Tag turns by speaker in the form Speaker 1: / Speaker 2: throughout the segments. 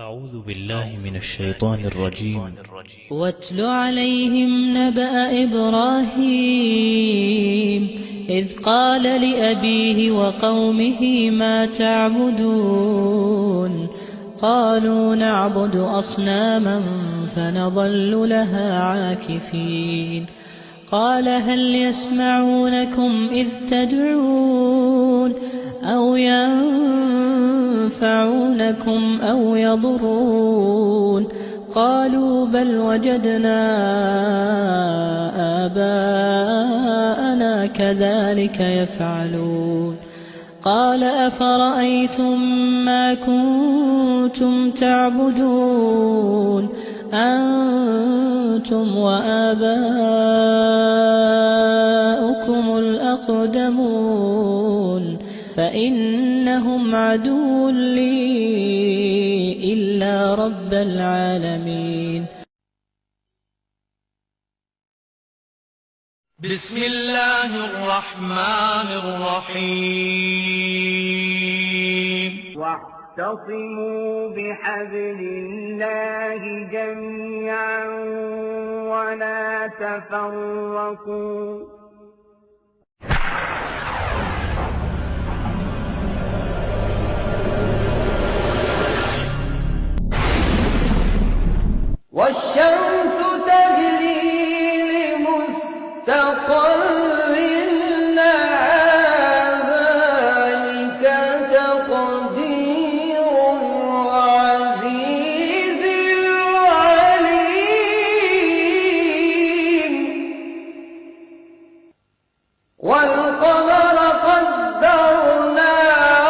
Speaker 1: أعوذ بالله من الشيطان الرجيم.
Speaker 2: واتل عليهم نبأ إبراهيم إذ قال لأبيه وقومه ما تعبدون قالوا نعبد أصناما فنظل لها عاكفين قال هل يسمعونكم إذ تدعون أو ينفعونكم أو يضرون قالوا بل وجدنا آباءنا كذلك يفعلون قال أفرأيتم ما كنتم تعبدون أنتم وآباؤكم الأقدمون فإنهم عدو لي إلا رب العالمين.
Speaker 3: بسم الله الرحمن الرحيم.
Speaker 4: واعتصموا بحبل الله جميعا ولا تفرقوا والشمس تجري لمستقر لها ذلك تقدير العزيز العليم والقمر قدرناه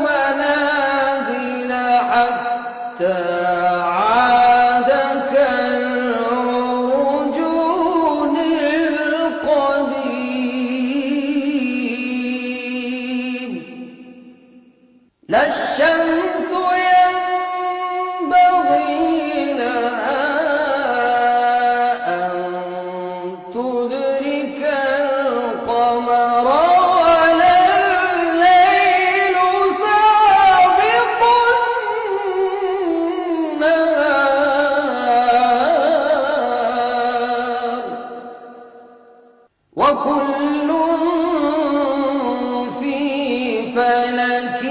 Speaker 4: منازل حتى لا الشمس ينبغي لها أن تدرك القمر ولا الليل سابق النهار وكل في فلك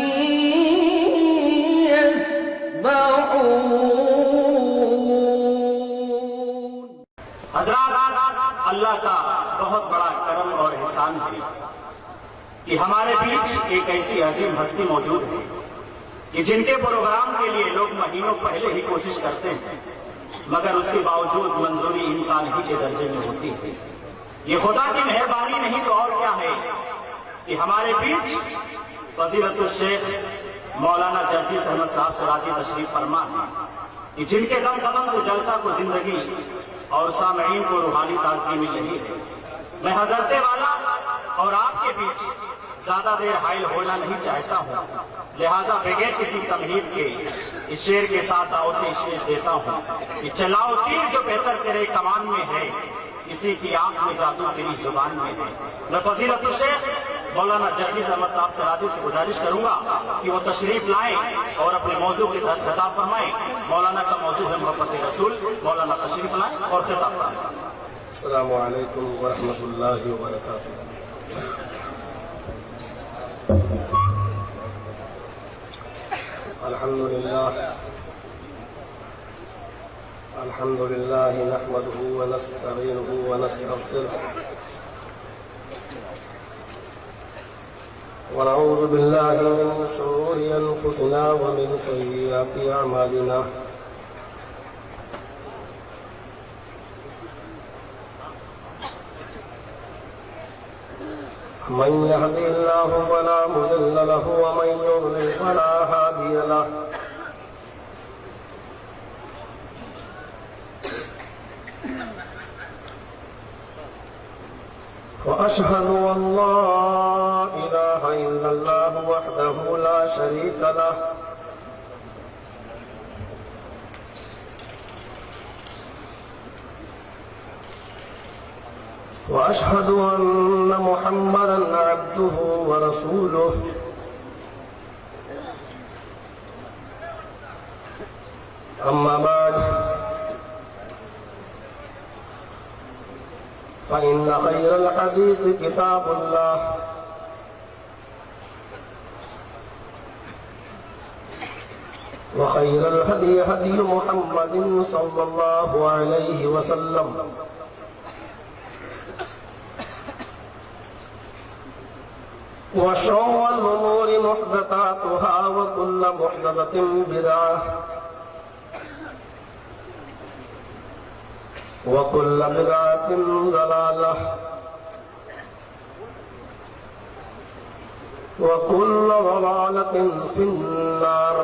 Speaker 5: حضرات، اللہ کا بہت بڑا کرم اور احسان ہے کہ ہمارے بیچ ایک ایسی عظیم ہستی موجود ہے کہ جن کے پروگرام کے لیے لوگ مہینوں پہلے ہی کوشش کرتے ہیں مگر اس کے باوجود منظوری امکان ہی کے درجے میں ہوتی ہے۔ یہ خدا کی مہربانی نہیں تو اور کیا ہے کہ ہمارے بیچ فضیلت الشیخ مولانا جرجیس احمد صاحب سراجی تشریف فرما ہے کہ جن کے دم قدم سے جلسہ کو زندگی اور سامعین کو روحانی تازگی مل رہی ہے۔ میں حضرت والا اور آپ کے بیچ زیادہ دیر حائل ہونا نہیں چاہتا ہوں، لہذا بغیر کسی تمہید کے اس شعر کے ساتھ دعوت پیش دیتا ہوں کہ چلاؤ تیر جو بہتر تیرے کمان میں ہے، کسی کی آنکھ میں جادو تیری زبان میں ہے۔ میں فضیلت الشیخ مولانا جرجیس احمد صاحب سراجی سے گزارش کروں گا کہ وہ تشریف لائیں اور اپنے موضوع کے تحت خطاب فرمائیں۔ مولانا کا موضوع ہے محبت رسول۔ مولانا تشریف لائیں اور خطاب فرمائیں۔
Speaker 6: السلام علیکم ورحمۃ اللہ وبرکاتہ۔ الحمد للہ نحمده ونستعینه ونستغفره ونعوذ بالله من شرور أنفسنا ومن سيئات أعمالنا من يهده الله فلا مضل له ومن يضلل فلا هادي له وأشهد أن لا إله إلا الله وحده لا شريك له وأشهد أن محمدا عبده ورسوله أما بعد فإن خير الحديث كتاب الله وخير الهدي هدي محمد صلى الله عليه وسلم وشر الأمور محدثاتها وكل محدثة بدعة وكل بدعة ضلالة وكل ضلالة في النار.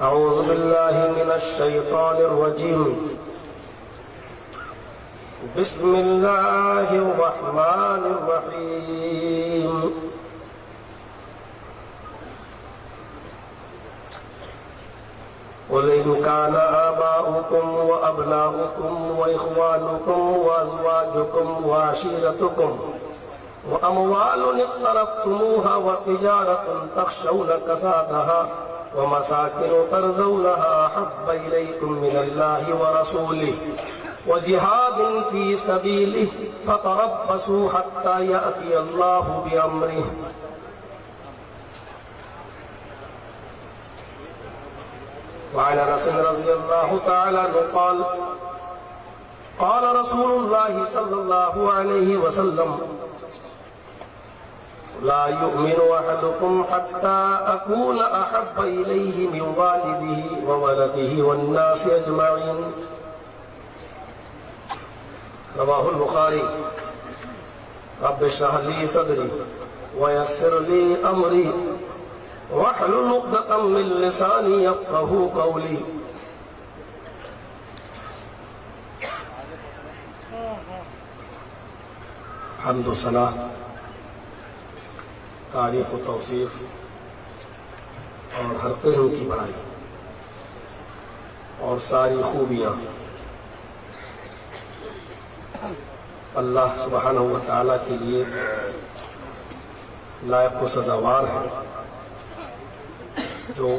Speaker 6: أعوذ بالله من الشيطان الرجيم. بسم الله الرحمن الرحيم. قل إن كان آباؤكم وأبناؤكم وإخوانكم وأزواجكم وعشيرتكم وأموال اقترفتموها وتجارة تخشون كسادها ومساكن ترضونها أحب إليكم من الله ورسوله وجهاد في سبيله فتربصوا حتى يأتي الله بأمره. وعن انس رضي الله تعالى عنه قال قال رسول الله صلى الله عليه وسلم لا يؤمن أحدكم حتى أكون أحب إليه من والده وولده والناس أجمعين. رواه البخاري. رب اشرح لي صدري ويسر لي أمري واحلل عقدة من لساني يفقهوا قولي. حمد و ثنا، تعریف و توصیف اور ہر قسم کی بڑائی اور ساری خوبیاں اللہ سبحانہ و تعالیٰ کے لیے لائق و سزاوار ہے، جو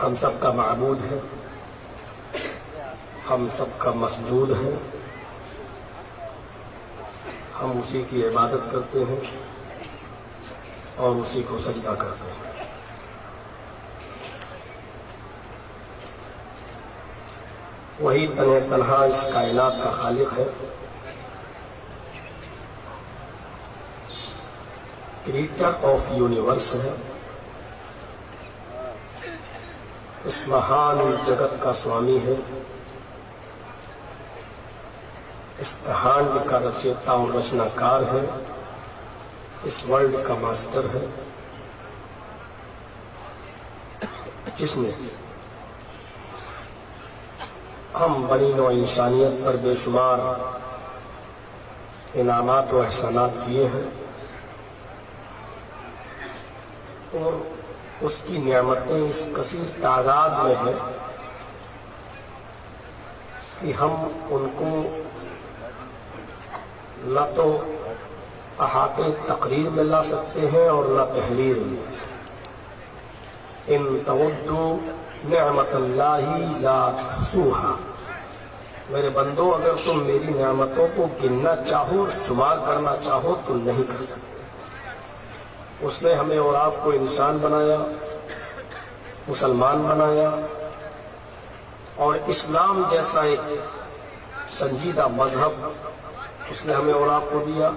Speaker 6: ہم سب کا معبود ہے، ہم سب کا مسجود ہے، ہم اسی کی عبادت کرتے ہیں اور اسی کو سجدہ کرتے ہیں۔ وہی تنہا اس کائنات کا خالق ہے، کریٹر آف یونیورس ہے، اس مہان جگت کا سوامی ہے، اس کہانڈ کا رچیتا اور رچنا کار ہے، اس ورلڈ کا ماسٹر ہے، جس نے ہم بنی نوع انسانیت پر بے شمار انعامات و احسانات کیے ہیں، اور اس کی نعمتیں اس کثیر تعداد میں ہیں کہ ہم ان کو نہ تو احاطے تقریر میں لا سکتے ہیں اور نہ تحریر میں۔ ان تعدوا نعمت اللہ لا تحصوها، میرے بندو اگر تم میری نعمتوں کو گننا چاہو اور شمار کرنا چاہو تو نہیں کر سکتے۔ اس نے ہمیں اور آپ کو انسان بنایا، مسلمان بنایا، اور اسلام جیسا ایک سنجیدہ مذہب اس نے ہمیں اور آپ کو دیا،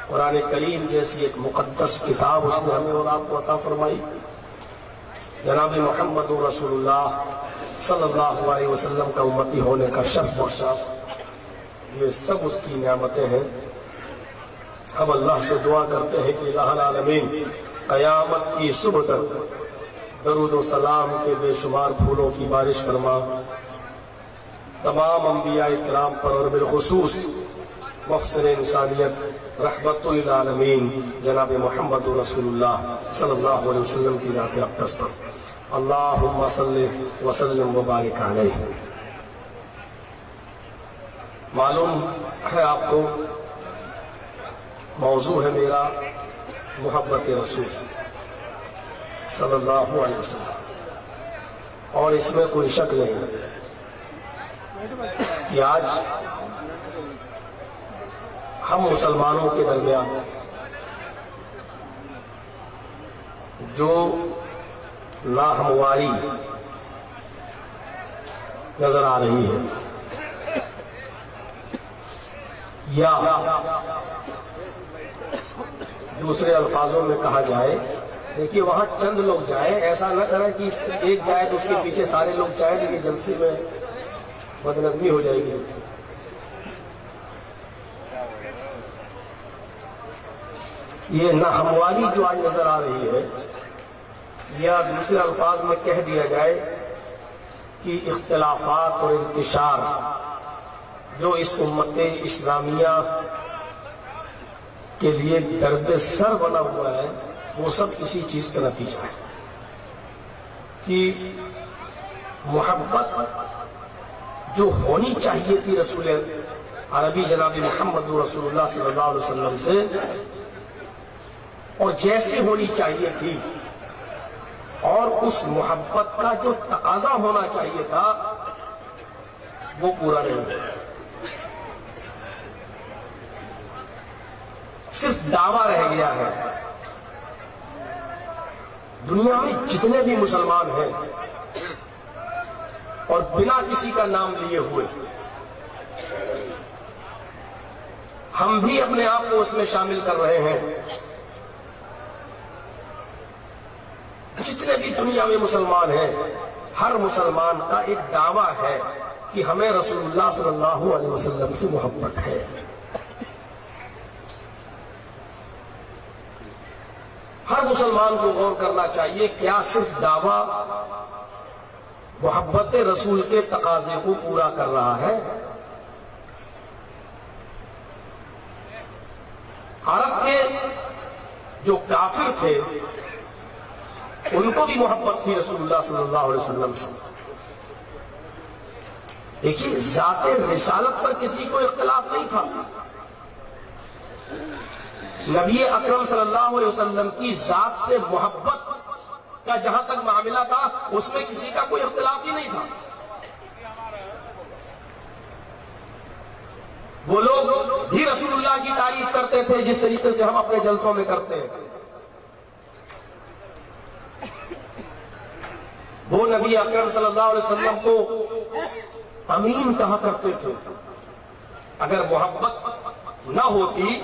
Speaker 6: قرآن کریم جیسی ایک مقدس کتاب اس نے ہمیں اور آپ کو عطا فرمائی، جناب محمد رسول اللہ صلی اللہ علیہ وسلم کا امتی ہونے کا شرف بخشا۔ یہ سب اس کی نعمتیں ہیں۔ ہم اللہ سے دعا کرتے ہیں کہ الہ العالمین قیامت کی صبح تک درود و سلام کے بے شمار پھولوں کی بارش فرما، تمام انبیاء کرام پر اور بالخصوص محسن انسانیت رحمت للعالمین جناب محمد رسول اللہ صلی اللہ علیہ وسلم کی ذات اقدس پر اللہم صلی وسلم وبارک علیہ۔ معلوم ہے آپ کو موضوع ہے میرا محبت رسول صلی اللہ علیہ وسلم، اور اس میں کوئی شک نہیں کہ آج ہم مسلمانوں کے درمیان جو ناہمواری نظر آ رہی ہے، یا دوسرے الفاظوں میں کہا جائے، دیکھیے وہاں چند لوگ جائیں، ایسا نہ کریں کہ ایک جائے تو اس کے پیچھے سارے لوگ جائیں، لیکن جلسے میں بدنظمی ہو جائے گی۔ یہ ناہمواری جو آج نظر آ رہی ہے، یا دوسرے الفاظ میں کہہ دیا جائے کہ اختلافات اور انتشار جو اس امت اسلامیہ کے لیے درد سر بنا ہوا ہے، وہ سب اسی چیز کا نتیجہ ہے کہ محبت جو ہونی چاہیے تھی رسول عربی جناب محمد رسول اللہ صلی اللہ علیہ وسلم سے، اور جیسے ہونی چاہیے تھی، اور اس محبت کا جو تقاضا ہونا چاہیے تھا، وہ پورا نہیں ہوا۔ صرف دعویٰ رہ گیا ہے۔ دنیا میں جتنے بھی مسلمان ہیں، اور بنا کسی کا نام لیے ہوئے، ہم بھی اپنے آپ کو اس میں شامل کر رہے ہیں، جتنے بھی دنیا میں مسلمان ہیں، ہر مسلمان کا ایک دعویٰ ہے کہ ہمیں رسول اللہ صلی اللہ علیہ وسلم سے محبت ہے۔ ہر مسلمان کو غور کرنا چاہیے، کیا صرف دعویٰ محبت رسول کے تقاضے کو پورا کر رہا ہے؟ عرب کے جو کافر تھے، ان کو بھی محبت تھی رسول اللہ صلی اللہ علیہ وسلم سے۔ دیکھیے، ذات رسالت پر کسی کو اختلاف نہیں تھا۔ نبی اکرم صلی اللہ علیہ وسلم کی ذات سے محبت کا جہاں تک معاملہ تھا، اس میں کسی کا کوئی اختلاف ہی نہیں تھا۔ وہ لوگ بھی رسول اللہ کی تعریف کرتے تھے جس طریقے سے ہم اپنے جلسوں میں کرتے ہیں۔ وہ نبی اکرم صلی اللہ علیہ وسلم کو امین کہا کرتے تھے۔ اگر محبت نہ ہوتی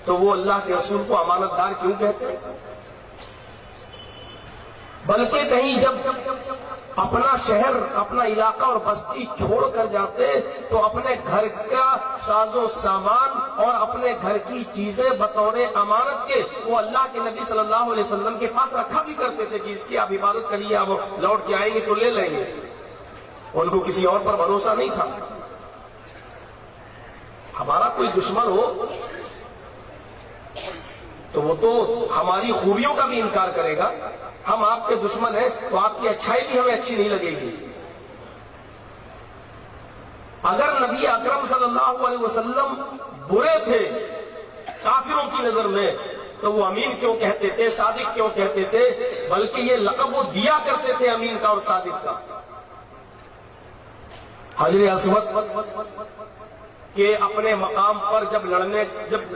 Speaker 6: تو وہ اللہ کے رسول کو امانت دار کیوں کہتے؟ بلکہ کہیں جب اپنا شہر، اپنا علاقہ اور بستی چھوڑ کر جاتے تو اپنے گھر کا ساز و سامان اور اپنے گھر کی چیزیں بطور امانت کے وہ اللہ کے نبی صلی اللہ علیہ وسلم کے پاس رکھا بھی کرتے تھے کہ اس کی آپ عبادت کریے، آپ لوٹ کے آئیں گے تو لے لیں گے۔ ان کو کسی اور پر بھروسہ نہیں تھا۔ ہمارا کوئی دشمن ہو تو وہ تو ہماری خوبیوں کا بھی انکار کرے گا۔ ہم آپ کے دشمن ہیں تو آپ کی اچھائی بھی ہمیں اچھی نہیں لگے گی۔ اگر نبی اکرم صلی اللہ علیہ وسلم برے تھے کافروں کی نظر میں تو وہ امین کیوں کہتے تھے، صادق کیوں کہتے تھے؟ بلکہ یہ لقب وہ دیا کرتے تھے امین کا اور صادق کا۔ حجر اسود کے اپنے مقام پر جب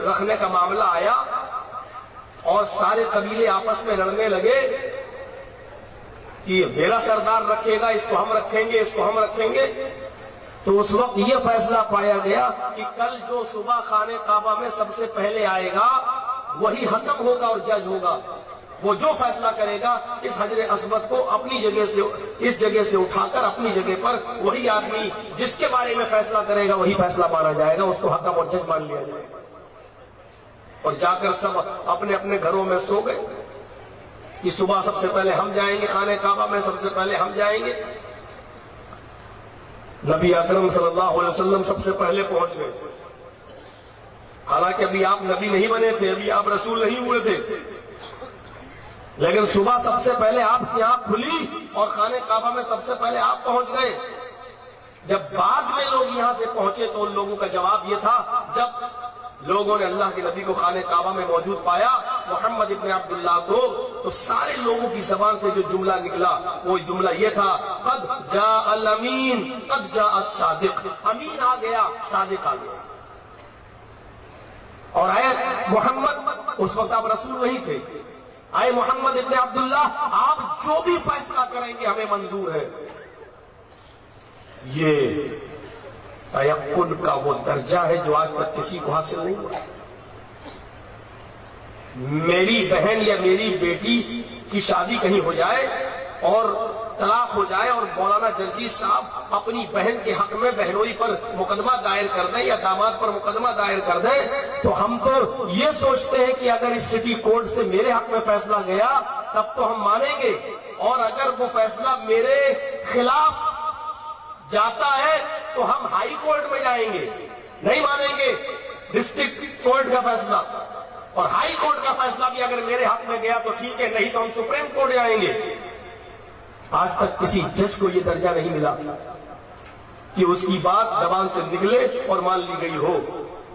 Speaker 6: رکھنے کا معاملہ آیا اور سارے قبیلے آپس میں لڑنے لگے کہ میرا سردار رکھے گا، اس کو ہم رکھیں گے، اس کو ہم رکھیں گے، تو اس وقت یہ فیصلہ پایا گیا کہ کل جو صبح خانہ کعبہ میں سب سے پہلے آئے گا وہی حکم ہوگا اور جج ہوگا۔ وہ جو فیصلہ کرے گا اس حجر اسود کو اپنی جگہ سے، اس جگہ سے اٹھا کر اپنی جگہ پر وہی آدمی جس کے بارے میں فیصلہ کرے گا وہی فیصلہ مانا جائے گا، اس کو حکم اور جج مان لیا جائے گا۔ اور جا کر سب اپنے اپنے گھروں میں سو گئے کہ صبح سب سے پہلے ہم جائیں گے، خانہ کعبہ میں سب سے پہلے ہم جائیں گے۔ نبی اکرم صلی اللہ علیہ وسلم سب سے پہلے پہنچ گئے، حالانکہ ابھی آپ نبی نہیں بنے تھے، ابھی آپ رسول نہیں ہوئے تھے، لیکن صبح سب سے پہلے آپ کی آنکھ کھلی اور خانہ کعبہ میں سب سے پہلے آپ پہنچ گئے۔ جب بعد میں لوگ یہاں سے پہنچے تو ان لوگوں کا جواب یہ تھا، جب لوگوں نے اللہ کے نبی کو خانہ کعبہ میں موجود پایا، محمد ابن عبداللہ کو، تو سارے لوگوں کی زبان سے جو جملہ نکلا وہ جملہ یہ تھا، قد جاء الامین قد جاء الصادق، امین آ گیا، صادق آ گیا۔ اور آئے محمد، اس وقت آپ رسول نہیں تھے، آئے محمد ابن عبداللہ، آپ جو بھی فیصلہ کریں گے ہمیں منظور ہے۔ یہ تیقن کا وہ درجہ ہے جو آج تک کسی کو حاصل نہیں ہوا۔ میری بہن یا میری بیٹی کی شادی کہیں ہو جائے اور طلاق ہو جائے اور مولانا جرجیت صاحب اپنی بہن کے حق میں بہنوئی پر مقدمہ دائر کر دیں یا داماد پر مقدمہ دائر کر دیں، تو ہم تو یہ سوچتے ہیں کہ اگر اس سٹی کورٹ سے میرے حق میں فیصلہ گیا تب تو ہم مانیں گے، اور اگر وہ فیصلہ میرے خلاف جاتا ہے تو ہم ہائی کورٹ میں جائیں گے، نہیں مانیں گے ڈسٹرکٹ کورٹ کا فیصلہ، اور ہائی کورٹ کا فیصلہ بھی اگر میرے حق میں گیا تو ٹھیک ہے، نہیں تو ہم سپریم کورٹ جائیں گے۔ آج تک کسی جج کو یہ درجہ نہیں ملا کہ اس کی بات زبان سے نکلے اور مان لی گئی ہو۔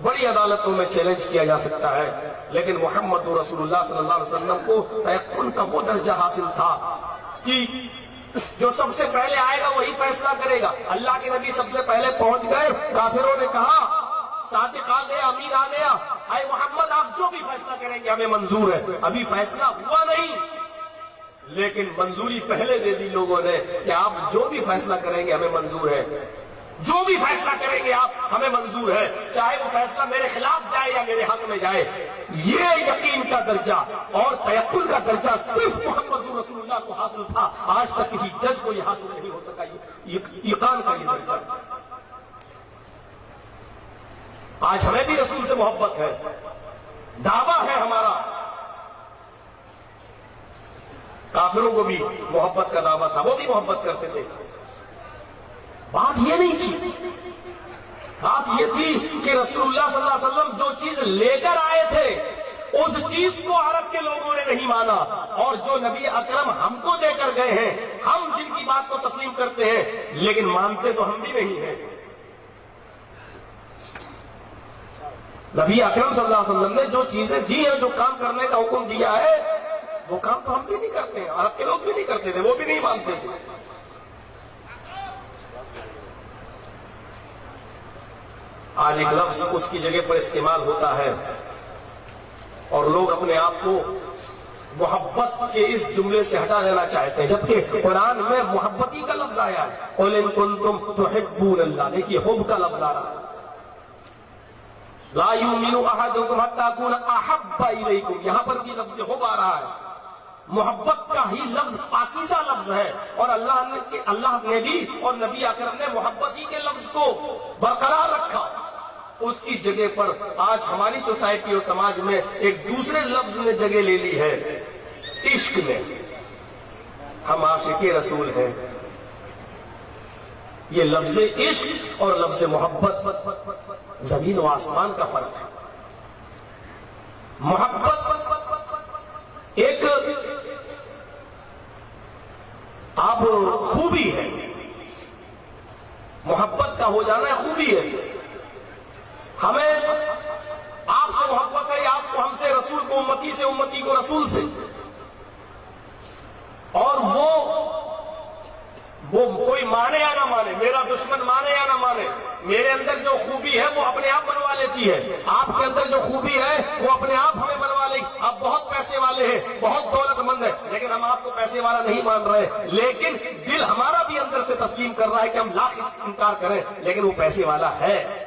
Speaker 6: بڑی عدالتوں میں چیلنج کیا جا سکتا ہے، لیکن محمد رسول اللہ صلی اللہ علیہ وسلم کو تیقن کا وہ درجہ حاصل تھا کہ جو سب سے پہلے آئے گا وہی فیصلہ کرے گا۔ اللہ کے نبی سب سے پہلے پہنچ گئے، کافروں نے کہا صادق آ گیا، امین آ گیا، اے محمد آپ جو بھی فیصلہ کریں گے ہمیں منظور ہے۔ ابھی فیصلہ ہوا نہیں، لیکن منظوری پہلے دے دی لوگوں نے کہ آپ جو بھی فیصلہ کریں گے ہمیں منظور ہے، جو بھی فیصلہ کریں گے آپ ہمیں منظور ہے، چاہے وہ فیصلہ میرے خلاف جائے یا میرے حق میں جائے۔ یہ یقین کا درجہ اور تیقن کا درجہ صرف محمد رسول اللہ کو حاصل تھا، آج تک کسی جج کو یہ حاصل نہیں ہو سکا، یقین کا یہ درجہ۔ آج ہمیں بھی رسول سے محبت ہے، دعویٰ ہے ہمارا، کافروں کو بھی محبت کا دعویٰ تھا، وہ بھی محبت کرتے تھے۔ بات یہ نہیں تھی، بات یہ تھی کہ رسول اللہ صلی اللہ علیہ وسلم جو چیز لے کر آئے تھے اس چیز کو عرب کے لوگوں نے نہیں مانا، اور جو نبی اکرم ہم کو دے کر گئے ہیں، ہم جن کی بات کو تسلیم کرتے ہیں لیکن مانتے تو ہم بھی نہیں ہیں۔ نبی اکرم صلی اللہ علیہ وسلم نے جو چیزیں دی ہیں، جو کام کرنے کا حکم دیا ہے، وہ کام تو ہم بھی نہیں کرتے ہیں، عرب کے لوگ بھی نہیں کرتے تھے، وہ بھی نہیں مانتے تھے۔ آج ایک لفظ اس کی جگہ پر استعمال ہوتا ہے اور لوگ اپنے آپ کو محبت کے اس جملے سے ہٹا دینا چاہتے ہیں، جبکہ قرآن میں محبتی کا لفظ آیا ہے، قُلْ إِن كُنتُمْ تُحِبُّونَ اللَّهَ، دیکھیے حب کا لفظ آ رہا ہے، لا يؤمن احدكم حتى اكون احب اليكم، یہاں پر بھی لفظ حب آ رہا ہے۔ محبت کا ہی لفظ پاکیزہ لفظ ہے، اور اللہ نے بھی اور نبی اکرم نے محبت ہی کے لفظ کو برقرار رکھا۔ اس کی جگہ پر آج ہماری سوسائٹی اور سماج میں ایک دوسرے لفظ نے جگہ لے لی ہے، عشق نے۔ ہم عاشق رسول ہیں۔ یہ لفظ عشق اور لفظ محبت زمین و آسمان کا فرق ہے۔ محبت ایک آپ خوبی ہے، محبت کا ہو جانا خوبی ہے۔ ہمیں آپ سے محبت ہے، آپ کو ہم سے، رسول کو امتی سے، امتی کو رسول سے، اور وہ کوئی مانے یا نہ مانے، میرا دشمن مانے یا نہ مانے، میرے اندر جو خوبی ہے وہ اپنے آپ بنوا لیتی ہے، آپ کے اندر جو خوبی ہے وہ اپنے آپ ہمیں بنوا لے گی۔ آپ بہت پیسے والے ہیں، بہت دولت مند ہیں، لیکن ہم آپ کو پیسے والا نہیں مان رہے، لیکن دل ہمارا بھی اندر سے تسلیم کر رہا ہے کہ ہم لاکھ انکار کریں لیکن وہ پیسے والا ہے۔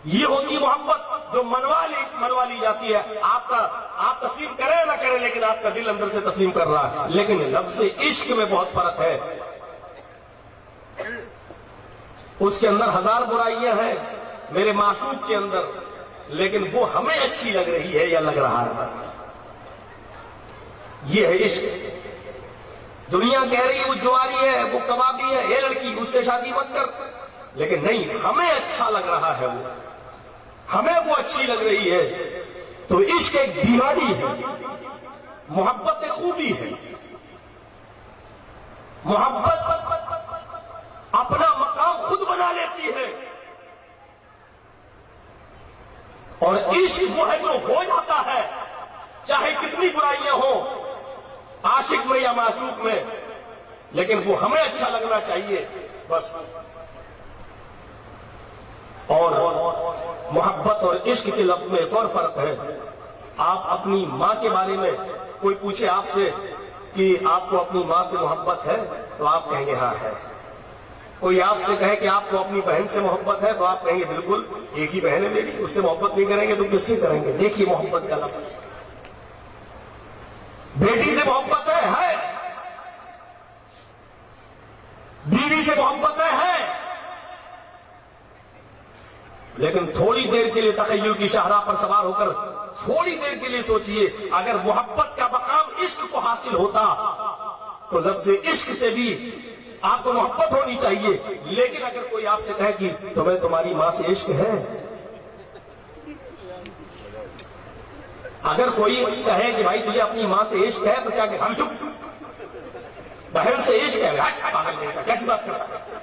Speaker 6: یہ ہوتی محبت جو منوا لی جاتی ہے، آپ تسلیم کریں نہ کریں لیکن آپ کا دل اندر سے تسلیم کر رہا ہے۔ لیکن لفظ عشق میں بہت فرق ہے، اس کے اندر ہزار برائیاں ہیں میرے معشوق کے اندر، لیکن وہ ہمیں اچھی لگ رہی ہے یا لگ رہا ہے، بس یہ ہے عشق۔ دنیا کہہ رہی ہے وہ جواری ہے، وہ کبابی ہے، یہ لڑکی اس سے شادی مت کر، لیکن نہیں، ہمیں اچھا لگ رہا ہے، وہ ہمیں وہ اچھی لگ رہی ہے، تو عشق ایک بیماری ہے، محبت ایک خوبی ہے۔ محبت اپنا مقام خود بنا لیتی ہے، اور عشق وہ ہے جو ہو جاتا ہے چاہے کتنی برائیاں ہوں عاشق میں یا معشوق میں، لیکن وہ ہمیں اچھا لگنا چاہیے بس۔ اور محبت اور عشق کے لفظ میں ایک اور فرق ہے۔ آپ اپنی ماں کے بارے میں کوئی پوچھے آپ سے کہ آپ کو اپنی ماں سے محبت ہے تو آپ کہیں گے ہاں ہے۔ کوئی آپ سے کہے کہ آپ کو اپنی بہن سے محبت ہے تو آپ کہیں گے بالکل، ایک ہی بہن ہے میری، اس سے محبت نہیں کریں گے تو کس سے کریں گے؟ دیکھیے محبت کا لفظ۔ بیٹی سے محبت ہے، بیوی سے محبت ہے، لیکن تھوڑی دیر کے لیے تخیل کی شاہراہ پر سوار ہو کر تھوڑی دیر کے لیے سوچئے، اگر محبت کا مقام عشق کو حاصل ہوتا تو لفظ عشق سے بھی آپ کو محبت ہونی چاہیے۔ لیکن اگر کوئی آپ سے کہے کہ تمہیں تمہاری ماں سے عشق ہے، اگر کوئی کہے کہ بھائی تجھے اپنی ماں سے عشق ہے تو کیا کہ ہم چپ، بہن سے عشق ہے، پاگل نہیں کا کیسی بات کرتا ہے؟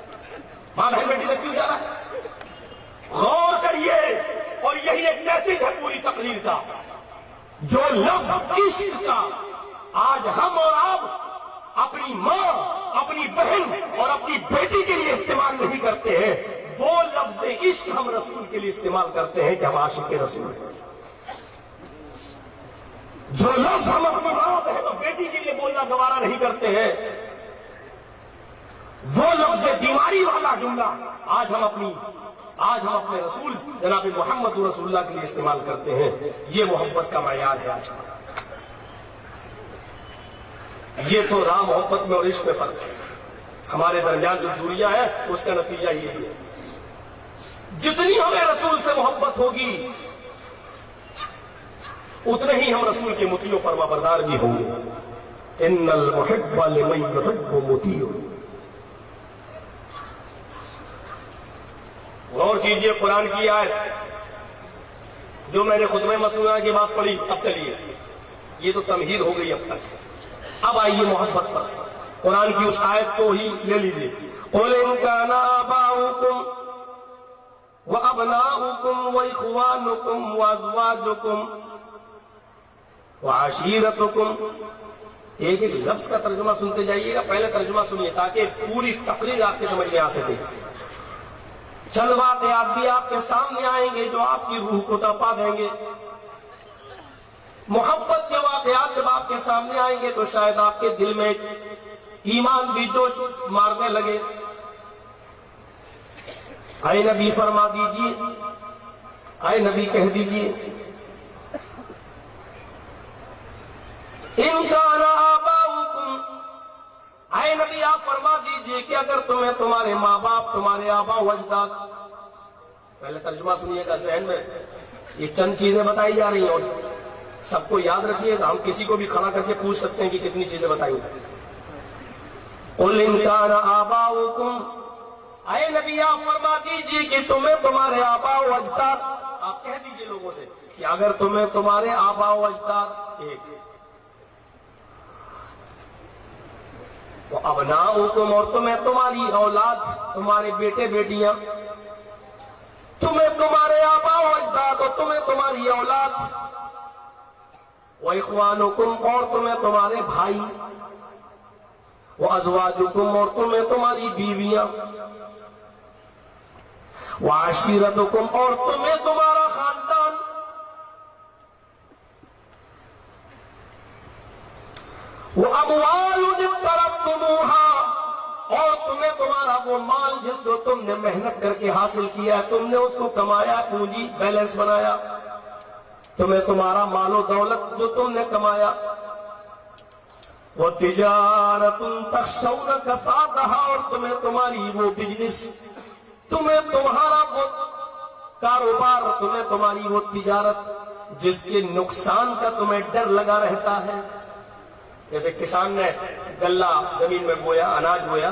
Speaker 6: ماں بہن بیٹی تک کیوں جا رہا ہے؟ غور کریے، اور یہی ایک میسج ہے پوری تقریر کا۔ جو لفظ عشق کا آج ہم اور آپ اپنی ماں، اپنی بہن اور اپنی بیٹی کے لیے استعمال نہیں کرتے ہیں، وہ لفظ عشق ہم رسول کے لیے استعمال کرتے ہیں کہ ہم عاشق رسول ہیں۔ جو لفظ ہم اپنی ماں، بہن اور بیٹی کے لیے بولنا گوارا نہیں کرتے ہیں، وہ لفظ بیماری والا جملہ آج ہم اپنے رسول جناب محمد رسول اللہ کے لیے استعمال کرتے ہیں۔ یہ محبت کا معیار ہے آج کا۔ یہ تو راہ محبت میں اور عشق میں فرق ہے۔ ہمارے درمیان جو دوریاں ہیں اس کا نتیجہ یہی ہے، جتنی ہمیں رسول سے محبت ہوگی اتنے ہی ہم رسول کے مطیع و فرما بردار بھی ہوں گے۔ ان المحب لمن يحب مطیع۔ غور کیجئے قرآن کی آیت جو میں نے خطبہ مسنونہ کے بعد پڑھی۔ اب چلیے، یہ تو تمہید ہو گئی اب تک، اب آئیے محبت پر۔ قرآن کی اس آیت کو ہی لے لیجئے۔ قُلْ إِنْ كَانَ آبَاؤُكُمْ وَأَبْنَاؤُكُمْ وَإِخْوَانُكُمْ وَأَزْوَاجُكُمْ وَعَشِيرَتُكُمْ۔ ایک ایک لفظ کا ترجمہ سنتے جائیے گا، پہلے ترجمہ سنیے تاکہ پوری تقریر آپ کے سمجھ میں آ سکے۔ چند واقعات بھی آپ کے سامنے آئیں گے جو آپ کی روح کو تڑپا دیں گے۔ محبت کے واقعات جب آپ کے سامنے آئیں گے تو شاید آپ کے دل میں ایمان بھی جوش مارنے لگے۔ اے نبی فرما دیجیے، اے نبی کہہ دیجیے، ان کان آباؤکم، اے نبی آپ فرما دیجئے کہ اگر تمہیں تمہارے ماں باپ، تمہارے آبا و اجداد، پہلے ترجمہ سنیے گا ذہن میں، یہ چند چیزیں بتائی جا رہی ہیں اور سب کو یاد رکھیے گا، ہم کسی کو بھی کھڑا کر کے پوچھ سکتے ہیں کہ کتنی چیزیں بتائی ہیں۔ قُلْ إِنْ كَانَ آبَاؤُكُمْ، اے نبی آپ فرما دیجئے کہ تمہیں تمہارے آبا و اجداد، آپ کہہ دیجئے لوگوں سے کہ اگر تمہیں تمہارے آبا و اجداد، ایک وہ ابناؤکم، اور تمہیں تمہاری اولاد، تمہارے بیٹے بیٹیاں، تمہیں تمہارے آبا و اجداد اور تمہیں تمہاری اولاد، وَإِخْوَانُكُمْ، اور تمہیں تمہارے بھائی، وَأَزْوَاجُكُمْ، اور تمہیں تمہاری بیویاں، وَعَشِيرَتُكُمْ، اور تمہیں تمہارا خاندان، وَأَمْوَالٌ اقْتَرَفْتُمُوهَا، اور تمہیں تمہارا وہ مال جس کو تم نے محنت کر کے حاصل کیا ہے، تم نے اس کو کمایا، پونجی بیلنس بنایا، تمہیں تمہارا مال و دولت جو تم نے کمایا، وَتِجَارَةٌ تَخْشَوْنَ كَسَادَهَا، اور تمہیں تمہاری وہ بزنس، تمہیں تمہارا وہ کاروبار، تمہیں تمہاری وہ تجارت جس کے نقصان کا تمہیں ڈر لگا رہتا ہے۔ جیسے کسان نے غلہ زمین میں بویا، اناج بویا،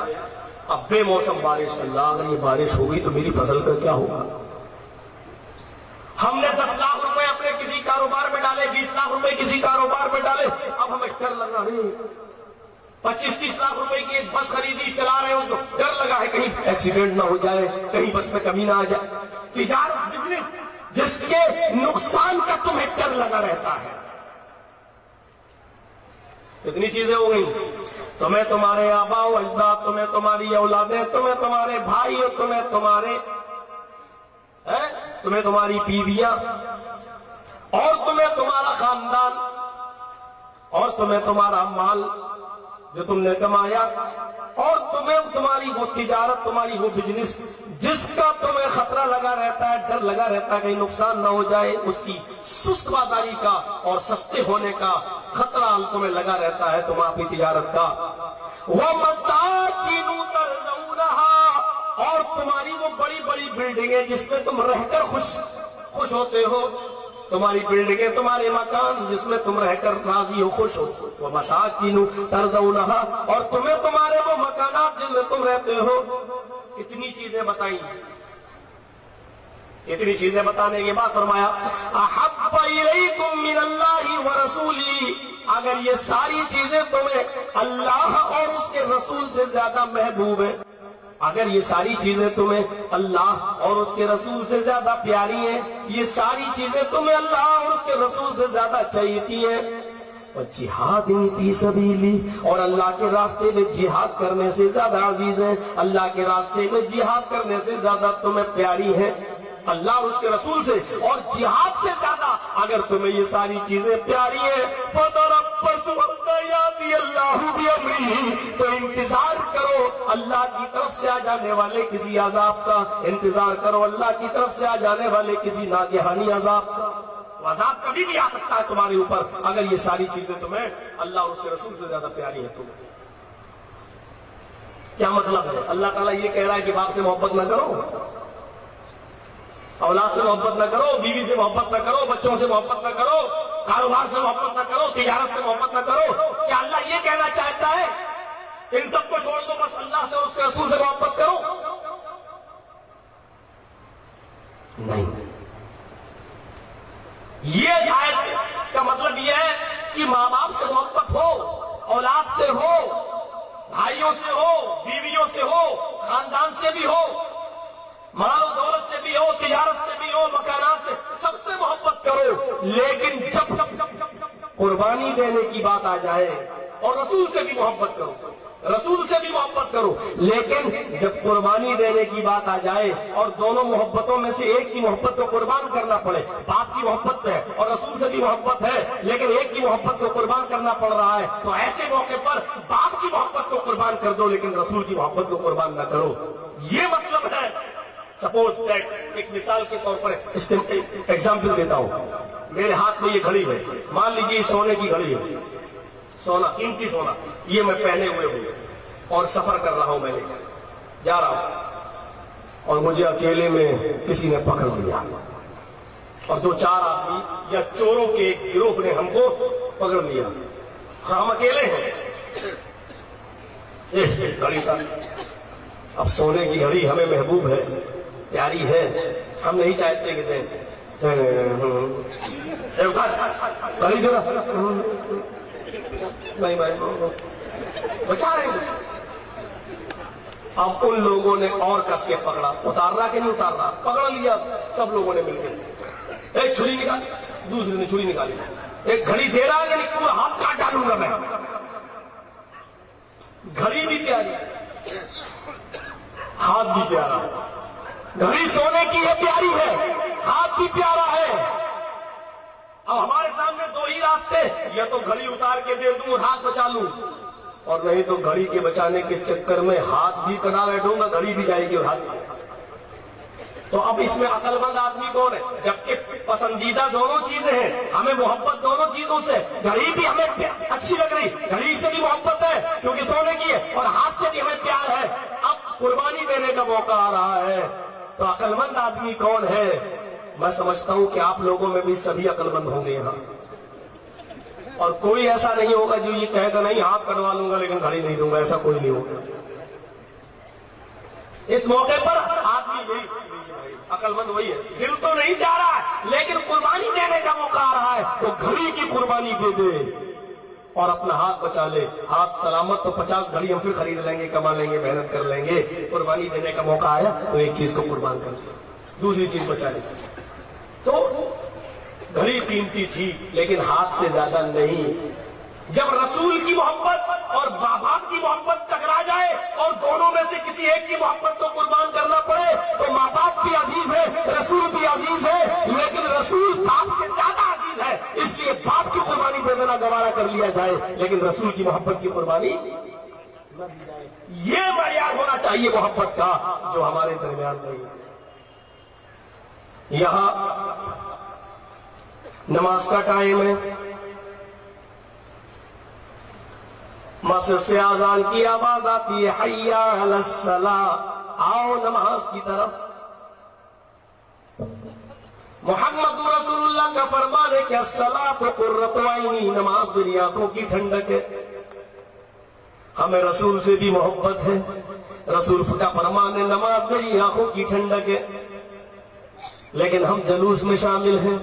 Speaker 6: اب بے موسم بارش، اللہ اگر یہ بارش ہوگی تو میری فصل کا کیا ہوگا؟ ہم نے 10 لاکھ روپے اپنے کسی کاروبار میں ڈالے، 20 لاکھ روپے کسی کاروبار میں ڈالے، اب ہمیں ڈر لگا رہے 25-30 لاکھ روپے کی ایک بس خریدی، چلا رہے ہیں، اس کو ڈر لگا ہے کہیں ایکسیڈنٹ نہ ہو جائے، کہیں بس میں کمی نہ آ جائے۔ تجارت، بزنس جس کے کے نقصان کا تمہیں ڈر لگا رہتا ہے. کتنی چیزیں ہو گئی. تمہیں تمہارے آبا و اجداد، تمہیں تمہاری اولادیں، تمہیں تمہارے بھائی، تمہیں تمہاری بیویاں، اور تمہیں تمہارا خاندان، اور تمہیں تمہارا مال جو تم نے کمایا، اور تمہیں تمہاری وہ تجارت، تمہاری وہ بزنس جس کا تمہیں خطرہ لگا رہتا ہے، ڈر لگا رہتا ہے کہیں نقصان نہ ہو جائے، اس کی سست بازاری کا اور سستے ہونے کا خطرہ تمہیں لگا رہتا ہے تمہاری تجارت کا. وَمَسَاكِنُ تَرْضَوْنَهَا، اور تمہاری وہ بڑی بڑی بلڈنگیں جس میں تم رہ کر خوش ہوتے ہو، تمہاری بلڈنگیں، تمہارے مکان جس میں تم رہ کر راضی ہو، خوش ہو. وَمَسَاكِنُ تَرْضَوْنَهَا، اور تمہیں تمہارے وہ مکانات جن میں تم رہتے ہو. اتنی چیزیں بتائیں. اتنی چیزیں بتانے کے بعد فرمایا احب الیکم من اللہ ورسولہ، اگر یہ ساری چیزیں تمہیں اللہ اور اس کے رسول سے زیادہ محبوب ہیں، اگر یہ ساری چیزیں تمہیں اللہ اور اس کے رسول سے زیادہ پیاری ہیں، یہ ساری چیزیں تمہیں اللہ اور اس کے رسول سے زیادہ چاہیتی ہیں، جہاد فی سبیلی، اور اللہ کے راستے میں جہاد کرنے سے زیادہ عزیز ہیں، اللہ کے راستے میں جہاد کرنے سے زیادہ تمہیں پیاری ہیں اللہ اور اس کے رسول سے، اور جہاد سے زیادہ اگر تمہیں یہ ساری چیزیں پیاری ہیں، فَتَرَبَّصُوا حَتَّىٰ يَأْتِيَ اللَّهُ بِأَمْرِهِ، تو انتظار کرو اللہ کی طرف سے آ جانے والے کسی عذاب کا، انتظار کرو اللہ کی طرف سے آ جانے والے کسی ناگہانی عذاب کا. عذاب کبھی بھی آ سکتا ہے تمہارے اوپر اگر یہ ساری چیزیں تمہیں اللہ اور اس کے رسول سے زیادہ پیاری ہیں. تمہیں کیا مطلب ہے؟ اللہ تعالیٰ یہ کہہ رہا ہے کہ باپ سے محبت نہ کرو، اولاد سے محبت نہ کرو، بیوی سے محبت نہ کرو، بچوں سے محبت نہ کرو، کاروبار سے محبت نہ کرو، تجارت سے محبت نہ کرو. کیا اللہ یہ کہنا چاہتا ہے ان سب کو چھوڑ دو، بس اللہ سے اور اس کے رسول سے محبت کرو؟ نہیں. یہ آیت کا مطلب یہ ہے کہ ماں باپ سے محبت ہو، اولاد سے ہو، بھائیوں سے ہو، بیویوں سے ہو، خاندان سے بھی ہو، مال و دولت سے بھی ہو، تجارت سے بھی ہو، مکانات سے، سب سے محبت کرو. لیکن جب قربانی دینے کی بات آ جائے، اور رسول سے بھی محبت کرو، رسول سے بھی محبت کرو، لیکن جب قربانی دینے کی بات آ جائے اور دونوں محبتوں میں سے ایک کی محبت کو قربان کرنا پڑے، باپ کی محبت ہے اور رسول سے بھی محبت ہے لیکن ایک کی محبت کو قربان کرنا پڑ رہا ہے، تو ایسے موقع پر باپ کی محبت کو قربان کر دو لیکن رسول کی محبت کو قربان نہ کرو. یہ مطلب ہے. سپوز دیٹ، ایک مثال کے طور پر ایگزامپل دیتا ہوں. میرے ہاتھ میں یہ گھڑی ہے، مان لیجیے سونے کی گھڑی ہے، سونا، قیمتی سونا، یہ میں پہنے ہوئے ہوں اور سفر کر رہا ہوں، میں لے کر جا رہا ہوں اور مجھے اکیلے میں کسی نے پکڑ لیا اور 2-4 آدمی یا چوروں کے ایک گروہ نے ہم کو پکڑ لیا. ہم اکیلے ہیں. گھڑی تھا. اب سونے کی گھڑی ہمیں محبوب ہے، پیاری ہے، ہم نہیں چاہتے کہ دیں گھڑی دے رہا نہیں بھائی بچا رہے ہیں. اب ان لوگوں نے اور کس کے پکڑا، اتار رہا کہ نہیں اتار رہا، پکڑ لیا سب لوگوں نے مل کے. ایک چھری نکالی، دوسرے نے چھری نکالی، ایک گھڑی دے رہا ہے کہ نہیں، پورا ہاتھ کاٹ ڈالوں گا میں. گھڑی بھی پیاری، ہاتھ بھی پیارا. گھڑی سونے کی ہے، پیاری ہے، ہاتھ بھی پیارا ہے. اب ہمارے سامنے 2 ہی راستے، یا تو گھڑی اتار کے دے دوں اور ہاتھ بچا لوں، اور نہیں تو گھڑی کے بچانے کے چکر میں ہاتھ بھی کٹا بیٹھوں گا، گھڑی بھی جائے گی اور ہاتھ بھی. تو اب اس میں عقل مند آدمی کون ہے؟ جبکہ پسندیدہ دونوں چیزیں ہیں، ہمیں محبت دونوں چیزوں سے، گھڑی بھی ہمیں اچھی لگ رہی، گھڑی سے بھی محبت ہے کیونکہ سونے کی ہے، اور ہاتھ سے بھی ہمیں پیار ہے. اب قربانی دینے کا موقع آ رہا ہے تو عقل مند آدمی کون ہے؟ میں سمجھتا ہوں کہ آپ لوگوں میں بھی سبھی عقل مند ہوں گے یہاں، اور کوئی ایسا نہیں ہوگا جو یہ کہے گا نہیں ہاتھ کٹوا لوں گا لیکن گھڑی نہیں دوں گا. ایسا کوئی نہیں ہوگا. اس موقع پر آدمی یہی عقل مند وہی ہے، دل تو نہیں چاہ رہا ہے لیکن قربانی دینے کا موقع آ رہا ہے تو گھڑی کی قربانی دے دے اور اپنا ہاتھ بچا لے. ہاتھ سلامت تو 50 گھڑی ہم پھر خرید لیں گے، کما لیں گے، محنت کر لیں گے. قربانی دینے کا موقع آیا تو ایک چیز کو قربان کر دے، دوسری چیز بچا لے. تو بڑی قیمتی تھی لیکن ہاتھ سے زیادہ نہیں. جب رسول کی محبت اور ماں باپ کی محبت ٹکرا جائے اور دونوں میں سے کسی ایک کی محبت کو قربان کرنا پڑے تو ماں باپ بھی عزیز ہے, رسول بھی عزیز ہے, لیکن رسول باپ سے زیادہ عزیز ہے. اس لیے باپ کی قربانی پہ دینا گوارا کر لیا جائے لیکن رسول کی محبت کی قربانی نہ دی جائے. یہ معیار ہونا چاہیے محبت کا جو ہمارے درمیان نہیں. یہاں نماز کا ٹائم ہے, مسجد سے اذان کی آواز آتی ہے, حی علی الصلاۃ, آؤ نماز کی طرف. محمد رسول اللہ کا فرمان ہے کہ الصلاۃ قرۃ عینی, نماز میری آنکھوں کی ٹھنڈک ہے. ہمیں رسول سے بھی محبت ہے, رسول کا فرمان ہے نماز میری آنکھوں کی ٹھنڈک ہے, لیکن ہم جلوس میں شامل ہیں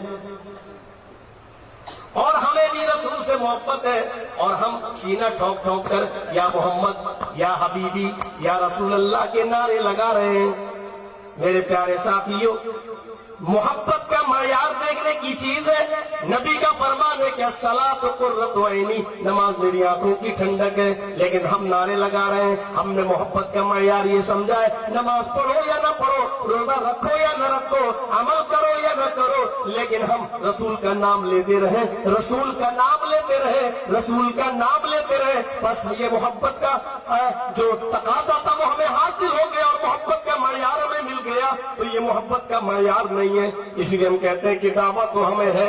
Speaker 6: اور ہمیں بھی رسول سے محبت ہے اور ہم سینہ ٹھونک ٹھونک کر یا محمد یا حبیبی یا رسول اللہ کے نعرے لگا رہے ہیں. میرے پیارے ساتھیوں, محبت کا معیار دیکھنے کی چیز ہے. نبی کا فرمان ہے کہ الصلاۃ قرۃ عینی, نماز میری آنکھوں کی ٹھنڈک ہے, لیکن ہم نعرے لگا رہے ہیں. ہم نے محبت کا معیار یہ سمجھا ہے نماز پڑھو یا نہ پڑھو, روزہ رکھو یا نہ رکھو, عمل کرو یا نہ کرو, لیکن ہم رسول کا نام لیتے رہیں, رسول کا نام لیتے رہیں, رسول کا نام لیتے رہیں. بس یہ محبت کا جو تقاضا تھا وہ ہمیں حاصل ہو گیا اور محبت کا معیار ہمیں مل گیا. تو یہ محبت کا معیار نہیں ہے, اسی لیے ہم کہتے ہیں کہ دعوت تو ہمیں ہے,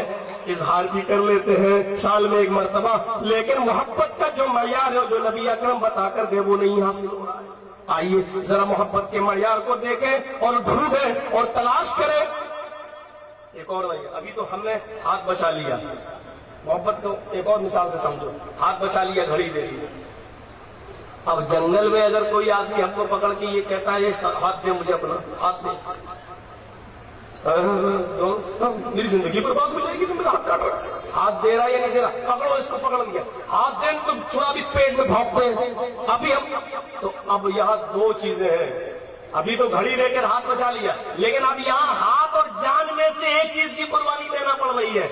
Speaker 6: اظہار بھی کر لیتے ہیں سال میں ایک مرتبہ, لیکن محبت کا جو معیار ہے جو نبی اکرم بتا کر دے وہ نہیں حاصل ہو رہا ہے. آئیے ذرا محبت کے معیار کو دیکھیں اور ڈھونڈیں اور تلاش کریں. ایک اور نہیں, ابھی تو ہم نے ہاتھ بچا لیا, محبت کو ایک اور مثال سے سمجھو. ہاتھ بچا لیا, گھڑی دے دی. اب جنگل میں اگر کوئی آدمی ہم کو پکڑ کے یہ کہتا ہے یہ ہاتھ دے مجھے, اپنا ہاتھ دے, میری زندگی برباد ہو جائے گی, تم میرا ہاتھ کاٹ رہا. ہاتھ دے رہا یا نہیں دے رہا, پکڑو اس کو, پکڑ لیا, ہاتھ دیں تو چھڑا بھی پیٹ میں بھونکتے ہیں. ابھی ہم تو اب یہاں دو چیزیں ہیں, ابھی تو گھڑی لے کر ہاتھ بچا لیا, لیکن اب یہاں ہاتھ اور جان میں سے ایک چیز کی قربانی دینا پڑ رہی ہے.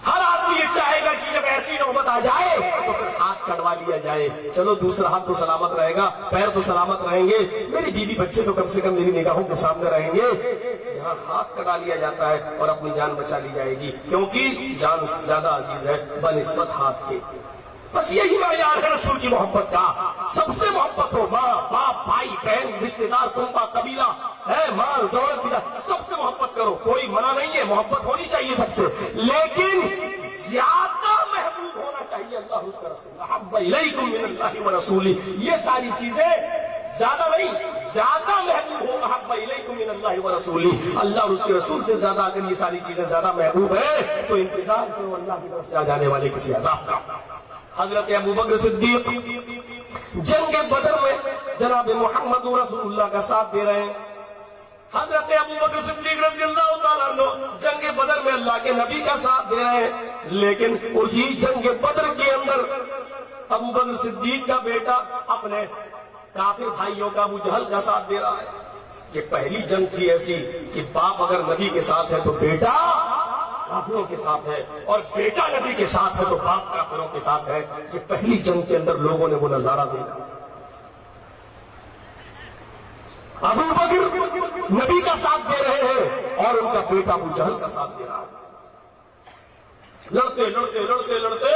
Speaker 6: ہر آدمی یہ چاہے گا کہ جب ایسی نوبت آ جائے تو پھر ہاتھ کٹوا لیا جائے, چلو دوسرا ہاتھ تو سلامت رہے گا, پیر تو سلامت رہیں گے, میری بیوی بچے تو کم سے کم میری نگاہوں کے سامنے رہیں گے. یہاں ہاتھ کٹا لیا جاتا ہے اور اپنی جان بچا لی جائے گی, کیونکہ جان زیادہ عزیز ہے بنسبت ہاتھ کے. بس یہی معیار ہے رسول کی محبت کا. سب سے محبت ہو, ماں باپ بھائی بہن رشتے دار کنبہ قبیلہ ہے, مال دولت بھی, سب سے محبت کرو, کوئی منع نہیں ہے, محبت ہونی چاہیے سب سے, لیکن زیادہ محبوب ہونا چاہیے اللہ اس کا رسول. احب الیکم من اللہ ورسولہ, یہ ساری چیزیں زیادہ نہیں, زیادہ محبوب ہو. احب الیکم من اللہ ورسولہ, اللہ اور اس کے رسول سے زیادہ اگر یہ ساری چیزیں زیادہ محبوب ہے تو انتظار کرو اللہ کی طرف سے آ جانے والے کسی عذاب کا. حضرت ابوبکر صدیق جنگ بدر میں جناب محمد رسول اللہ کا ساتھ دے رہے ہیں. حضرت ابوبکر صدیق رضی اللہ تعالیٰ عنہ جنگ بدر میں اللہ کے نبی کا ساتھ دے رہے ہیں, لیکن اسی جنگ بدر کے اندر ابوبکر صدیق کا بیٹا اپنے کافر بھائیوں کا ابو جہل کا ساتھ دے رہا ہے. یہ پہلی جنگ تھی ایسی کہ باپ اگر نبی کے ساتھ ہے تو بیٹا کافروں کے ساتھ ہے, اور بیٹا نبی کے ساتھ ہے تو باپ کافروں کے ساتھ ہے. یہ پہلی جنگ کے اندر لوگوں نے وہ نظارہ دیکھا. ابو بکر نبی کا ساتھ دے رہے ہیں اور ان کا بیٹا ابو جہل کا ساتھ دے رہا ہے. لڑتے لڑتے لڑتے لڑتے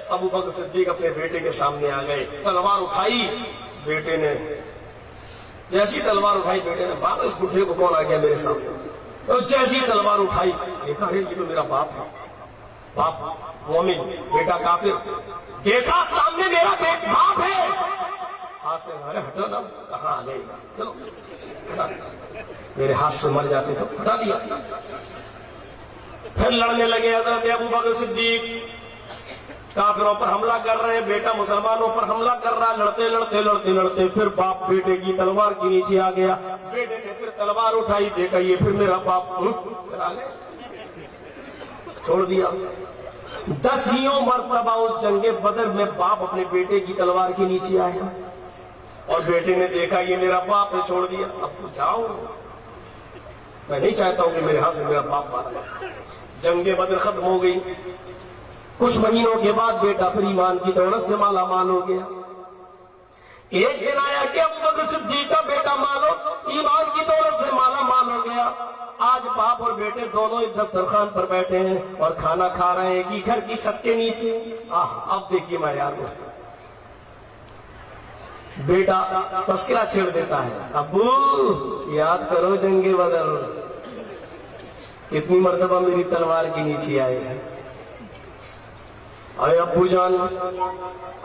Speaker 6: ابو بکر صدیق اپنے بیٹے کے سامنے آ گئے, تلوار اٹھائی, بیٹے نے جیسی تلوار اٹھائی بیٹے نے, باپ اس بڈھے کو کون آ گیا میرے سامنے, اور جیسی تلوار اٹھائی دیکھا ہے یہ تو میرا باپ ہے, باپ مومن بیٹا کافر, دیکھا سامنے میرا باپ ہے, ہاتھ سے مارے, ہٹو نا, کہاں آ گئے, چلو میرے ہاتھ سے مر جاتے تو ہٹا دیا. پھر لڑنے لگے حضرت ابو بکر صدیق, کافروں پر حملہ کر رہے ہیں, بیٹا مسلمانوں پر حملہ کر رہا ہے. لڑتے لڑتے لڑتے لڑتے پھر باپ بیٹے کی تلوار کے نیچے آ گیا, بیٹے نے پھر تلوار اٹھائی, دیکھا یہ پھر میرا باپ, چھوڑ دیا. 10 مرتبہ اس جنگ بدر میں باپ اپنے بیٹے کی تلوار کے نیچے آیا اور بیٹے نے دیکھا یہ میرا باپ ہے, چھوڑ دیا. اب تو جاؤ, میں نہیں چاہتا ہوں کہ میرے ہاتھ سے میرا باپ مارا جائے۔ جنگ بدر ختم ہو گئی، کچھ مہینوں کے بعد بیٹا پھر ایمان کی دولت سے مالا مال ہو گیا۔ ایک دن آیا کہ ابو بکر صدیق کا بیٹا مالو ایمان کی دولت سے مالا مال ہو گیا۔ آج باپ اور بیٹے دونوں ایک دسترخوان پر بیٹھے ہیں اور کھانا کھا رہے ہیں ایک ہی گھر کی چھت کے نیچے۔ اب دیکھیے میں یار دوستوں، بیٹا تذکرہ چھیڑ دیتا ہے، ابو یاد کرو جنگ بدر، کتنی مرتبہ میری تلوار کے نیچے آئے ہیں۔ ارے ابو جان،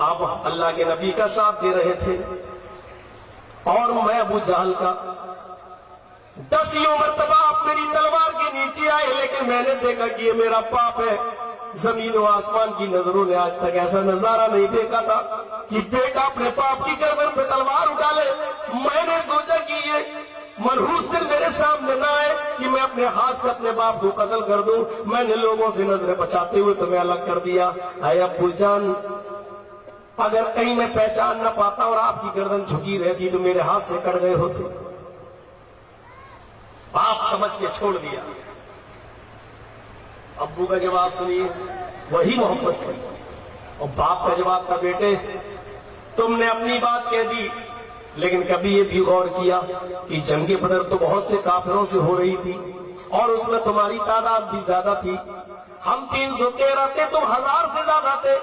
Speaker 6: آپ اللہ کے نبی کا ساتھ دے رہے تھے اور میں ابو جہل کا، 10 مرتبہ آپ میری تلوار کے نیچے آئے، لیکن میں نے دیکھا کہ یہ میرا باپ ہے۔ زمین و آسمان کی نظروں نے آج تک ایسا نظارہ نہیں دیکھا تھا کہ بیٹا اپنے باپ کی گردن پہ تلوار اٹھا لے۔ میں نے سوچا کہ یہ منحوس دن میرے سامنے نہ آئے کہ میں اپنے ہاتھ سے اپنے باپ کو قتل کر دوں۔ میں نے لوگوں سے نظریں بچاتے ہوئے تمہیں الگ کر دیا۔ اے ابو جان، اگر کہیں میں پہچان نہ پاتا اور آپ کی گردن جھکی رہتی تو میرے ہاتھ سے کٹ گئے ہوتے۔ باپ سمجھ کے چھوڑ دیا۔ ابو کا جواب سنیے، وہی محبت تھی۔ اور باپ کا جواب تھا، بیٹے تم نے اپنی بات کہہ دی، لیکن کبھی یہ بھی غور کیا کہ جنگ بدر تو بہت سے کافروں سے ہو رہی تھی اور اس میں تمہاری تعداد بھی زیادہ تھی۔ ہم 313 تھے، تم 1000 سے زیادہ تھے،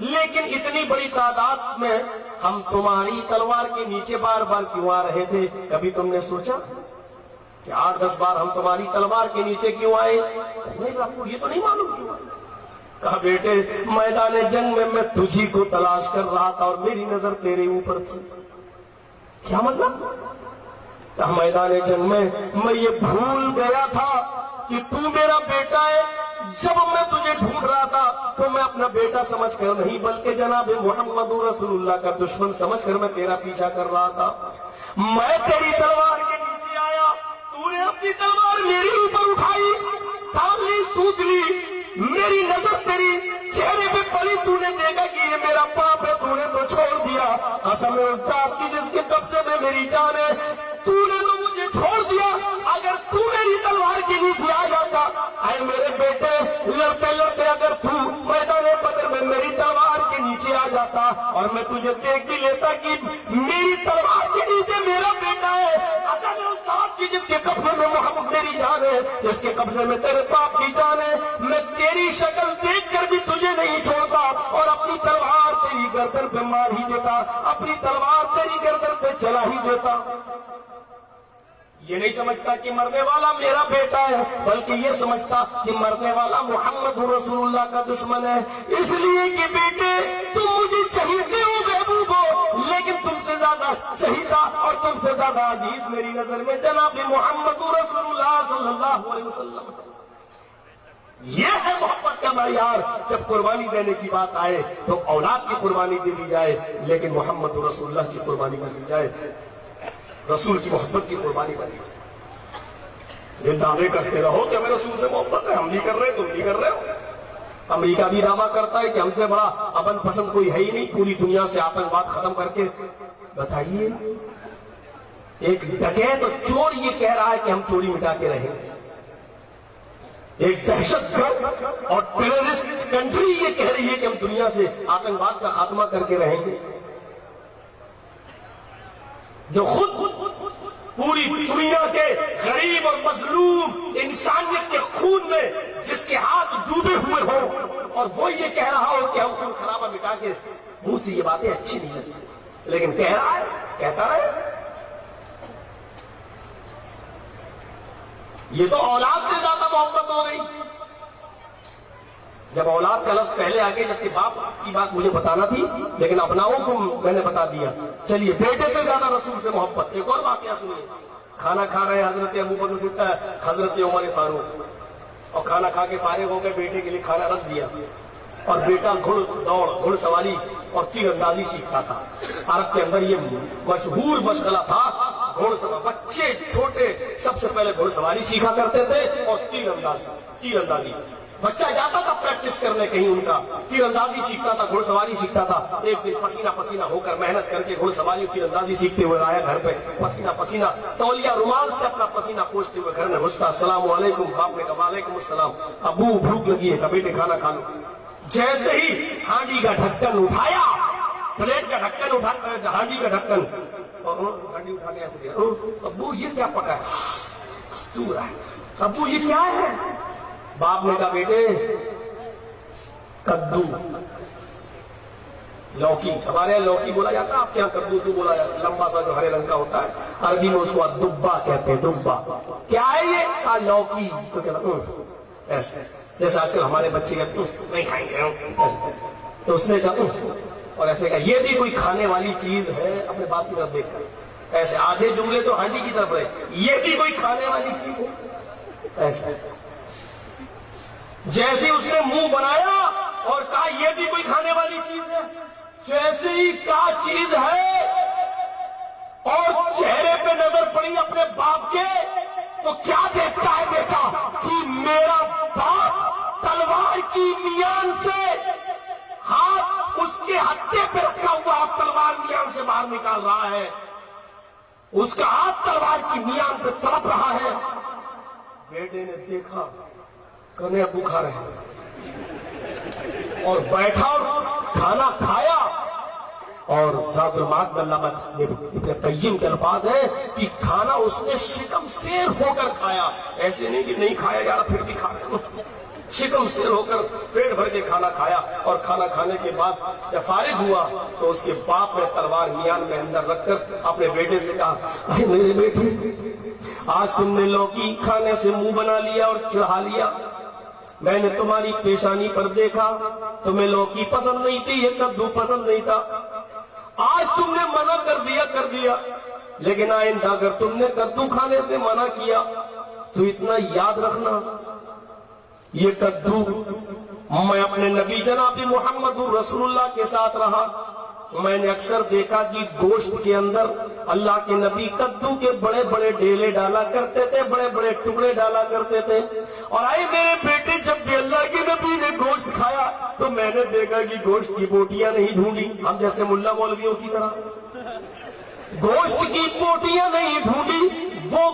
Speaker 6: لیکن اتنی بڑی تعداد میں ہم تمہاری تلوار کے نیچے بار بار کیوں آ رہے تھے؟ کبھی تم نے سوچا کہ 8-10 بار ہم تمہاری تلوار کے نیچے کیوں آئے؟ نہیں باپو، یہ تو نہیں معلوم کیوں آئے۔ کہا بیٹے میدان جنگ میں تجھی کو تلاش کر رہا تھا اور میری نظر تیرے اوپر تھی۔ کیا مطلب؟ کہا میدان جنگ میں یہ بھول گیا تھا کہ تو میرا بیٹا ہے۔ جب میں تجھے ڈھونڈ رہا تھا تو میں اپنا بیٹا سمجھ کر نہیں بلکہ جناب محمد رسول اللہ کا دشمن سمجھ کر میں تیرا پیچھا کر رہا تھا۔ میں تیری تلوار کے نیچے آیا، تو نے اپنی تلوار میری اوپر اٹھائی، ٹال لی، سوت لی، میری نظر تیری چہرے پہ پڑی، تو نے دیکھا کہ یہ میرا باپ ہے، تو نے تو چھوڑ دیا۔ قسم ہے اس ذات کی جس کے قبضے میں میری جان ہے، تو نے تو مجھے چھوڑ دیا۔ اگر تو میری تلوار کے نیچے آ جاتا، اے میرے بیٹے لڑتے لڑتے اگر تو میدان بدر میں میری تلوار کے نیچے آ جاتا اور میں تجھے دیکھ بھی لیتا کہ میری تلوار کے نیچے میرا بیٹا ہے، قسم ہے اس ذات کی جس کے قبضے میں محمد میری جان ہے، جس کے قبضے میں تیرے باپ کی جان ہے، میں تیری شکل دیکھ کر بھی تجھے نہیں چھوڑتا اور اپنی تلوار تیری گردن پہ مار ہی دیتا، اپنی تلوار تیری گردن پہ چلا ہی دیتا۔ یہ نہیں سمجھتا کہ مرنے والا میرا بیٹا ہے، بلکہ یہ سمجھتا کہ مرنے والا محمد رسول اللہ کا دشمن ہے۔ اس لیے کہ بیٹے تم مجھے چہیتے ہو محبوب ہو، لیکن تم سے زیادہ چہیتا اور تم سے زیادہ عزیز میری نظر میں جناب محمد رسول اللہ صلی اللہ علیہ وسلم ہے۔ یہ ہے محبت کا معیار۔ جب قربانی دینے کی بات آئے تو اولاد کی قربانی دے دی جائے، لیکن محمد رسول اللہ کی قربانی نہ دی جائے، رسول کی محبت کی قربانی بنی جائے۔ یہ دعوے کرتے رہو کہ ہمیں رسول سے محبت ہے، ہم نہیں کر رہے، تم نہیں کر رہے ہو۔ امریکہ بھی دعویٰ کرتا ہے کہ ہم سے بڑا امن پسند کوئی ہے ہی نہیں، پوری دنیا سے آتنکواد ختم کر کے۔ بتائیے، ایک ڈکیت اور چور یہ کہہ رہا ہے کہ ہم چوری مٹا کے رہیں گے، ایک دہشت گرد اور ٹیررسٹ کنٹری یہ کہہ رہی ہے کہ ہم دنیا سے آتنکواد کا خاتمہ کر کے رہیں گے، جو خود پوری دنیا کے غریب اور مظلوم انسانیت کے خون میں جس کے ہاتھ ڈوبے ہوئے ہوں، اور وہ یہ کہہ رہا ہو کہ ہم خون خرابہ مٹا کے، منہ سے یہ باتیں اچھی نہیں لگتی، لیکن کہہ رہا ہے، کہتا رہے۔ یہ تو اولاد سے زیادہ محبت ہو گئی۔ جب اولاد کا لفظ پہلے آگے، جبکہ باپ کی بات مجھے بتانا تھی لیکن اپناؤں کو میں نے بتا دیا۔ چلیے، بیٹے سے زیادہ رسول سے محبت۔ ایک اور واقعہ سنیے۔ کھانا کھا رہے حضرت ابو بکر صدیق، حضرت عمر فاروق، اور کھانا کھا کے فارغ ہو کے بیٹے کے لیے کھانا رکھ دیا، اور بیٹا گھڑ سواری اور تیر اندازی سیکھتا تھا۔ عرب کے اندر یہ مشہور مشغلہ تھا، گھوڑ سواری، بچے چھوٹے سب سے پہلے گھوڑ سواری سیکھا کرتے تھے اور تیر اندازی۔ بچہ جاتا تھا پریکٹس کرنے کہیں ان کا، تیر اندازی سیکھتا تھا، گھوڑ سواری سیکھتا تھا. ایک دن پسینہ پسینہ ہو کر محنت کر کے گھوڑ سواری تیر اندازی سیکھتے ہوئے آیا گھر پہ، پسینہ پسینہ تولیہ رومال سے اپنا پسینہ پوچھتے ہوئے گھر میں گھستا. السلام علیکم. باپ نے کہا وعلیکم السلام. ابو بھوک لگی ہے. کہا بیٹے کھانا کھا لو. جیسے ہی ہانڈی کا ڈھکن اٹھایا، پلیٹ کا ڈھکن اٹھا، ہانڈی کا ڈھکن، اور ہانڈی اٹھا کے ایسے دیا. ابو یہ کیا پکا ہے؟ چو رہا ہے. ابو یہ کیا ہے؟ باپ نے کہا بیٹے کدو، لوکی. ہمارے یہاں لوکی بولا جاتا ہے، آپ کے یہاں کدو تو بولا جاتا ہے، لمبا سا جو ہرے رنگ کا ہوتا ہے. عربی میں اس کو دبا کہتے ہیں. دبا کیا ہے یہ؟ کہا لوکی. تو کہتا ایسے جیسے آج کل ہمارے بچے کہتے نہیں کھائیں گے، تو اس نے کہا اور ایسے کہا یہ بھی کوئی کھانے والی چیز ہے؟ اپنے باپ کی طرف دیکھ کر ایسے آدھے جملے تو ہانڈی کی طرف رہے، یہ بھی کوئی کھانے والی چیز ہے؟ ایسے جیسے اس نے منہ بنایا اور کہا یہ بھی کوئی کھانے والی چیز ہے، جیسے ہی کہا چیز ہے اور چہرے پہ نظر پڑی اپنے باپ کے، تو کیا دیکھتا ہے بیٹا کہ میرا باپ تلوار کی میان سے ہاتھ اس کے ہتھے پہ رکھا ہوا تلوار میان سے باہر نکال رہا ہے. اس کا ہاتھ تلوار کی میان پہ تڑپ رہا ہے. بیٹے نے دیکھا کنے ابو کھا رہے ہیں، اور بیٹھا اور کھانا کھایا. اور ذات المعاد علامہ ابن قیم کے الفاظ ہیں کہ کھانا اس نے شکم سیر ہو کر کھایا. ایسے نہیں کہ نہیں کھایا جا رہا پھر بھی کھا رہے، شکم سیر ہو کر پیٹ بھر کے کھانا کھایا. اور کھانا کھانے کے بعد جب فارغ ہوا تو اس کے باپ نے تلوار میان میں اندر رکھ کر اپنے بیٹے سے کہا اے میرے بیٹے، آج تم نے لوکی کھانے سے منہ بنا لیا اور چڑھا لیا. میں نے تمہاری پیشانی پر دیکھا، تمہیں لوکی پسند نہیں تھی، یہ کدو پسند نہیں تھا. آج تم نے منع کر دیا، لیکن آئندہ اگر تم نے کدو کھانے سے منع کیا تو اتنا یاد رکھنا، یہ کدو میں اپنے نبی جناب محمد رسول اللہ کے ساتھ رہا، میں نے اکثر دیکھا کہ گوشت کے اندر اللہ کے نبی کدو کے بڑے بڑے ڈیلے ڈالا کرتے تھے، بڑے بڑے ٹکڑے ڈالا کرتے تھے. اور آئے میرے بیٹے جب بھی اللہ کے نبی نے گوشت کھایا تو میں نے دیکھا کہ گوشت کی بوٹیاں نہیں ڈھونڈی، ہم جیسے ملا مولویوں کی طرح گوشت کی بوٹیاں نہیں ڈھونڈی، وہ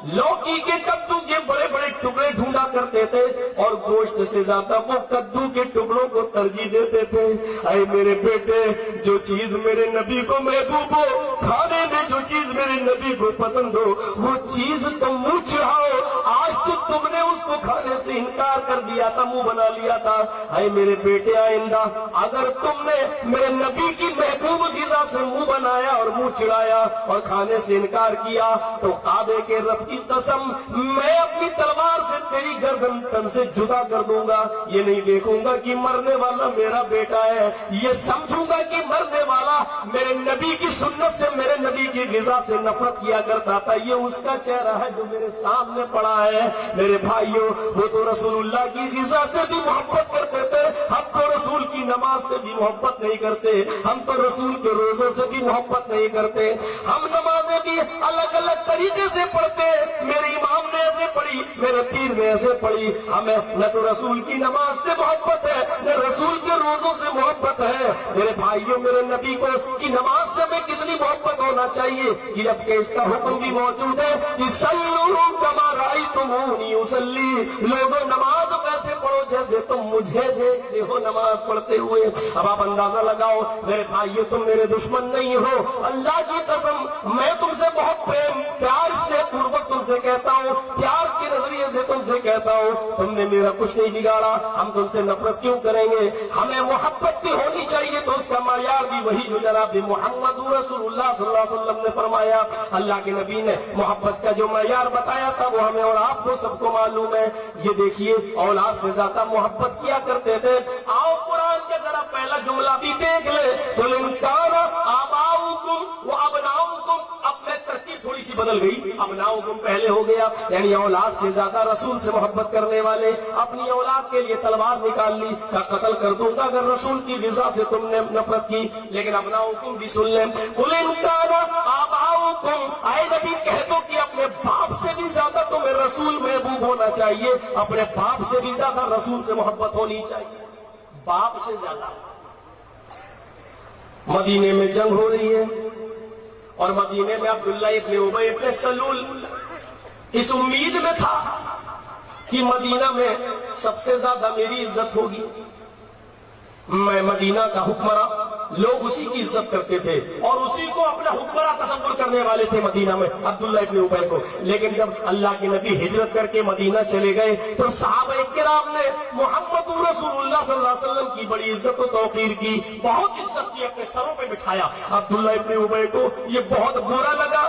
Speaker 6: لوکی کے کدو کے بڑے بڑے ٹکڑے ڈھونڈا کرتے تھے اور گوشت سے زیادہ وہ کدو کے ٹکڑوں کو ترجیح دیتے تھے. اے میرے بیٹے، جو چیز میرے نبی کو محبوب ہو، کھانے میں جو چیز میرے نبی کو پسند ہو، وہ چیز تم منہ چڑھاؤ. آج تو تم نے اس کو کھانے سے انکار کر دیا تھا، منہ بنا لیا تھا. اے میرے بیٹے، آئندہ اگر تم نے میرے نبی کی محبوب غذا سے منہ بنایا اور منہ چڑھایا اور کھانے سے انکار کیا تو کعبے کے رب کی قسم میں اپنی تلوار سے تیری گردن تن سے جدا کر دوں گا. یہ نہیں دیکھوں گا کہ مرنے والا میرا بیٹا ہے، یہ سمجھوں گا کہ مرنے والا میرے نبی کی سنت سے، میرے نبی کی غذا سے نفرت کیا کرتا تھا. یہ اس کا چہرہ ہے جو میرے سامنے پڑا ہے. میرے بھائیوں، وہ تو رسول اللہ کی غذا سے بھی محبت کرتے تھے، ہم تو رسول کی نماز سے بھی محبت نہیں کرتے، ہم تو رسول کے روزوں سے بھی محبت نہیں کرتے. ہم نمازیں بھی الگ الگ طریقے سے پڑھتے، میرے امام نے ایسے پڑھی، میرے پیر نے ایسے پڑھی. ہمیں نہ تو رسول کی نماز سے محبت ہے، نہ رسول کے روزوں سے محبت ہے. میرے بھائیوں، میرے نبی کو کی نماز سے ہمیں کتنی محبت ہونا چاہیے، جبکہ اس کا حکم بھی موجود ہے کہ صلوا کما رأیتمونی اصلی. لوگوں نماز ویسے پڑھو جیسے تم مجھے دیکھتے ہو نماز پڑھتے ہوئے. اب آپ اندازہ لگاؤ میرے بھائیوں، تم میرے دشمن نہیں ہو. اللہ کی قسم میں تم سے بہت پیار سے پوروک تم سے کہتا ہوں، پیار کے نظریے سے تم سے کہتا ہوں، تم نے میرا کچھ نہیں بگاڑا. ہم تم سے نفرت کیوں کریں گے؟ ہمیں محبت بھی ہونی چاہیے، تو اس کا معیار بھی وہی جو جناب محمد رسول اللہ صلی اللہ علیہ وسلم نے فرمایا. اللہ کے نبی نے محبت کا جو معیار بتایا تھا وہ ہمیں اور آپ کو سب کو معلوم ہے. یہ دیکھیے، اولاد سے زیادہ محبت کیا کرتے تھے. آؤ قرآن کا ذرا پہلا جملہ بھی دیکھ لے، قل ان کان آباؤکم و ابناؤکم. اب میں ترتیب تھوڑی سی بدل گئی، ابناؤکم پہلے ہو گیا، یعنی اولاد سے زیادہ رسول سے محبت کرنے والے اپنی اولاد کے لیے تلوار نکال لی کا قتل کر دوں گا اگر رسول کی غذا سے تم نے نفرت کی. لیکن ابناؤکم بھی سن لیں، قل ان کان آباؤکم. اے نبی کہہ دو کہ اپنے باپ سے بھی زیادہ تمہیں رسول محبوب محبوب ہونا چاہیے، اپنے باپ سے بھی زیادہ رسول سے محبت ہونی چاہیے، باپ سے زیادہ۔ مدینے میں جنگ ہو رہی ہے اور مدینے میں عبداللہ ابن ابی ابن سلول اس امید میں تھا کہ مدینہ میں سب سے زیادہ میری عزت ہوگی، میں مدینہ کا حکمراں، لوگ اسی کی عزت کرتے تھے اور اسی کو اپنا حکمراں تصور کرنے والے تھے مدینہ میں، عبداللہ ابن ابی کو۔ لیکن جب اللہ کے نبی ہجرت کر کے مدینہ چلے گئے تو صحابہ کرام نے محمد رسول اللہ صلی اللہ علیہ وسلم کی بڑی عزت و توقیر کی، بہت عزت کی، اپنے سروں پہ بٹھایا۔ عبداللہ ابن ابی کو یہ بہت برا لگا،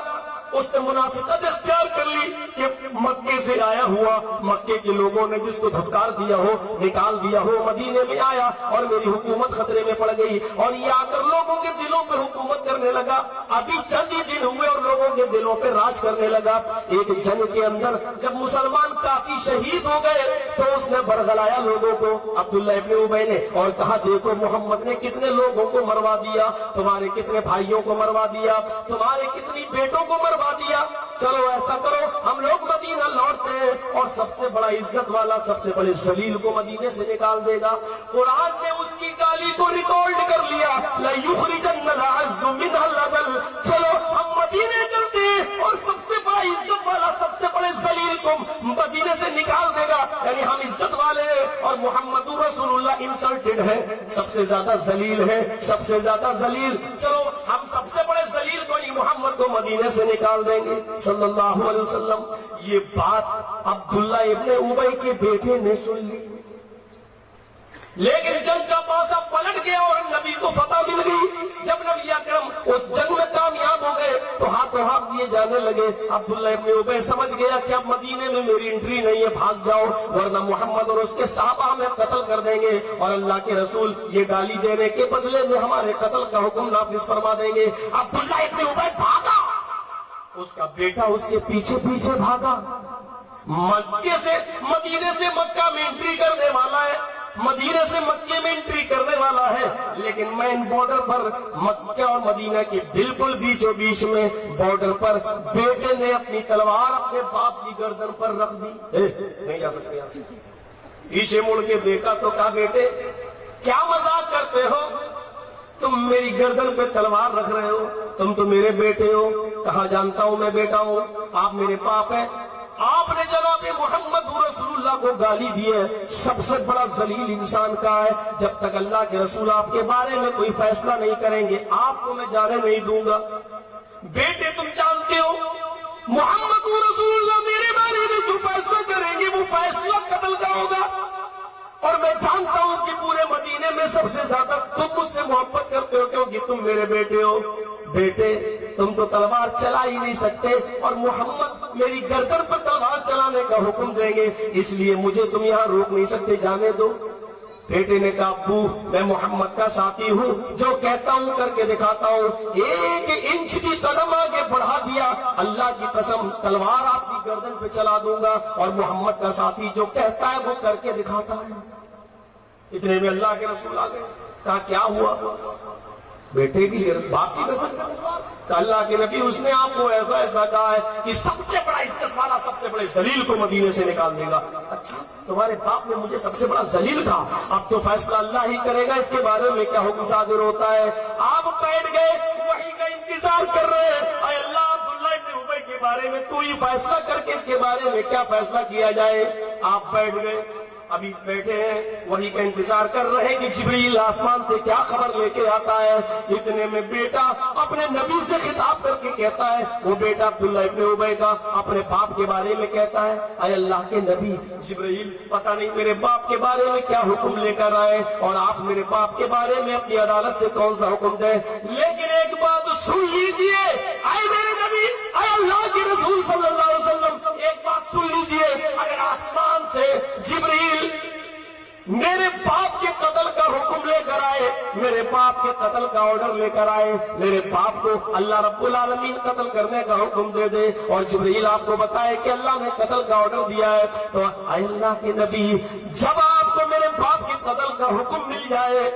Speaker 6: اس نے منافقت اختیار کر لی کہ مکے سے آیا ہوا، مکے کے لوگوں نے جس کو دھتکار دیا ہو، نکال دیا ہو، مدینے میں آیا اور میری حکومت خطرے میں پڑ گئی، اور یہ آ کر لوگوں کے دلوں پہ حکومت کرنے لگا۔ ابھی چند ہی دن ہوئے اور لوگوں کے دلوں پہ راج کرنے لگا۔ ایک جنگ کے اندر جب مسلمان کافی شہید ہو گئے تو اس نے برگلایا لوگوں کو، عبداللہ ابن ابی نے، اور کہا دیکھو محمد نے کتنے لوگوں کو مروا دیا، تمہارے کتنے بھائیوں کو مروا دیا، تمہارے کتنی بیٹوں کو مروا دیا، چلو ایسا کرو ہم لوگ مدینہ لوٹتے ہیں اور سب سے بڑا عزت والا، سب سے بڑے ذلیل کو مدینے سے نکال دے گا۔ قرآن نے اس کی گالی کو ریکارڈ کر لیا، لَيُخْرِجَنَّ الْأَعَزُّ مِنْهَا الْأَذَلَّ، چلو ہم مدینے چلتے ہیں اور سب سے بڑا عزت والا، سب سے بڑے ذلیل کو مدینے سے نکال دے گا، یعنی ہم عزت والے ہیں اور محمد رسول اللہ انسلٹڈ ہے، سب سے زیادہ ذلیل ہے، سب سے زیادہ ذلیل، چلو ہم سب سے بڑے ذلیل کو نہیں محمد کو مدینے سے نکال دیں گے صلی اللہ علیہ وسلم۔ یہ بات عبداللہ ابن ابی کے بیٹے نے سن لی، لیکن جنگ کا پاسا پلٹ گیا اور نبی کو فتح مل گئی۔ جب نبی اکرم اس جنگ میں کامیاب ہو گئے تو ہاتھوں ہاتھ دیے جانے لگے۔ عبداللہ ابن ابی سمجھ گیا کہ اب مدینے میں میری انٹری نہیں ہے، بھاگ جاؤ ورنہ محمد اور اس کے صحابہ ہمیں قتل کر دیں گے اور اللہ کے رسول یہ گالی دینے کے بدلے میں ہمارے قتل کا حکم نافذ فرما دیں گے۔ عبداللہ ابن ابی بھاگا، اس کا بیٹا اس کے پیچھے پیچھے بھاگا۔ مکے سے مدینے سے مکہ میں انٹری کرنے والا ہے، مدینے سے مکے میں انٹری کرنے والا ہے، لیکن مین بارڈر پر مکہ اور مدینہ کے بالکل بیچوں بیچ میں بارڈر پر بیٹے نے اپنی تلوار اپنے باپ کی گردن پر رکھ دی۔ نہیں جا سکتے یہاں سے۔ پیچھے مڑ کے دیکھا تو کہا بیٹے کیا مذاق کرتے ہو، تم میری گردن پہ تلوار رکھ رہے ہو، تم تو میرے بیٹے ہو۔ کہا جانتا ہوں میں بیٹا ہوں، آپ میرے باپ ہیں۔ آپ نے جناب محمد رسول اللہ کو گالی دی ہے، سب سے بڑا ذلیل انسان کا ہے، جب تک اللہ کے رسول آپ کے بارے میں کوئی فیصلہ نہیں کریں گے آپ کو میں جانے نہیں دوں گا۔ بیٹے تم جانتے ہو محمد رسول اللہ میرے بارے میں جو فیصلہ کریں گے وہ فیصلہ قتل کا ہوگا، اور میں جانتا ہوں کہ پورے مدینے میں سب سے زیادہ تم مجھ سے محبت کرتے ہو کیونکہ تم میرے بیٹے ہو۔ بیٹے تم تو تلوار چلا ہی نہیں سکتے اور محمد میری گردن پر تلوار چلانے کا حکم دیں گے، اس لیے مجھے تم یہاں روک نہیں سکتے، جانے دو۔ بیٹے نے کہا ابو میں محمد کا ساتھی ہوں، جو کہتا ہوں کر کے دکھاتا ہوں۔ ایک انچ بھی قدم آگے بڑھا دیا اللہ کی قسم تلوار آپ کی گردن پہ چلا دوں گا، اور محمد کا ساتھی جو کہتا ہے وہ کر کے دکھاتا ہے۔ اتنے میں اللہ کے رسول آ گئے، کہا کیا ہوا؟ بیٹے کی باپ کی گردن پہ تلوار؟ اللہ کے نبی اس نے آپ کو ایسا ایسا کہا ہے کہ سب سے بڑا عزت والا سب سے بڑے ذلیل کو مدینے سے نکال دے گا۔ اچھا تمہارے باپ نے مجھے سب سے بڑا ذلیل کہا، اب تو فیصلہ اللہ ہی کرے گا، اس کے بارے میں کیا حکم صادر ہوتا ہے؟ آپ بیٹھ گئے وحی کا انتظار کر رہے ہیں، اے اللہ عبداللہ ابن ابی کے بارے میں تو ہی فیصلہ کر کے اس کے بارے میں کیا فیصلہ کیا جائے۔ آپ بیٹھ گئے، ابھی بیٹھے ہیں وحی کا انتظار کر رہے ہیں کہ جبریل آسمان سے کیا خبر لے کے آتا ہے۔ اتنے میں بیٹا اپنے نبی سے خطاب کر کے کہتا ہے، وہ بیٹا عبداللہ ابن ابی کا اپنے باپ کے بارے میں کہتا ہے، اے اللہ کے نبی جبریل پتہ نہیں میرے باپ کے بارے میں کیا حکم لے کر آئے اور آپ میرے باپ کے بارے میں اپنی عدالت سے کون سا حکم دیں، لیکن ایک بات سن لیجئے اے میرے نبی، اے اللہ کے رسول صلی اللہ علیہ وسلم، ایک بات سن لیجئے، اگر آسمان سے جبریل میرے باپ کے قتل کا حکم لے کر آئے، میرے باپ کے قتل کا آرڈر لے کر آئے، میرے باپ کو اللہ رب العالمین قتل کرنے کا حکم دے دے اور جبریل آپ کو بتائے کہ اللہ نے قتل کا آرڈر دیا ہے، تو اے اللہ کے نبی جب آپ کو میرے باپ کے قتل کا حکم مل جائے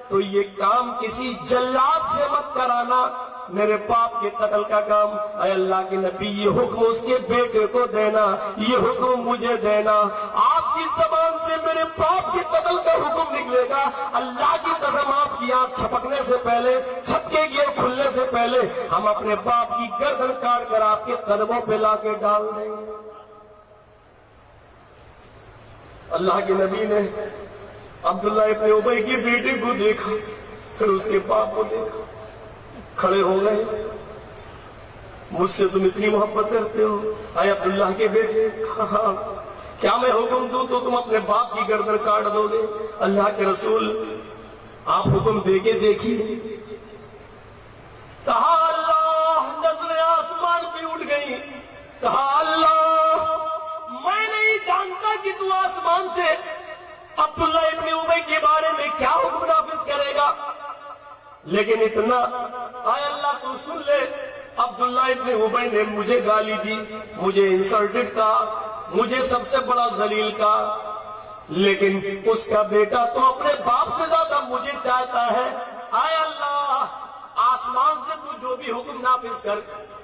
Speaker 6: تو یہ کام کسی جلاد سے مت کرانا، میرے باپ کے قتل کا کام، اے اللہ کے نبی یہ حکم اس کے بیٹے کو دینا، یہ حکم مجھے دینا، آپ کی زبان سے میرے باپ کے قتل کا حکم نکلے گا، اللہ کی قسم آپ کی آنکھ چھپکنے سے پہلے، چھپکے گئے کھلنے سے پہلے ہم اپنے باپ کی گردن کاٹ کر آپ کے قدموں پہ لا کے ڈال دیں گے۔ اللہ کے نبی نے عبداللہ ابن ابی کے بیٹے کو دیکھا، پھر اس کے باپ کو دیکھا، کھڑے ہو گئے، مجھ سے تم اتنی محبت کرتے ہو اے عبداللہ کے بیٹے؟ ہاں، کیا میں حکم دوں تو تم اپنے باپ کی گردن کاٹ دو گے؟ اللہ کے رسول آپ حکم دے کے دیکھیے۔ کہا اللہ، نظریں آسمان پہ اٹھ گئی، کہا اللہ میں نہیں جانتا کہ تو آسمان سے عبداللہ ابن ابی کے بارے میں کیا حکم نافذ کرے گا، لیکن اتنا اے اللہ تو سن لے، عبداللہ ابن ابی نے مجھے گالی دی، مجھے انسلٹڈ کہا، مجھے سب سے بڑا ذلیل کہا، لیکن اس کا بیٹا تو اپنے باپ سے زیادہ مجھے چاہتا ہے۔ اے اللہ آسمان سے تو جو بھی حکم نافذ کر،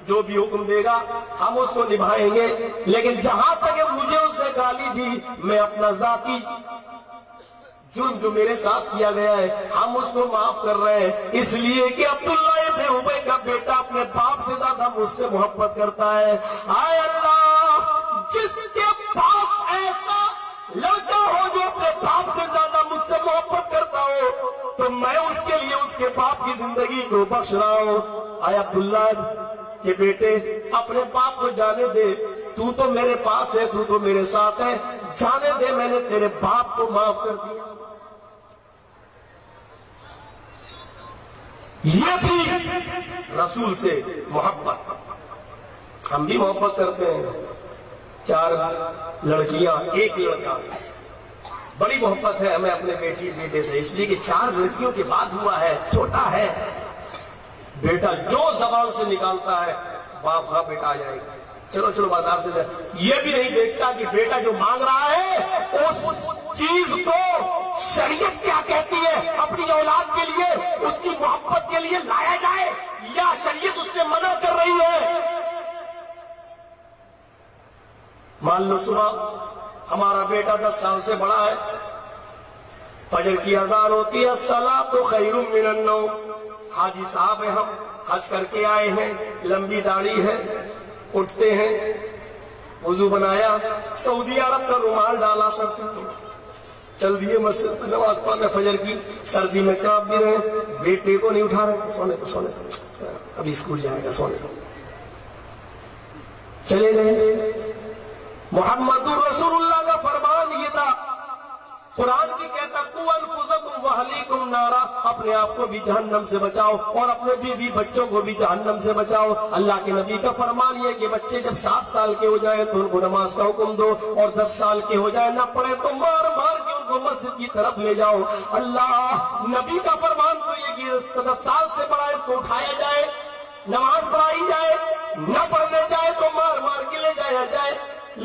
Speaker 6: جو بھی حکم دے گا ہم اس کو نبھائیں گے، لیکن جہاں تک مجھے اس نے گالی دی، میں اپنا ذاتی جرم جو میرے ساتھ کیا گیا ہے ہم اس کو معاف کر رہے ہیں، اس لیے کہ عبداللہ ابن ابی کا بیٹا اپنے باپ سے زیادہ مجھ سے محبت کرتا ہے۔ اے اللہ جس کے پاس ایسا لڑکا ہو جو اپنے باپ سے زیادہ مجھ سے محبت کرتا ہو تو میں اس کے لیے اس کے باپ کی زندگی کو بخش رہا ہوں۔ اے عبداللہ کہ بیٹے اپنے باپ کو جانے دے، تو تو میرے پاس ہے، تو تو میرے ساتھ ہے، جانے دے، میں نے تیرے باپ کو معاف کر دیا۔ یہ تھی رسول سے محبت۔ ہم بھی محبت کرتے ہیں، 4 لڑکیاں 1 لڑکا، بڑی محبت ہے ہمیں اپنے بیٹے سے، اس لیے کہ 4 لڑکیوں کے بعد ہوا ہے، چھوٹا ہے، بیٹا جو زبان سے نکالتا ہے باپ کا بیٹا آ جائے گا، چلو چلو بازار سے یہ بھی نہیں دیکھتا کہ بیٹا جو مانگ رہا ہے اس چیز کو شریعت کیا کہتی ہے، اپنی اولاد کے لیے اس کی محبت کے لیے لایا جائے یا شریعت اس سے منع کر رہی ہے۔ مان لو صبح ہمارا بیٹا 10 سال سے بڑا ہے، فجر کی اذان ہوتی ہے، الصلاۃ خیر من النوم، حاجی صاحب ہیں، ہم حج کر کے آئے ہیں، لمبی داڑھی ہے، اٹھتے ہیں، وضو بنایا، سعودی عرب کا رومال ڈالا، سر سے چل دیے مسجد میں نماز پڑھنے فجر کی، سردی میں کانپ بھی رہے، بیٹے کو نہیں اٹھا رہے، سونے کو ابھی اسکول جائے گا، سونے کو چلے گئے۔ محمد رسول اللہ کا فرمان یہ تھا، قرآن بھی کہتا قوا انفسکم واہلیکم نارا، اپنے آپ کو بھی جہنم سے بچاؤ اور اپنے بیوی بچوں کو بھی جہنم سے بچاؤ۔ اللہ کے نبی کا فرمان یہ کہ بچے جب 7 سال کے ہو جائیں تو ان کو نماز کا حکم دو، اور 10 سال کے ہو جائیں نہ پڑھے تو مار مار کے ان کو مسجد کی طرف لے جاؤ۔ اللہ نبی کا فرمان تو یہ کہ 10 سال سے بڑا اس کو اٹھایا جائے، نماز پڑھائی جائے، نہ پڑھنے جائے تو مار مار کے لے جایا جائے،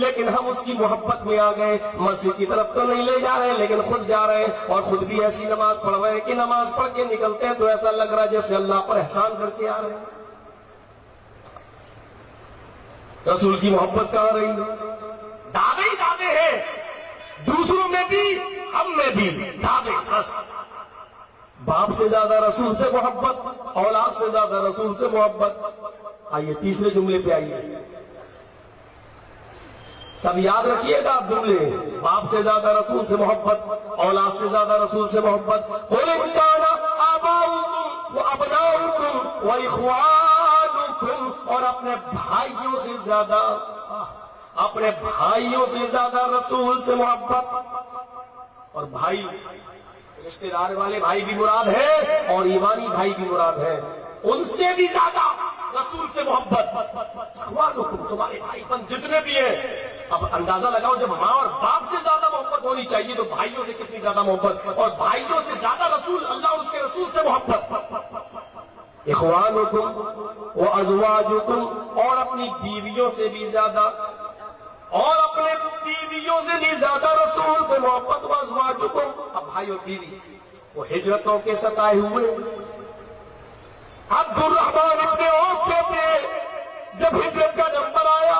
Speaker 6: لیکن ہم اس کی محبت میں آ گئے، مسجد کی طرف تو نہیں لے جا رہے لیکن خود جا رہے ہیں، اور خود بھی ایسی نماز پڑھ رہے ہیں کہ نماز پڑھ کے نکلتے ہیں تو ایسا لگ رہا ہے جیسے اللہ پر احسان کر کے آ رہے ہیں۔ رسول کی محبت کہاں رہی؟ دعوے ہی دعوے ہیں، دوسروں میں بھی ہم میں بھی دعوے، بس باپ سے زیادہ رسول سے محبت، اولاد سے زیادہ رسول سے محبت۔ آئیے تیسرے جملے پہ آئیے، سب یاد رکھیے گا آپ جملے، باپ سے زیادہ رسول سے محبت، اولاد سے زیادہ رسول سے محبت۔ قُلْ إِن كَانَ آبَاؤُكُمْ وَأَبْنَاؤُكُمْ وَإِخْوَانُكُمْ، اور اپنے بھائیوں سے زیادہ، اپنے بھائیوں سے زیادہ رسول سے محبت۔ اور بھائی رشتے دار والے بھائی بھی مراد ہے اور ایمانی بھائی بھی مراد ہے، ان سے بھی زیادہ رسول سے محبت۔ اخوانکم، تمہارے بھائی بند جتنے بھی ہیں، اب اندازہ لگاؤ جب ماں اور باپ سے زیادہ محبت ہونی چاہیے تو بھائیوں سے کتنی زیادہ محبت، اور بھائیوں سے زیادہ رسول اللہ اور اس کے رسول سے محبت۔ اخوانکم وازواجکم، اور اپنی بیویوں سے بھی زیادہ، اور اپنے بیویوں سے بھی زیادہ رسول سے محبت۔ وازواجکم، اب بھائی اور بیوی وہ ہجرتوں کے ستائے ہوئے، عبد الرحمن ابن عوف کہتے ہیں جب ہجرت کا نمبر آیا،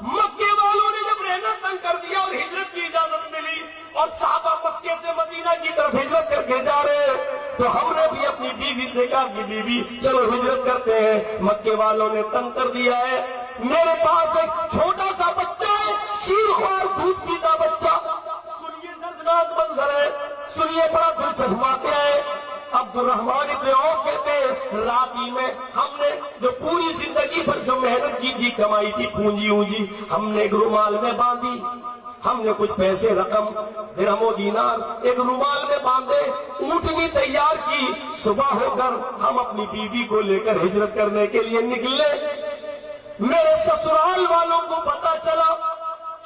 Speaker 6: مکے والوں نے جب رہنا تنگ کر دیا اور ہجرت کی اجازت ملی اور صحابہ مکے سے مدینہ کی طرف ہجرت کر کے جا رہے ہیں، تو ہم نے بھی اپنی بیوی سے کہا کہ بیوی چلو ہجرت کرتے ہیں، مکے والوں نے تنگ کر دیا ہے، میرے پاس ایک چھوٹا سا بچہ ہے، شیرخوار دودھ پیتا بچہ، سنیے دردناک منظر ہے، سنیے بڑا دلچسپ واقعہ ہے۔ عبد الرحمن ابن عوف کہتے ہیں رات ہی میں ہم نے جو پوری زندگی پر جو محنت کی تھی، کمائی تھی، پونجی اونجی، ہم نے ایک رومال میں باندھی، ہم نے کچھ پیسے رقم درہم و دینار ایک رومال میں باندھے، اونٹنی تیار کی، صبح ہو کر ہم اپنی بیوی کو لے کر ہجرت کرنے کے لیے نکلے۔ میرے سسرال والوں کو پتا چلا،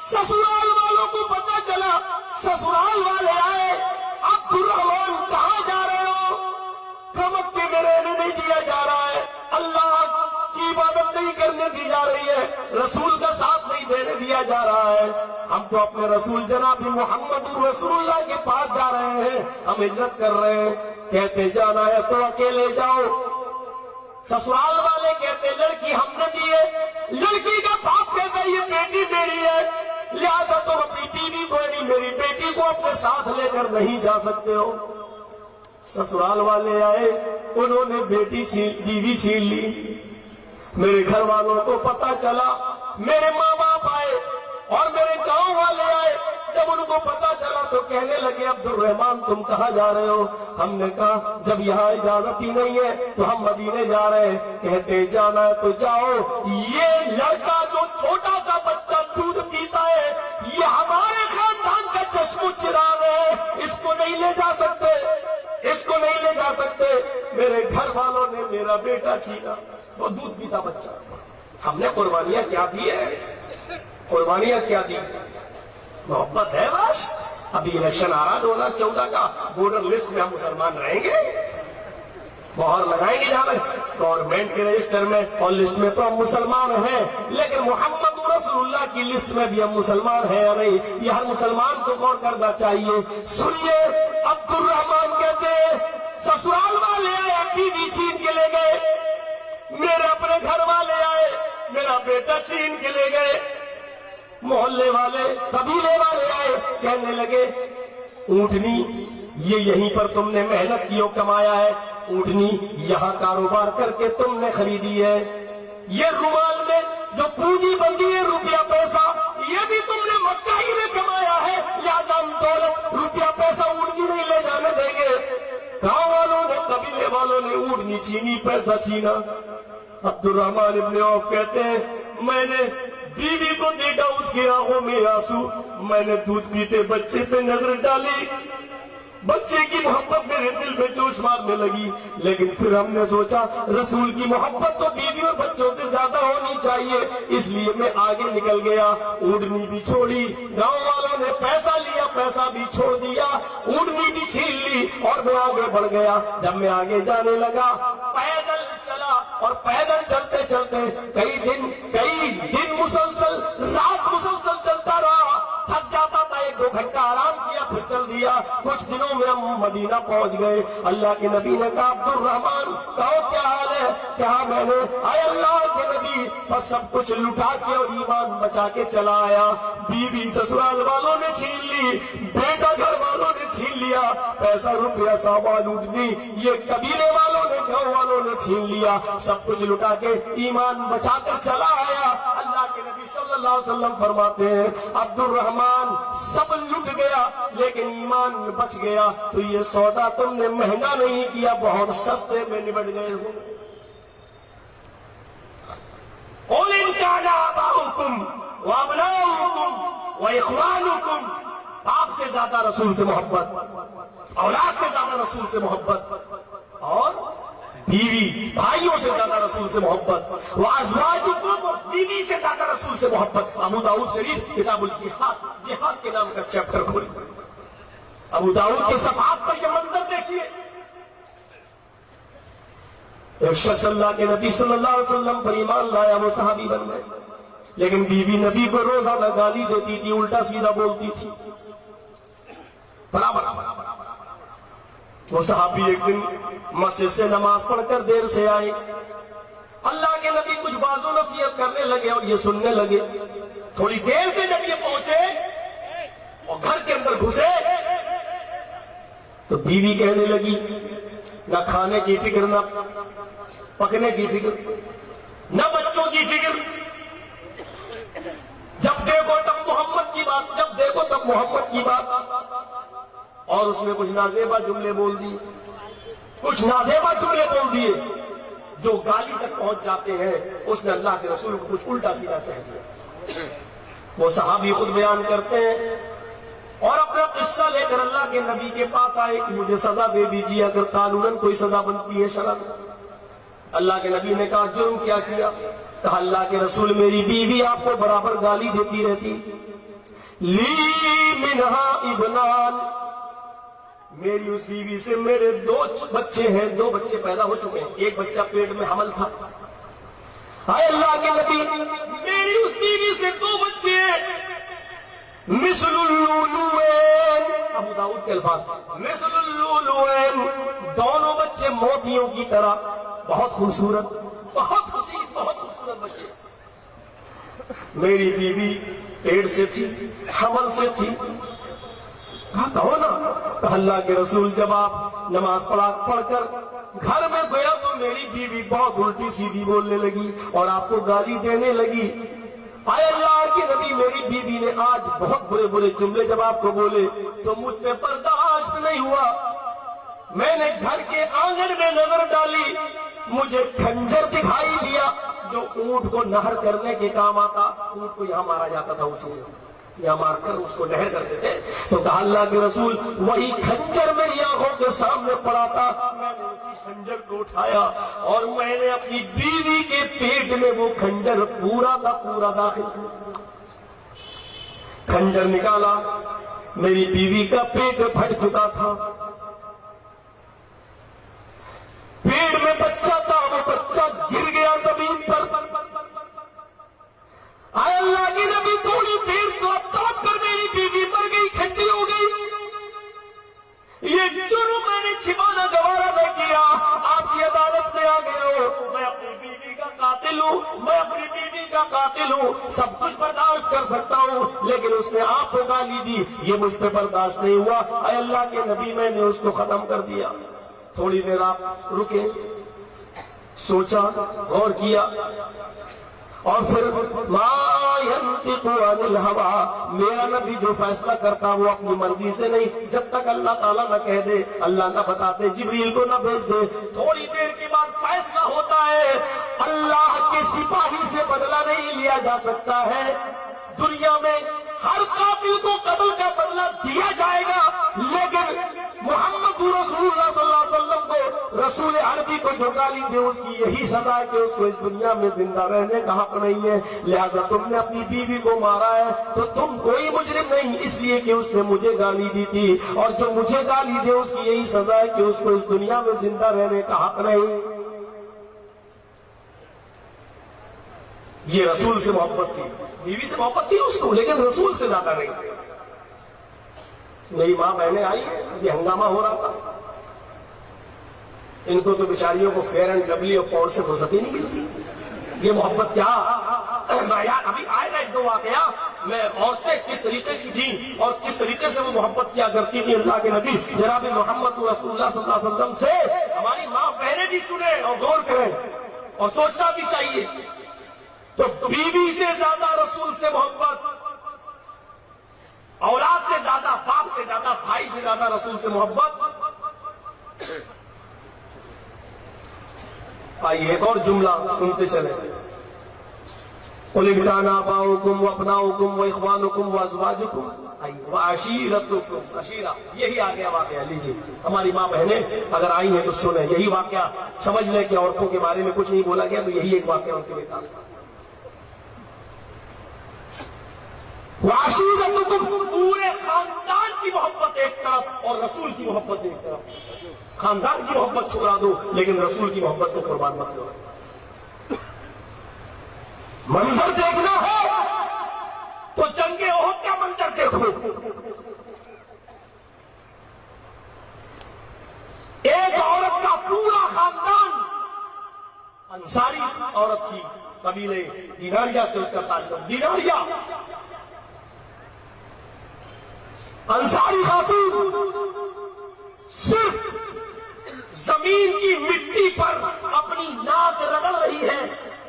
Speaker 6: سسرال والوں کو پتا چلا، سسرال والے آئے، عبد الرحمن کہاں جا رہے ہو؟ مکے میں رہنے نہیں دیا جا رہا ہے، اللہ کی عبادت نہیں کرنے دی جا رہی ہے، رسول کا ساتھ نہیں دینے دیا جا رہا ہے، ہم تو اپنے رسول جناب محمد رسول اللہ کے پاس جا رہے ہیں، ہم ہجرت کر رہے ہیں۔ کہتے جانا ہے تو اکیلے جاؤ۔ سسرال والے کہتے لڑکی ہم نے دی ہے، لڑکی کا باپ کہتا یہ بیٹی میری ہے، لہذا تم اپنی بیوی کو یعنی میری بیٹی کو اپنے ساتھ لے کر نہیں جا سکتے ہو۔ سسرال والے آئے، انہوں نے بیوی چھین لی، میرے گھر والوں کو پتا چلا، میرے ماں باپ آئے اور میرے گاؤں والے آئے، جب ان کو پتا چلا تو کہنے لگے عبد الرحمن تم کہاں جا رہے ہو؟ ہم نے کہا جب یہاں اجازت ہی نہیں ہے تو ہم مدینے جا رہے ہیں۔ کہتے جانا ہے تو جاؤ، یہ لڑکا جو چھوٹا سا بچہ دودھ پیتا ہے یہ ہمارے خاندان کا چشم و چراغ ہے، اس کو نہیں لے جا سکتے، اس کو نہیں لے جا سکتے۔ میرے گھر والوں نے میرا بیٹا چھینا، وہ دودھ پیتا بچہ، ہم نے قربانیاں کیا دی ہے، قربانیاں کیا دی، محبت ہے بس۔ ابھی الیکشن آ رہا 2014 کا، ووٹر لسٹ میں ہم مسلمان رہیں گے، مہر لگائیں گے جہاں گورنمنٹ کے رجسٹر میں اور لسٹ میں تو ہم مسلمان ہیں، لیکن محمد رسول اللہ کی لسٹ میں بھی ہم مسلمان ہیں یا نہیں، یہ ہر مسلمان کو غور کرنا چاہیے۔ سنیے عبد الرحمن کہتے ہیں سسرال والے آئے، بیوی چھین کے لے گئے، میرے اپنے گھر والے آئے، میرا بیٹا چھین کے لے گئے، محلے والے قبیلے والے آئے، کہنے لگے اونٹنی یہ یہیں پر تم نے محنت کی اور کمایا ہے، اونٹنی یہاں کاروبار کر کے تم نے خریدی ہے، یہ رومال میں جو پونجی بندی ہے روپیہ پیسہ یہ بھی تم نے مکہ ہی میں کمایا ہے، لہذا ہم دولت روپیہ پیسہ اونٹنی نہیں لے جانے دیں گے۔ گاؤں والوں نے قبیلے والوں نے اونٹنی چھینی، پیسہ چھینا۔ عبد الرحمن ابن عوف کہتے ہیں میں نے بیوی کو دیکھا، اس کی آنکھوں میں آنسو، میں نے دودھ پیتے بچے پہ نظر ڈالی، بچے کی محبت میرے دل میں جوش مارنے لگی، لیکن پھر ہم نے سوچا رسول کی محبت تو بیوی اور بچوں سے زیادہ ہونی چاہیے، اس لیے میں آگے نکل گیا، اونٹنی بھی چھوڑی، گاؤں والوں نے پیسہ لیا، پیسہ بھی چھوڑ دیا، اونٹنی بھی چھین لی اور میں آگے بڑھ گیا۔ جب میں آگے جانے لگا پیدل چلا اور پیدل چلتے چلتے کئی دن مسلسل، رات مسلسل چلتا رہا، تھک جاتا تھا، 1-2 گھنٹہ آرام کیا پھر چل دیا۔ کچھ دنوں میں ہم مدینہ پہنچ گئے، اللہ کے نبی نے کہا عبد الرحمن کہو کیا حال ہے؟ کہا میں نے اے اللہ کے نبی بس سب کچھ لٹا کے اور ایمان بچا کے چلا آیا، بیوی سسرال والوں نے چھین لی، بیٹا گھر والوں نے چھین لیا، پیسہ روپیہ سامان اونٹنی یہ قبیلے والوں نے گاؤں والوں نے چھین لیا، سب کچھ لٹا کے ایمان بچا کر چلا آیا۔ اللہ کے نبی صلی اللہ علیہ وسلم فرماتے ہیں عبد الرحمن سب لٹ گیا لیکن ایمان بچ گیا، تو یہ سودا تم نے مہنگا نہیں کیا، بہت سستے میں نبٹ گئے ہو۔ قُلْ إِنْ كَانَ آبَاؤُكُمْ وَأَبْنَاؤُكُمْ وَإِخْوَانُكُمْ، باپ سے زیادہ رسول سے محبت، اولاد سے زیادہ رسول سے محبت، اور بیوی بھائیوں سے زیادہ رسول سے محبت، وَأَزْوَاجُكُمْ بیوی سے زیادہ رسول سے محبت۔ ابو داؤد شریف کتاب الجہاد، جہاد کے نام کا چیپٹر کھول، ابو داؤد کے صفحات پر یہ منظر دیکھیے، ایک شخص اللہ کے نبی صلی اللہ علیہ وسلم پر ایمان لایا، وہ صحابی بن گئے، لیکن بیوی نبی کو روزانہ گالی دیتی تھی، الٹا سیدھا بولتی تھی، وہ صحابی ایک دن مسجد سے نماز پڑھ کر دیر سے آئے. اللہ کے نبی کچھ بات و نصیحت کرنے لگے اور یہ سننے لگے. تھوڑی دیر سے جب یہ پہنچے اور گھر کے اندر گھسے تو بیوی کہنے لگی نہ کھانے کی فکر، نہ پکنے کی فکر، نہ بچوں کی فکر. جب دیکھو تب محمد کی بات، جب دیکھو تب محمد کی بات. اور اس نے کچھ نازیبا جملے بول دیے، کچھ نازیبا جملے بول دیے جو گالی تک پہنچ جاتے ہیں. اس نے اللہ کے رسول کو کچھ الٹا سیدھا کہہ دیا. وہ صحابی خود بیان کرتے ہیں اور اپنا قصہ لے کر اللہ کے نبی کے پاس آئے کہ مجھے سزا دے دیجیے اگر قانوناً کوئی سزا بنتی ہے شرعاً. اللہ کے نبی نے کہا جرم کیا کیا؟ کہا اللہ کے رسول میری بیوی آپ کو برابر گالی دیتی رہتی. لی منہا ابنان، میری اس بیوی سے میرے 2 بچے ہیں، 2 بچے پیدا ہو چکے ہیں، ایک بچہ پیٹ میں حمل تھا. اے اللہ کے نبی میری اس بیوی سے 2 بچے ہیں، مثل اللؤلؤین، ابو داؤد کے الفاظ، مثل اللؤلؤین، دونوں بچے موتیوں کی طرح، بہت خوبصورت، بہت حسین، بہت خوبصورت بچے. میری بیوی پیٹ سے تھی، حمل سے تھی. کہا کہو نا. کہا اللہ کے رسول جب آپ نماز پڑھ کر گھر میں گیا تو میری بیوی بہت الٹی سیدھی بولنے لگی اور آپ کو گالی دینے لگی. اے اللہ کے نبی میری بیوی نے آج بہت برے برے جملے جب آپ کو بولے تو مجھ پہ برداشت نہیں ہوا. میں نے گھر کے آنگن میں نظر ڈالی، مجھے خنجر دکھائی دیا جو اونٹ کو نہر کرنے کے کام آتا. اونٹ کو یہاں مارا جاتا تھا، اسی سے یا مار کر اس کو نہر کرتے تھے. تو کہا اللہ کے رسول وہی خنجر میری آنکھوں کے سامنے پڑا تھا. میں نے اسی خنجر کو اٹھایا اور میں نے اپنی بیوی کے پیٹ میں وہ خنجر پورا کا پورا داخل کیا. خنجر نکالا، میری بیوی کا پیٹ پھٹ چکا تھا، پیٹ میں بچہ تھا، وہ بچہ گر گیا زمین پر. اے اللہ کی نبی تھوڑی دیر تو تڑپ کر میری بیوی مر گئی، کھٹی ہو گئی. یہ جرم میں نے چھپانا گوارا نہ کیا. آپ کی عدالت میں آ گئے ہو، میں اپنی بیوی کا قاتل ہوں، میں اپنی بیوی کا قاتل ہوں، سب کچھ برداشت کر سکتا ہوں، لیکن اس نے آپ کو گالی دی، یہ مجھ پہ برداشت نہیں ہوا. اے اللہ کے نبی میں نے اس کو ختم کر دیا. تھوڑی دیر آپ رکے، سوچا، غور کیا اور پھر ما ينطق عن الهوى، میرا نبی جو فیصلہ کرتا وہ اپنی مرضی سے نہیں، جب تک اللہ تعالیٰ نہ کہہ دے، اللہ نہ بتا دے، جبریل کو نہ بھیج دے. تھوڑی دیر کے بعد فیصلہ ہوتا ہے. اللہ کے سپاہی سے بدلہ نہیں لیا جا سکتا ہے. دنیا میں ہر قاتل کو قتل کا بدلہ دیا جائے گا، لیکن محمد رسول اللہ صلی اللہ علیہ وسلم کو، رسول عربی کو جو گالی دے اس کی یہی سزا ہے کہ اس کو اس دنیا میں زندہ رہنے کا حق نہیں ہے. لہذا تم نے اپنی بیوی کو مارا ہے تو تم کوئی مجرم نہیں، اس لیے کہ اس نے مجھے گالی دی تھی، اور جو مجھے گالی دے اس کی یہی سزا ہے کہ اس کو اس دنیا میں زندہ رہنے کا حق نہیں. یہ رسول سے محبت تھی، بیوی سے محبت تھی اس کو، لیکن رسول سے زیادہ نہیں. میری ماں بہنیں آئی، ابھی ہنگامہ ہو رہا تھا، ان کو تو بیچاریوں کو فیئر اینڈ لولی اور پاؤنڈ سے فرصت ہی نہیں ملتی. یہ محبت کیا؟ یار ابھی آئے نا 1-2 واقعہ میں عورتیں کس طریقے کی تھیں اور کس طریقے سے وہ محبت کیا کرتی تھی اللہ کے نبی جناب محمد رسول اللہ صلی اللہ علیہ وسلم سے. ہماری ماں بہنیں بھی سنیں اور غور کریں اور سوچنا بھی چاہیے. تو بیوی سے زیادہ رسول سے محبت، اولاد سے زیادہ، باپ سے زیادہ، بھائی سے زیادہ رسول سے محبت. آئیے ایک اور جملہ سنتے چلیں. قُلْ إِنْ كَانَ آبَاؤُكُمْ وَأَبْنَاؤُكُمْ وَإِخْوَانُكُمْ وَأَزْوَاجُكُمْ وَعَشِيرَتُكُمْ. عشیرہ یہی آ گیا واقعہ. لیجیے ہماری ماں بہنیں اگر آئی ہیں تو سنیں یہی واقعہ، سمجھ لیں کہ عورتوں کے بارے میں کچھ نہیں بولا گیا تو یہی ایک واقعہ ان کے لیے تھا. وَعَشِيرَتُكُمْ، پورے خاندان کی محبت ایک طرف اور رسول کی محبت ایک طرف. خاندان کی محبت چھوڑا دو لیکن رسول کی محبت کو قربان مت دو. منظر دیکھنا ہے تو جنگ احد کا منظر دیکھو. قبیلے دیناریہ سے اس کا تعلق. دیناریہ انصاری خاتون صرف زمین کی مٹی پر اپنی ناک رگڑ رہی ہے،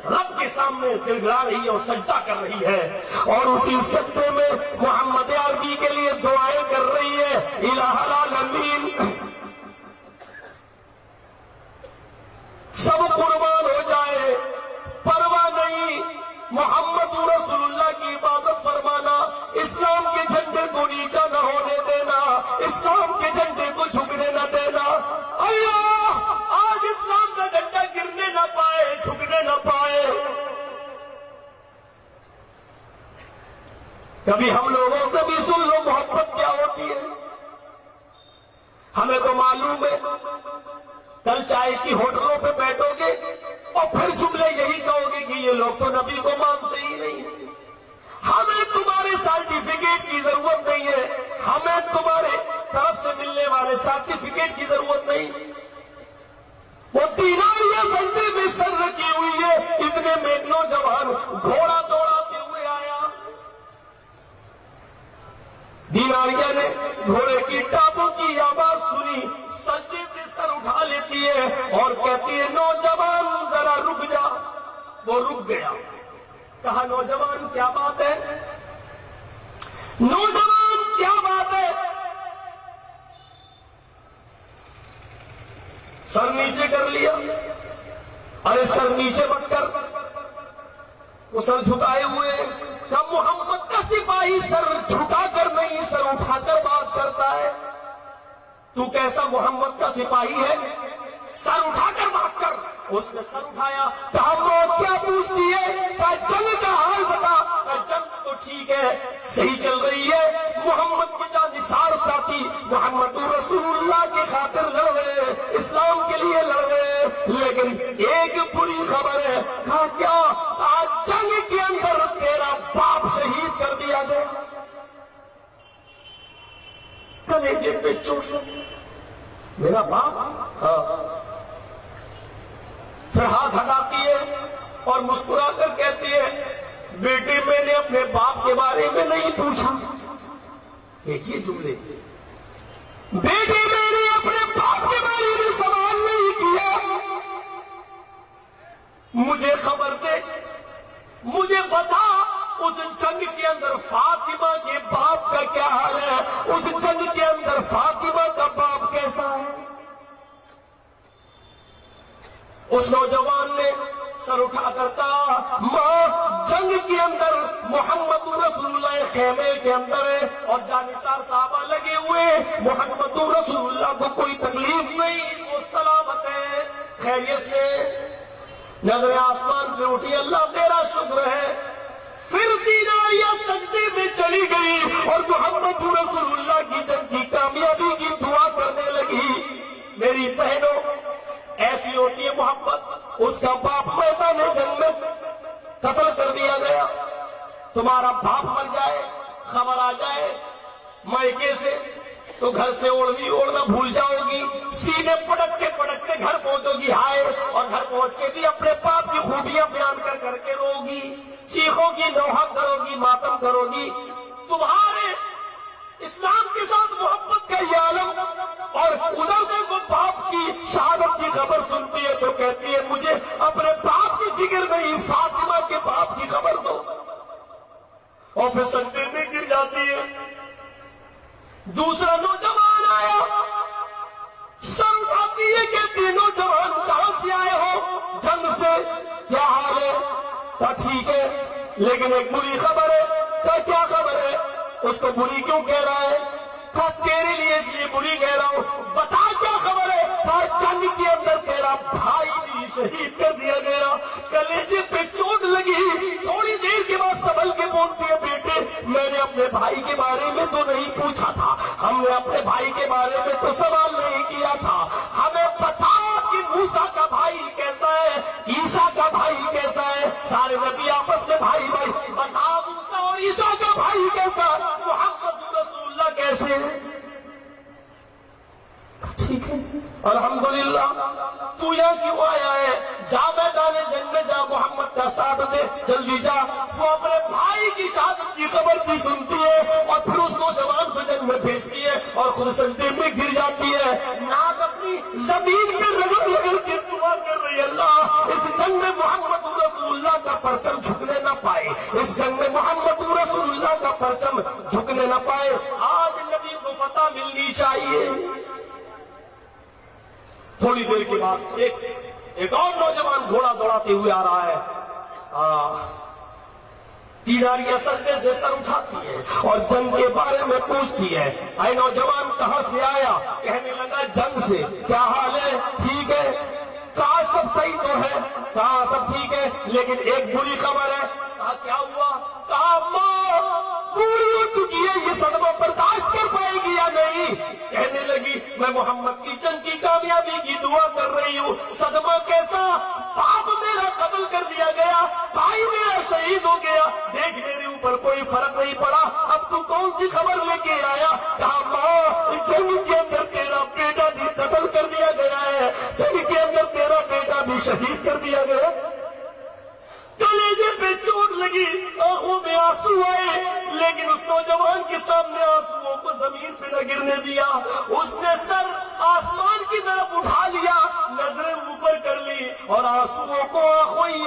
Speaker 6: رب کے سامنے دل گڑا رہی ہے اور سجدہ کر رہی ہے، اور اسی سجدے میں محمد عربی کے لیے دعائیں کر رہی ہے. الہ العالمین سب قربان ہو جائے، پرواہ نہیں، محمد رسول اللہ کی عبادت فرمانا، اسلام کے جھنڈے کو نیچا نہ ہونے دینا، اسلام کے جھنڈے کو جھکنے نہ دینا. اللہ آج اسلام کا جھنڈا گرنے نہ پائے، جھکنے نہ پائے. کبھی ہم لوگوں سے بھی سن لو محبت کیا ہوتی ہے. ہمیں تو معلوم ہے، کل چائے کی ہوٹلوں پہ بیٹھو گے اور پھر جملے یہی کہو گے کہ یہ لوگ تو نبی کو مانتے ہی نہیں ہیں. ہمیں تمہارے سرٹیفکیٹ کی ضرورت نہیں ہے، ہمیں تمہارے طرف سے ملنے والے سرٹیفکیٹ کی ضرورت نہیں. وہ دیناریہ سجدے میں سر رکھی ہوئی ہے، اتنے میں نوجوان گھوڑا دوڑاتے ہوئے آیا. دیناریہ نے گھوڑے کی ٹاپوں کی آواز سنی، سجدے سے سر اٹھا لیتی ہے اور کہتی ہے نوجوان ذرا رک جا. وہ رک گیا. کہا نوجوان کیا بات ہے؟ نوجوان کیا بات ہے؟ سر نیچے کر لیا. ارے سر نیچے مت کر. وہ سر جھکائے ہوئے. کہا محمد کا سپاہی سر جھکا کر نہیں، سر اٹھا کر بات کرتا ہے. تو کیسا محمد کا سپاہی ہے؟ سر اٹھا کر بات کر. اس نے سر اٹھایا. کہا موت کیا پوچھتی ہے؟ کہا جنگ کا حال بتا. کہا جنگ تو ٹھیک ہے، صحیح چل رہی ہے. محمد کے جانثار ساتھی محمد رسول اللہ کی خاطر لڑ رہے، اسلام کے لیے لڑ رہے، لیکن ایک بری خبر ہے. کہا کیا؟ آج جنگ کے اندر تیرا باپ شہید کر دیا گیا. کلیجے پہ چوٹ لگی. میرا باپ؟ ہاں. پھر ہاتھ ہٹاتی ہے اور مسکرا کر کہتی ہے بیٹے میں نے اپنے باپ کے بارے میں نہیں پوچھا. دیکھیے جملے، بیٹے میں نے اپنے باپ کے بارے میں سوال نہیں کیا. مجھے خبر دے، مجھے بتا اس جنگ کے اندر فاطمہ کے باپ کا کیا حال ہے، اس جنگ کے اندر فاطمہ کا باپ کیسا ہے. اس نوجوان نے سر اٹھا کر کہا ماں جنگ کے اندر محمد رسول اللہ خیمے کے اندر ہے اور جانثار صحابہ لگے ہوئے، محمد رسول اللہ کو کوئی تکلیف نہیں، وہ سلامت ہے، خیریت سے. نظر آسمان پہ اٹھی. اللہ تیرا شکر ہے. پھر دیناریہ سجدے میں چلی گئی اور محمد رسول اللہ کی جنگ کی کامیابی کی دعا کرنے لگی. میری بہنوں، ایسی ہوتی ہے محبت. اس کا باپ میدان جنگ میں قتل کر دیا گیا. تمہارا باپ مر جائے، خبر آ جائے مائکے سے تو گھر سے اوڑنا بھول جاؤ گی، سینے پٹک کے گھر پہنچو گی ہائے، اور گھر پہنچ کے بھی اپنے باپ کی خوبیاں بیان کر کے رو گی، چیخوں گی، نوحہ کرو گی، ماتم کرو گی. تمہارے اسلام کے ساتھ محبت کا یہ عالم، اور ادھر دیکھو باپ کی شہادت کی خبر سنتی ہے تو کہتی ہے مجھے اپنے باپ کی فکر نہیں، فاطمہ کے باپ کی خبر دو. اور پھر سجدے میں گر جاتی ہے. دوسرا نوجوان آیا، سر اٹھاتی ہے کہ تینوں جوان کہاں سے آئے ہو جنگ سے، کیا حال ہے؟ کہا ٹھیک ہے لیکن ایک بری خبر ہے. کہا کیا خبر ہے؟ اس کو بری کیوں کہہ رہا ہے؟ کہا تیرے لیے اس لیے بری کہہ رہا ہوں. بتا کیا خبر ہے؟ کہا جنگ کے اندر تیرا بھائی بھی شہید کر دیا گیا. کلیجے پہ چوٹ لگی. تھوڑی دیر کے بعد سنبھل کے بولتی ہے بیٹے میں نے اپنے بھائی کے بارے میں تو نہیں پوچھا تھا، ہم نے اپنے بھائی کے بارے میں تو سوال نہیں کیا تھا. ہمیں بتا کہ موسیٰ کا بھائی کیسا ہے، عیسیٰ کا بھائی کیسا ہے. سارے نبی آپس میں بھائی بھائی. بتا موسیٰ اور عیسیٰ کا بھائی کیسا، محمد رسول اللہ کیسے ہے. ٹھیک ہے الحمدللہ. تو یہاں کیوں آیا ہے؟ جا میدان جنگ میں جا، محمد کا ساتھ دے، جلدی جا۔ وہ اپنے بھائی کی شہادت کی خبر بھی سنتی ہے اور پھر اس نوجوان کو جنگ میں بھیجتی ہے اور خود سجدے میں گر جاتی ہے، ناک اپنی زمین پہ رگڑ رگڑ کے دعا کر رہی ہے، اللہ اس جنگ میں محمد رسول اللہ کا پرچم جھکنے نہ پائے، اس جنگ میں محمد رسول اللہ کا پرچم جھکنے نہ پائے۔ آج نبی کو فتح ملنی چاہیے۔ تھوڑی دیر کے بعد ایک اور نوجوان گھوڑا دوڑاتے ہوئے آ رہا ہے، تیناریاں سجدے سے سر اٹھاتی ہے اور جنگ کے بارے میں پوچھتی ہے، اے نوجوان کہاں سے آیا؟ کہنے لگا جنگ سے۔ کیا حال ہے؟ ٹھیک ہے۔ کہا سب صحیح تو ہے؟ کہا سب ٹھیک ہے، لیکن ایک بری خبر ہے۔ کہا کیا ہوا؟ کہا ماں پوری ہو چکی ہے، یہ صدمہ برداشت کر پائے گی یا نہیں؟ کہنے لگی میں محمد کی جنگ کی کامیابی کی دعا کر رہی ہوں۔ صدمہ کیسا؟ باپ میرا قتل کر دیا گیا، بھائی میرا شہید ہو گیا، دیکھ میرے اوپر کوئی فرق نہیں پڑا، اب تو کون سی خبر لے کے آیا؟ کہا ماں جنگ کے اندر تیرا بیٹا بھی قتل کر دیا گیا ہے، جنگ کے اندر تیرا بیٹا بھی شہید کر دیا گیا۔ کلیجے پہ چوٹ لگی، آنکھوں میں آنسو آئے، لیکن اس نوجوان کے سامنے آنسوؤں کو زمین پہ نہ گرنے دیا۔ اس نے سر آسمان کی طرف اٹھا لیا، نظریں اوپر کر لی اور آنسوؤں کو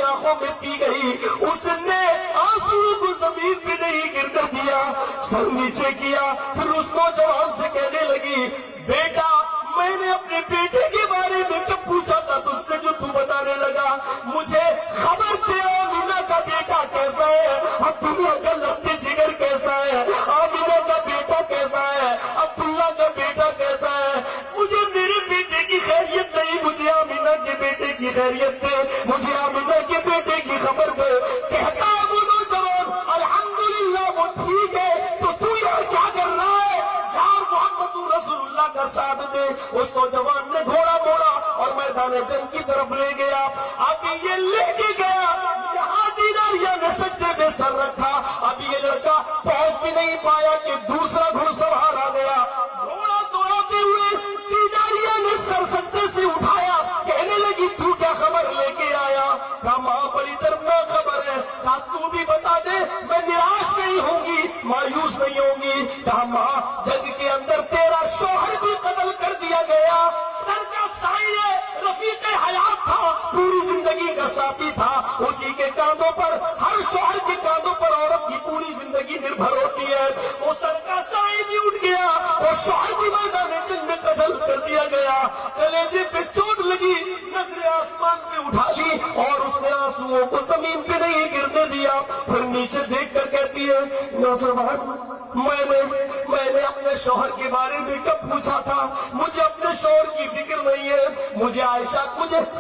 Speaker 6: آنکھوں میں پی گئی۔ اس نے آنسوؤں کو زمین پہ نہیں گر کر دیا، سر نیچے کیا، پھر اس نوجوان سے کہنے لگی بیٹا میں نے اپنے بیٹے کے بارے میں کب پوچھا تھا تجھ سے جو تو بتانے لگا؟ مجھے خبر تھی آمینہ کا بیٹا کیسا ہے، عبداللہ کا لبِ جگر کیسا ہے، آمینہ کا بیٹا کیسا ہے، عبداللہ کا بیٹا کیسا ہے۔ مجھے میرے بیٹے کی خیریت نہیں، مجھے آمینہ کے بیٹے کی خیریت دے، مجھے آمینہ کے بیٹے کی خبر دے۔ کہتا ہے وہ نوجوان الحمدللہ وہ ٹھیک ہے، تو تو یہاں کیا کر رہا ہے؟ جا محمد رسول اللہ کا ساتھ دے۔ اس نوجوان نے گھوڑا موڑا اور میدان جنگ کی طرف لے گیا۔ اب یہ لے کے گیا، یہاں دیناریہ نے سجدے میں سر رکھا، اب یہ لڑکا پہنچ بھی نہیں پایا کہ دوسرا گھڑسوار آ گیا، گھوڑا دوڑاتے ہوئے دیناریہ نے سر سجدے سے اٹھایا، کہنے لگی تو کیا خبر لے کے آیا؟ کہا ماں بڑی دردناک خبر ہے۔ کہا تو بھی بتا دے، میں نراش نہیں ہوں گی، مایوس نہیں ہوں گی۔ کہا ماں جنگ کے اندر تیرا شوہر بھی قتل کر دیا گیا، سر کا سائے رفیق حیات تھا، پوری زندگی کا ساتھی تھا، اسی کے کاندھوں پر، ہر شوہر کے کاندھوں پر عورت کی پوری زندگی نربھر ہوتی ہے، وہ سر کا سائے بھی اٹھ گیا اور شوہر بھی میدان جنگ میں قتل کر دیا گیا۔ کلیجے پہ چوٹ لگی، نظریں آسمان پہ اٹھا لی اور اس نے آنسوؤں کو زمین پہ نہیں گرنے دیا۔ پھر نیچے دیکھ کر کہتی ہے نوجوان میں نے اپنے شوہر کے بارے میں کب پوچھا تھا؟ مجھے اپنے شوہر کی فکر نہیں ہے، مجھے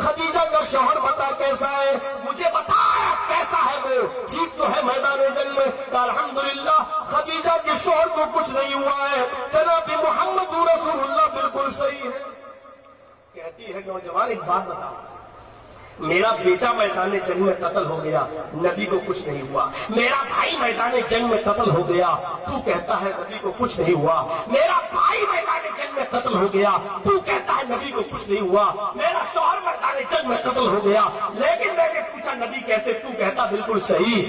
Speaker 6: خدیجہ کا شوہر بتا کیسا ہے، مجھے بتا کیسا ہے وہ، ٹھیک تو ہے میدان جنگ میں؟ الحمدللہ خدیجہ کے شوہر کو کچھ نہیں ہوا ہے، جناب محمد رسول اللہ بالکل صحیح ہے۔ کہتی ہے نوجوان ایک بات بتا، میرا بیٹا میدان جنگ میں قتل ہو گیا، نبی کو کچھ نہیں ہوا، میرا بھائی میدان جنگ میں قتل ہو گیا، تو کہتا ہے نبی کو کچھ نہیں ہوا، میرا بھائی میدان جنگ میں قتل ہو گیا، تو کہتا ہے نبی کو کچھ نہیں ہوا، میرا شوہر میدان جنگ میں قتل ہو گیا، لیکن میں نے پوچھا نبی کیسے؟ تو کہتا بالکل صحیح،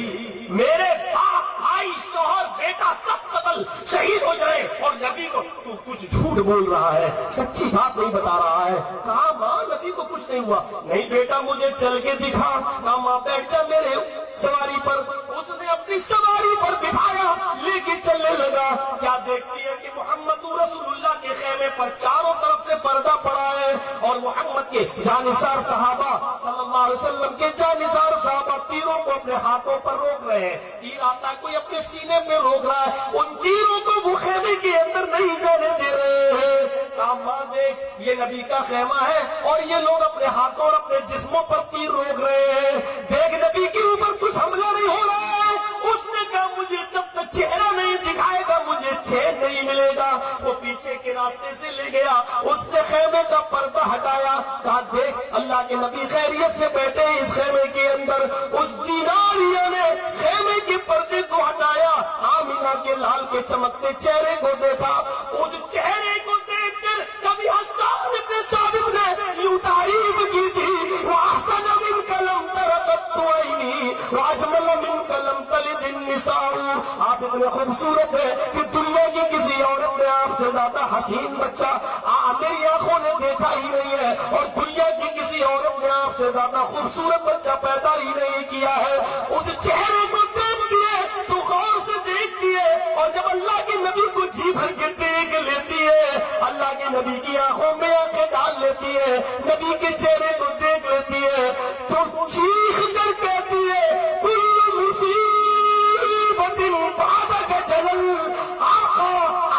Speaker 6: میرے باپ بھائی شوہر بیٹا سب قتل شہید ہو جائے اور نبی کو تو کچھ جھوٹ بول رہا ہے، سچی بات نہیں بتا رہا ہے۔ کہا ماں نبی کو کچھ نہیں ہوا۔ نہیں بیٹا مجھے چل کے دکھا۔ کہا ماں بیٹھ جا میرے سواری پر۔ اس نے اپنی سواری پر بٹھایا، لے کے چلنے لگا۔ کیا دیکھتی ہے کہ محمد رسول اللہ کے خیمے پر چاروں طرف سے پردہ پڑا ہے اور محمد کے جانثار صحابہ صلی اللہ علیہ وسلم کے جانثار صحابہ تیروں کو اپنے ہاتھوں پر روک رہے ہیں، تیر آتا ہے کوئی اپنے سینے میں روک رہا ہے، ان تیروں کو وہ خیمے کے اندر نہیں جانے دے رہے ہیں۔ کہا ماں دیکھ یہ نبی کا خیمہ ہے اور یہ لوگ اپنے ہاتھوں اور اپنے جسموں پر تیر روک رہے ہیں، دیکھ نبی کے اوپر کچھ حملہ نہیں ہو رہا ہے۔ اس نے کہا مجھے جب تک چہرہ نہیں دکھائے گا مجھے چین نہیں ملے گا۔ وہ پیچھے کے راستے سے لے گیا، اس نے خیمے کا پردہ ہٹایا، کہا دیکھ اللہ کے نبی خیریت سے بیٹھے اس خیمے کے اندر۔ اس دیناریہ نے خیمے کے پردے کو ہٹایا، آمینہ کے لال کے چمکتے چہرے کو دیکھا، اس چہرے کو دیکھ کر کبھی حسان ابن ثابت نے یوں تعریف کی تھی، وَأَحْسَنَ مِنْكَ لَمْ تَرَ قَطُّ عَيْنِي، اتنے خوبصورت ہے کہ دنیا کی کسی عورت نے آپ سے زیادہ حسین بچہ میری آنکھوں نے دیکھا ہی نہیں ہے، اور دنیا کی کسی عورت نے آپ سے زیادہ خوبصورت بچہ پیدا ہی نہیں کیا ہے۔ اس چہرے کو دیکھتی ہے تو غور سے دیکھتی ہے، اور جب اللہ کے نبی کو جی بھر کے دیکھ لیتی ہے، اللہ کے نبی کی آنکھوں میں آنکھیں ڈال لیتی ہے، نبی کے چہرے کو دیکھ لیتی ہے، تو چیخ کر کہتی ہے کل مصیبت بعدک جلل۔ آقا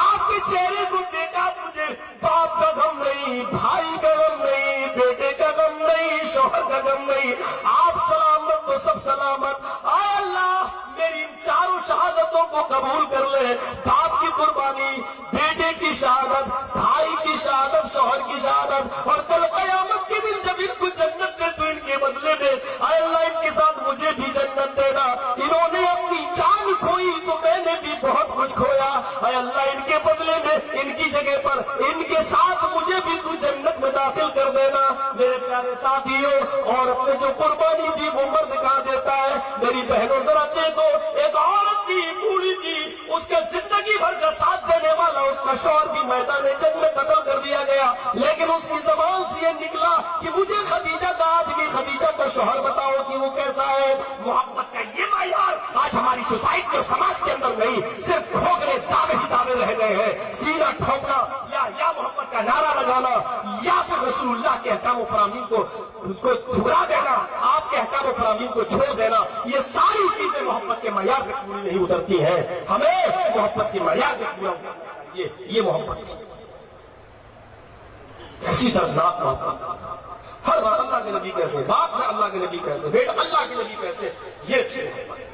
Speaker 6: آپ کے چہرے کو دیکھا مجھے باپ کا غم نہیں، بھائی کا غم نہیں، بیٹے کا غم نہیں، شوہر کا غم نہیں، آپ سلامت تو سب سلامت۔ آئے اللہ میری ان چاروں شہادتوں کو قبول کر لے، باپ کی قربانی، بیٹے کی شہادت، بھائی کی شہادت، شوہر کی شہادت، اور کل قیامت کے دن جب ان کو جنت دے تو ان کے بدلے میں اے اللہ ان کے ساتھ مجھے بھی جنت دینا۔ انہوں نے اپنی جان کھوئی تو میں نے بھی بہت کچھ کھویا، اے اللہ ان کے بدلے میں ان کی جگہ پر ان کے ساتھ مجھے بھی تو جنت میں داخل کر دینا۔ میرے پیارے ساتھیوں، اور اپنے جو قربانی دی وہ مرد کہاں دیتا ہے؟ میری بہنوں ذرا دیکھو، ایک عورت کی بوڑھی کی اس کے زندگی بھر کا ساتھ دینے والا اس کا شوہر بھی میدان جنگ میں قتل کر دیا گیا، لیکن اس کی زبان سے یہ نکلا کہ مجھے خدیجہ کا آدمی، خدیجہ کا شوہر بتاؤ کہ وہ کیسا ہے۔ محبت کا یہ معیار آج ہماری سوسائٹی اور سماج کے اندر نہیں، صرف ٹھوکرے دعوے ہی دعوے رہ گئے ہیں، سینہ ٹھوکنا یا محبت کا نعرہ لگانا، یا پھر رسول اللہ کے احکام و فرامین کو ٹھکرا دینا، آپ کے احکام و فرامین کو چھوڑ دینا، یہ ساری چیزیں محبت کے معیار پہ پوری نہیں اترتی ہیں۔ ہمیں محبت کے معیار پہ پورا اترنا چاہیے۔ یہ محبت ایسی دردناک محبت، ہر بار اللہ کے نبی کیسے، باپ میں اللہ کے نبی کیسے، بیٹا اللہ کے نبی کیسے، یہ اچھی محبت۔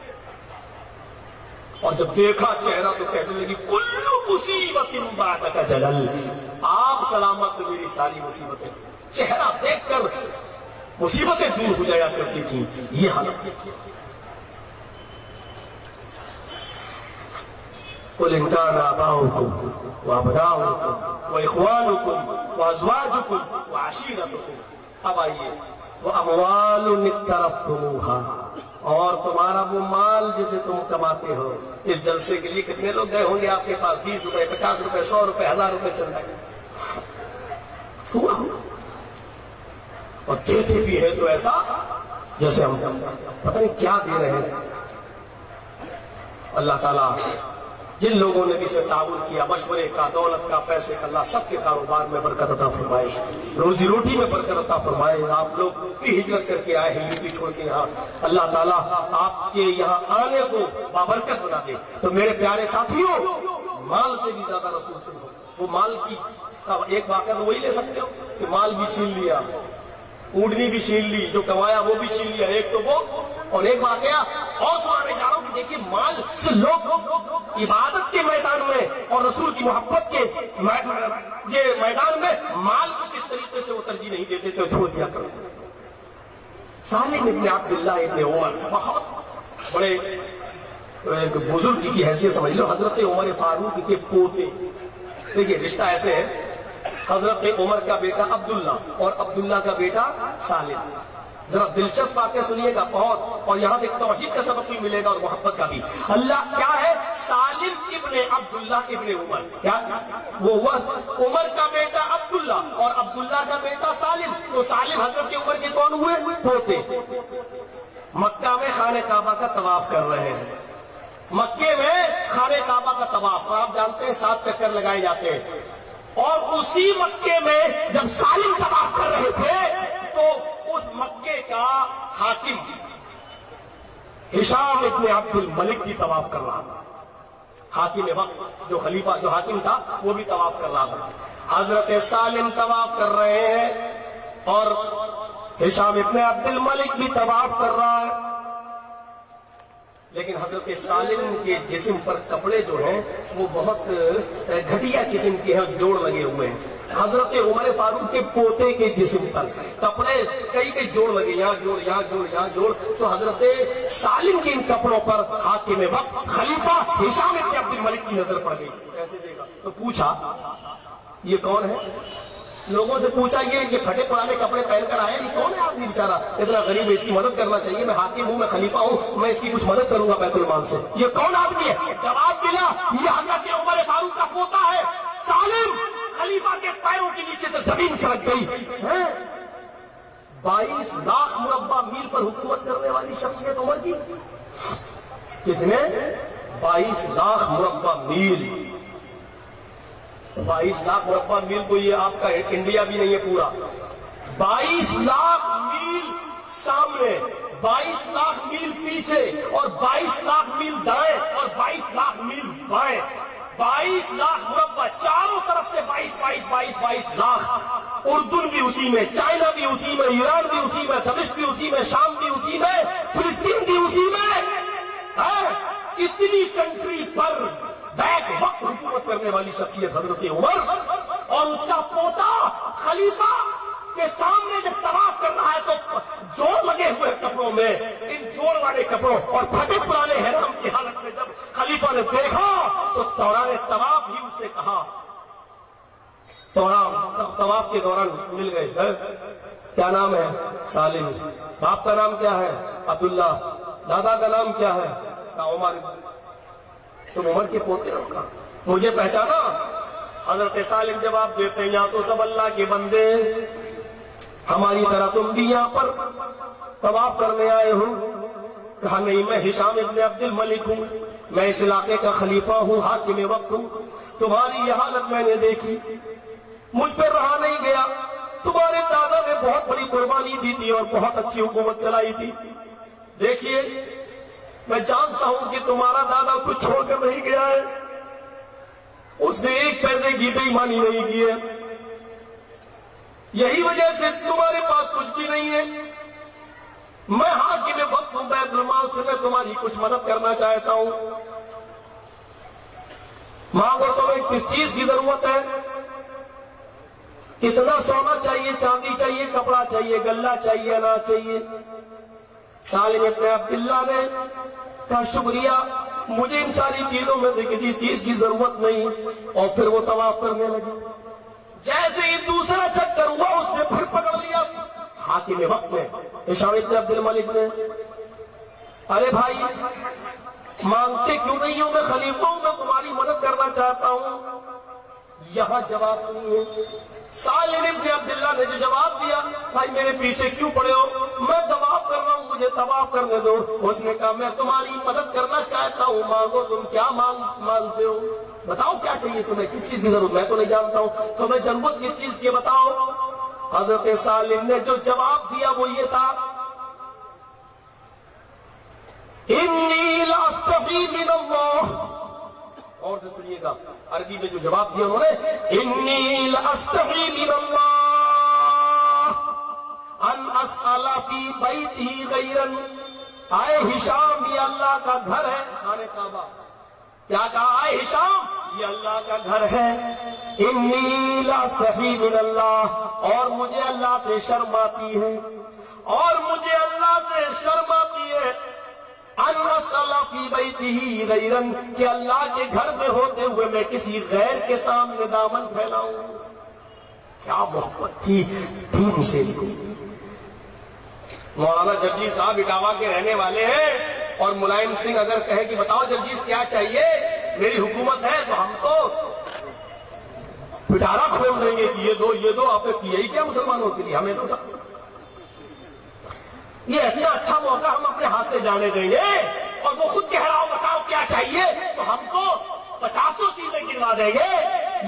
Speaker 6: اور جب دیکھا چہرہ تو کہنے لگی کلو مصیبت بعدک جلل، آپ سلامت تو میری ساری مصیبتیں، چہرہ دیکھ کر مصیبتیں دور ہو جایا کرتی تھیں، یہ حالت تھی۔ قل ان كان آباؤكم وابناؤكم واخوانكم وازواجكم وعشيرتكم، اب آئیے واموال اقترفتموها، اور تمہارا وہ مال جسے تم کماتے ہو۔ اس جلسے کے لیے کتنے لوگ گئے ہوں گے آپ کے پاس؟ 20 روپے، 50 روپے، 100 روپے، 1000 روپے چل رہے ہوا، اور دیتے بھی ہے تو ایسا جیسے ہم پتہ نہیں کیا دے رہے ہیں۔ اللہ تعالیٰ جن لوگوں نے بھی سے تعاون کیا، مشورے کا، دولت کا، پیسے کا، اللہ سب کے کاروبار میں برکت عطا فرمائے، روزی روٹی میں برکت عطا فرمائے۔ آپ لوگ بھی ہجرت کر کے آئے ہیں یو پی چھوڑ کے یہاں، اللہ تعالیٰ آپ کے یہاں آنے کو بابرکت بنا دے۔ تو میرے پیارے ساتھیوں، مال سے بھی زیادہ رسول سے وہ مال کی ایک واقعہ تو وہی لے سکتے ہو کہ مال بھی چھین لیا، اونٹنی بھی چھین لی، جو کمایا وہ بھی چھین لیا، ایک تو وہ، اور ایک واقعہ اور سنانے جا رہا ہوں کہ دیکھیے مال سے لوگ عبادت کے میدان میں اور رسول کی محبت کے یہ میدان میں مال کو کس طریقے سے وہ ترجیح نہیں دیتے تو چھوڑ دیا کرتے۔ سالم ابن عبداللہ ابن عمر بہت بڑے ایک بزرگ کی حیثیت سمجھ لو، حضرت عمر فاروق کے پوتے۔ دیکھیے رشتہ ایسے ہے، حضرت عمر کا بیٹا عبداللہ اور عبداللہ کا بیٹا سالم۔ ذرا دلچسپ باتیں سنیے گا بہت، اور یہاں سے توحید کا سبق بھی ملے گا اور محبت کا بھی۔ اللہ کیا ہے؟ سالم ابن عبداللہ ابن عمر، کیا وہ ہوا عمر کا بیٹا عبداللہ اور عبداللہ کا بیٹا سالم۔ تو سالم حضرت عمر کے کون ہوئے؟ پوتے۔ مکہ میں خانہ کعبہ کا طواف کر رہے ہیں، مکے میں خانہ کعبہ کا طواف، آپ جانتے ہیں 7 چکر لگائے جاتے ہیں، اور اسی مکے میں جب سالم طواف کر رہے تھے تو اس مکے کا حاکم ہشام ابن عبد الملک بھی طواف کر رہا تھا، حاکم وقت جو خلیفہ جو حاکم تھا وہ بھی طواف کر رہا تھا۔ حضرت سالم طواف کر رہے ہیں اور ہشام ابن عبد الملک بھی طواف کر رہا ہے، لیکن حضرت سالم کے جسم پر کپڑے جو ہیں وہ بہت گھٹیا قسم کے ہیں، جوڑ لگے ہوئے ہیں۔ حضرت عمر فاروق کے پوتے کے جسم پر کپڑے کئی جوڑ لگے، یہاں جوڑ، یہاں جوڑ، یہاں جوڑ۔ تو حضرت سالم کے ان کپڑوں پر حاکم وقت خلیفہ ہشام ابن عبد الملک کی نظر پڑ گئی، کیسے دے گا؟ تو پوچھا یہ کون ہے؟ لوگوں سے پوچھا یہ پھٹے پرانے کپڑے پہن کر آیا، یہ کون ہے آدمی بیچارہ اتنا غریب ہے، اس کی مدد کرنا چاہیے، میں حاکم ہوں، میں خلیفہ ہوں، میں اس کی کچھ مدد کروں گا بیت المال سے، یہ کون آدمی ہے؟ جواب ملا یہ حضرت عمر فاروق کا پوتا ہے سالم۔ خلیفہ کے پیروں کے نیچے سے زمین سڑک گئی۔ 22 لاکھ مربع میل پر حکومت کرنے والی شخصیت عمر کی، کتنے؟ 22 لاکھ مربع میل۔ 22 لاکھ مربع میل تو یہ آپ کا انڈیا بھی نہیں ہے پورا۔ 22 لاکھ میل سامنے، 22 لاکھ میل پیچھے، اور 22 لاکھ میل دائیں اور 22 لاکھ میل بائیں، 22 لاکھ مربع چاروں طرف سے 22 لاکھ۔ اردن بھی اسی میں، چائنا بھی اسی میں، ایران بھی اسی میں، دمشق بھی اسی میں، شام بھی اسی میں، فلسطین بھی اسی میں۔ اتنی کنٹری پر بیک وقت حکومت کرنے والی شخصیت حضرت عمر، اور اس کا پوتا خلیفہ کے سامنے جب طواف کر رہا ہے تو جوڑ لگے ہوئے کپڑوں میں، ان جوڑ والے کپڑوں اور پھٹے پرانے حرام کی حالت میں جب خلیفہ نے دیکھا تو دوران طواف ہی اس سے کہا، طواف کے دوران مل گئے، کیا نام ہے؟ سالم۔ باپ کا نام کیا ہے؟ عبداللہ۔ دادا کا نام کیا ہے؟ عمر۔ تم عمر کے پوتے ہو کا؟ مجھے پہچانا؟ حضرت سالم جواب دیتے ہیں یا تو سب اللہ کے بندے، ہماری طرح تم بھی یہاں پر طواف کرنے آئے ہو؟ کہا نہیں، میں ہشام ابن عبد الملک ہوں، میں اس علاقے کا خلیفہ ہوں، حاکم وقت ہوں، تمہاری یہ حالت میں نے دیکھی، مجھ پہ رہا نہیں گیا، تمہارے دادا نے بہت بڑی قربانی دی تھی اور بہت اچھی حکومت چلائی تھی، دیکھیے میں جانتا ہوں کہ تمہارا دادا کچھ چھوڑ کر نہیں گیا ہے، اس نے ایک پیسے کی بے ایمانی نہیں کی ہے، یہی وجہ سے تمہارے پاس کچھ بھی نہیں ہے، میں حاکم وقت ہوں، بیت المال سے میں تمہاری کچھ مدد کرنا چاہتا ہوں، مانگو تمہیں کس چیز کی ضرورت ہے؟ کتنا سونا چاہیے، چاندی چاہیے، کپڑا چاہیے، غلہ چاہیے، اناج چاہیے؟ سالم ابن عبداللہ نے کہا شکریہ، مجھے ان ساری چیزوں میں سے کسی چیز کی ضرورت نہیں، اور پھر وہ طواف کرنے لگے۔ جیسے ہی دوسرا چکر ہوا اس نے پھر پکڑ لیا حاکم وقت نے، ہشام ابن عبد الملک نے، ارے بھائی مانگتے کیوں نہیں ہو؟ میں خلیفہ ہوں، میں تمہاری مدد کرنا چاہتا ہوں۔ یہاں جواب سنیے، سالم ابن عبداللہ نے جو جواب دیا، بھائی میرے پیچھے کیوں پڑے ہو؟ میں طواف کر رہا ہوں، مجھے طواف کرنے دو۔ اس نے کہا میں تمہاری مدد کرنا چاہتا ہوں، مانگو، تم کیا مانگتے ہو؟ بتاؤ کیا چاہیے تمہیں، کس چیز کی ضرورت؟ میں تو نہیں جانتا ہوں، تمہیں ضرورت کس چیز کی بتاؤ۔ حضرت سالم نے جو جواب دیا وہ یہ تھا، انی لاستحی من اللہ، اور سے سنیے گا عربی میں جو جواب دیا انہوں نے، انی لاستحی من اللہ ان اسأل فی بیتی غیرا، آئے ہشام یہ اللہ کا گھر ہے، خانہ کعبہ، کیا کہا؟ آئے ہشام یہ اللہ کا گھر ہے، انی لاستحی من اللہ، اور مجھے اللہ سے شرم آتی ہے، اور مجھے اللہ سے شرم آتی ہے، ان اسأل فی بیتہ غیرا، کہ اللہ کے گھر میں ہوتے ہوئے میں کسی غیر کے سامنے دامن پھیلاؤں۔ کیا محبت تھی دین سے۔ مولانا جرجیز صاحب اٹاوا کے رہنے والے ہیں، اور ملائم سنگھ اگر کہے کہ بتاؤ جرجیز کیا چاہیے، میری حکومت ہے، تو ہم تو پٹارا کھول دیں گے کہ یہ دو، آپ نے کیا ہی کیا مسلمانوں کے لیے، ہمیں تو سب یہ اتنا اچھا موقع ہم اپنے ہاتھ سے جانے دیں گے، اور وہ خود کہہ رہا ہو بتاؤ کیا چاہیے، تو ہم تو 50 چیزیں گنوا دیں گے۔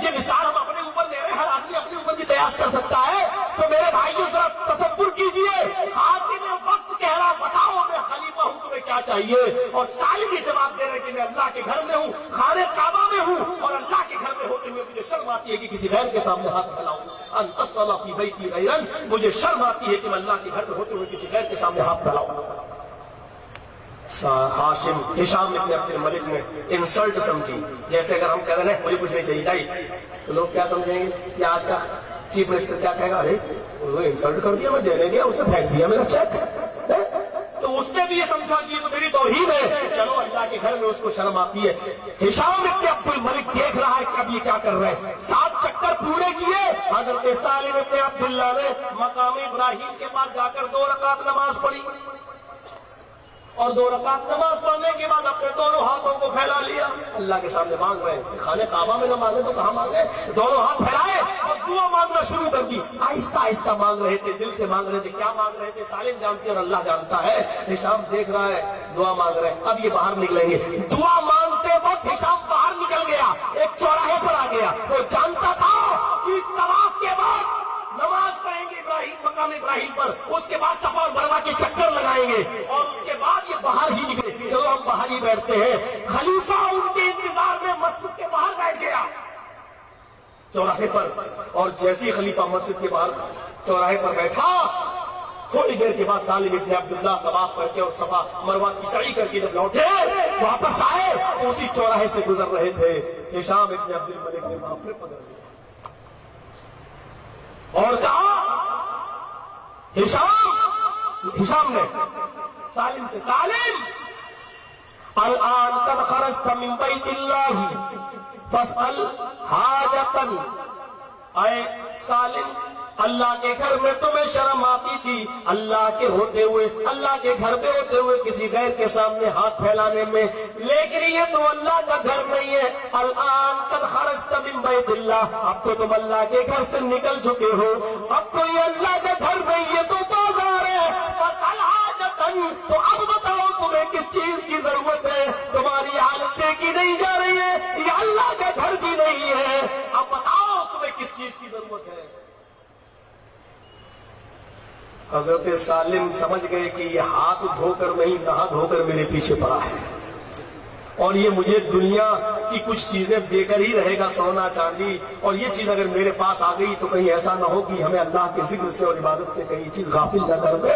Speaker 6: یہ مثال ہم اپنے اوپر دے رہے ہیں، ہر آدمی اپنے اوپر بھی قیاس کر سکتا ہے۔ تو میرے بھائیوں ذرا تصور کیجئے، حاکم وقت کہہ رہا بتاؤ میں خلیفہ ہوں، تمہیں کیا چاہیے، اور سالم یہ جواب دے رہے کہ میں اللہ کے گھر میں ہوں، خانہ کعبہ میں ہوں، اور اللہ کے گھر میں ہوتے ہوئے مجھے شرم آتی ہے کہ کسی غیر کے سامنے ہاتھ پھیلاؤں، ان اسأل فی بیتی غیرا، مجھے شرم آتی ہے کہ میں اللہ کے گھر میں ہوتے ہوئے کسی غیر کے سامنے ہاتھ پھیلاؤں۔ ہاشم ہشام ابن عبد الملک نے انسلٹ سمجھی، جیسے اگر ہم کہہ رہے ہیں مجھے کچھ نہیں چاہیے بھائی، تو لوگ کیا سمجھیں گے، یہ آج کا چیف منسٹر کیا کہے گا، ارے انہوں نے انسلٹ کر دیا، میں دینے گیا، اس نے پھینک دیا میرا چیک، تو اس نے بھی یہ سمجھا کہ تو میری توہین ہے، چلو اللہ کے گھر میں اس کو شرم آتی ہے۔ ہشام ابن عبد الملک دیکھ رہا ہے کہ اب یہ کیا کر رہے ہیں، 7 چکر پورے کیے۔ حضرت سالم ابن عبداللہ نے مقام ابراہیم کے پاس جا کر 2 رکعت نماز پڑھی، اور 2 رکعت نماز پڑھنے کے بعد اپنے دونوں ہاتھوں کو پھیلا لیا، اللہ کے سامنے مانگ رہے ہیں۔ خانہ کعبہ میں نہ مانگے تو کہاں مانگے؟ دونوں ہاتھ پھیلائے اور دعا مانگنا شروع کر دی۔ آہستہ آہستہ مانگ رہے تھے، دل سے مانگ رہے تھے۔ کیا مانگ رہے تھے سالم جانتے اور اللہ جانتا ہے۔ ہشام دیکھ رہا ہے دعا مانگ رہے ہیں، اب یہ باہر نکلیں گے۔ دعا مانگتے وقت ہشام باہر نکل گیا، ایک چوراہے پر آ گیا۔ وہ جانتا تھا کہ طواف کے بعد نماز پڑھیں گے ابراہیم، مقام ابراہیم پر، اس کے بعد صفا اور مروہ کے چکر لگائیں گے، اور اس کے بعد یہ باہر ہی نکلے۔ چلو ہم باہر ہی بیٹھتے ہیں۔ خلیفہ ان کے انتظار میں مسجد کے باہر بیٹھ گیا چوراہے پر، اور جیسے ہی خلیفہ مسجد کے باہر چوراہے پر بیٹھا، تھوڑی دیر کے بعد سالم ابن عبداللہ طواف کر کے اور صفا مروہ کی سعی کر کے جب لوٹے واپس آئے تو اسی چوراہے سے گزر رہے تھے۔ ہشام ابن عبد الملک نے وہاں پھر پکڑ لیا اور کہا، ہشام نے سالم سے، سالم الآن قد خرجت من بیت اللہ فاسأل حاجتا۔ اے سالم، اللہ کے گھر میں تمہیں شرم آتی تھی اللہ کے ہوتے ہوئے، اللہ کے گھر میں ہوتے ہوئے کسی غیر کے سامنے ہاتھ پھیلانے میں، لیکن یہ تو اللہ کا گھر نہیں ہے۔ الآن قد خرجت من بیت اللہ، اب تو تم اللہ کے گھر سے نکل چکے ہو، اب تو یہ اللہ کا گھر نہیں، یہ تو بازار ہے۔ فاسأل حاجتا، تو اب بتاؤ تمہیں کس چیز کی ضرورت ہے؟ تمہاری حالت دیکھی نہیں جا رہی ہے، یہ اللہ کا گھر بھی نہیں ہے، اب بتاؤ تمہیں کس چیز کی ضرورت ہے؟ حضرت سالم سمجھ گئے کہ یہ ہاتھ دھو کر نہیں، نہا دھو کر میرے پیچھے پڑا ہے، اور یہ مجھے دنیا کی کچھ چیزیں دے کر ہی رہے گا، سونا چاندی، اور یہ چیز اگر میرے پاس آ گئی تو کہیں ایسا نہ ہو کہ ہمیں اللہ کے ذکر سے اور عبادت سے کہیں چیز غافل نہ کر دے۔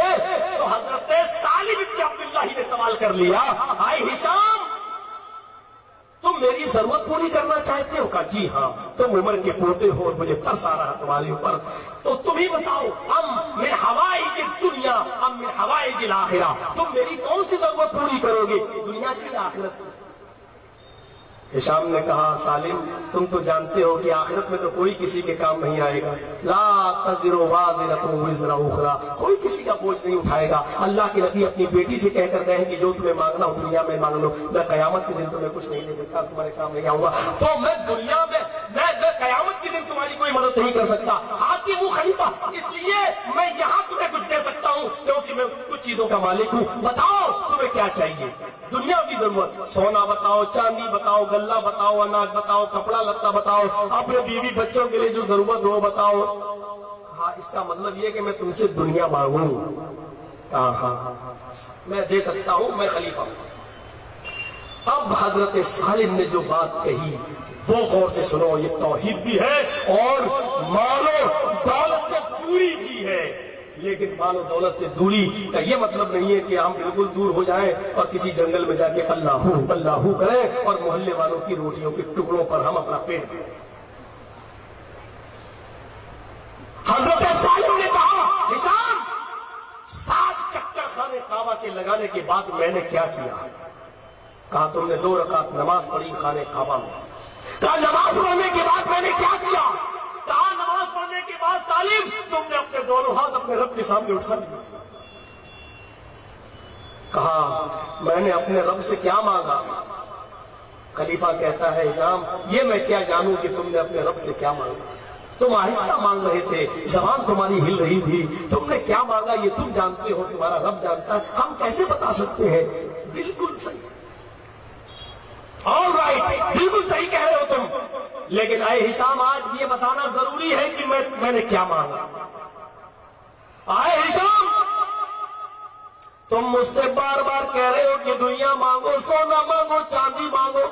Speaker 6: تو حضرت سالم ابن عبداللہ نے سوال کر لیا، آئے ہشام، تم میری ضرورت پوری کرنا چاہتے ہو؟ کہا جی ہاں، تم عمر کے پوتے ہو اور مجھے ترس آ رہا تمہارے اوپر، تو تم ہی بتاؤ، ام من حوائج الدنیا ام من حوائج الاخرہ، تم میری کون سی ضرورت پوری کرو گے، دنیا کی یا آخرت کی؟ ہشام نے کہا، سالم تم تو جانتے ہو کہ آخرت میں تو کوئی کسی کے کام نہیں آئے گا، لا تزر وازرۃ وزر اخرى، کوئی کسی کا بوجھ نہیں اٹھائے گا۔ اللہ کے نبی اپنی بیٹی سے کہہ کر گئے ہیں کہ جو تمہیں مانگنا ہو دنیا میں مانگ لو، میں قیامت کے دن تمہیں کچھ نہیں دے سکتا، تمہارے کام نہیں آؤں گا، تو میں دنیا میں قیامت کے دن تمہاری کوئی مدد نہیں کر سکتا۔ حاکم ہوں خلیفہ، اس لیے میں یہاں تمہیں کچھ دے سکتا ہوں کیونکہ میں کچھ چیزوں کا مالک ہوں۔ بتاؤ تمہیں کیا چاہیے؟ دنیا کی ضرورت، سونا بتاؤ، چاندی بتاؤ، غلہ بتاؤ، اناج بتاؤ، کپڑا لتا بتاؤ، اپنے بیوی بچوں کے لیے جو ضرورت ہو بتاؤ۔ ہاں، اس کا مطلب یہ کہ میں تم سے دنیا مانگوں؟ ہاں میں دے سکتا ہوں، میں خلیفہ ہوں۔ اب حضرت سالم نے جو بات کہی وہ غور سے سنو، یہ توحید بھی ہے اور مال و دولت سے دوری بھی ہے، لیکن مال و دولت سے دوری کا یہ مطلب نہیں ہے کہ ہم بالکل دور ہو جائیں اور کسی جنگل میں جا کے اللہ اللہ کریں اور محلے والوں کی روٹیوں کے ٹکڑوں پر ہم اپنا پیٹ دیں۔ حضرت سالم نے کہا، ہشام 7 چکر خانے کعبہ کے لگانے کے بعد میں نے کیا کیا؟ کہا تم نے 2 رکعت نماز پڑھی خانے کعبہ میں۔ کہا نماز پڑھنے کے بعد میں نے کیا کیا؟ کہا نماز پڑھنے کے بعد سالم تم نے اپنے دونوں ہاتھ اپنے رب کے سامنے اٹھا لیے۔ کہا میں نے اپنے رب سے کیا مانگا؟ خلیفہ کہتا ہے ہشام یہ میں کیا جانوں کہ تم نے اپنے رب سے کیا مانگا؟ تم آہستہ مانگ رہے تھے، زبان تمہاری ہل رہی تھی، تم نے کیا مانگا یہ تم جانتے ہو، تمہارا رب جانتا ہے، ہم کیسے بتا سکتے ہیں؟ بالکل صحیح، آل رائٹ، بالکل صحیح کہہ رہے ہو تم، لیکن اے ہشام آج یہ بتانا ضروری ہے کہ میں نے کیا مانگا۔ اے ہشام تم مجھ سے بار بار کہہ رہے ہو کہ دنیا مانگو، سونا مانگو، چاندی مانگو،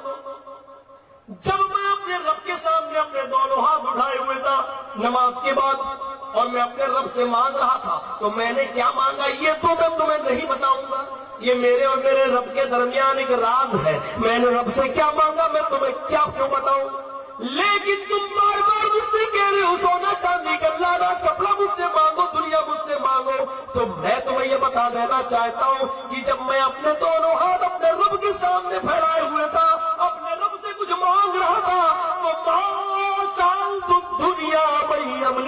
Speaker 6: جب میں اپنے رب کے سامنے اپنے دونوں ہاتھ اٹھائے ہوئے تھا نماز کے بعد اور میں اپنے رب سے مانگ رہا تھا تو میں نے کیا مانگا یہ تو میں تمہیں نہیں بتاؤں گا، یہ میرے اور میرے رب کے درمیان ایک راز ہے، میں نے رب سے کیا مانگا میں تمہیں کیوں بتاؤں؟ لیکن تم بار بار مجھ سے کہہ رہے ہو سونا چاندی غلہ اناج کپڑا مجھ سے مانگو، دنیا مجھ سے مانگو، تو میں تمہیں یہ بتا دینا چاہتا ہوں کہ جب میں اپنے دونوں ہاتھ اپنے رب کے سامنے پھیلائے ہوئے تھا، اپنے رب سے کچھ مانگ رہا تھا، تو 5 سال تم دنیا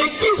Speaker 6: 21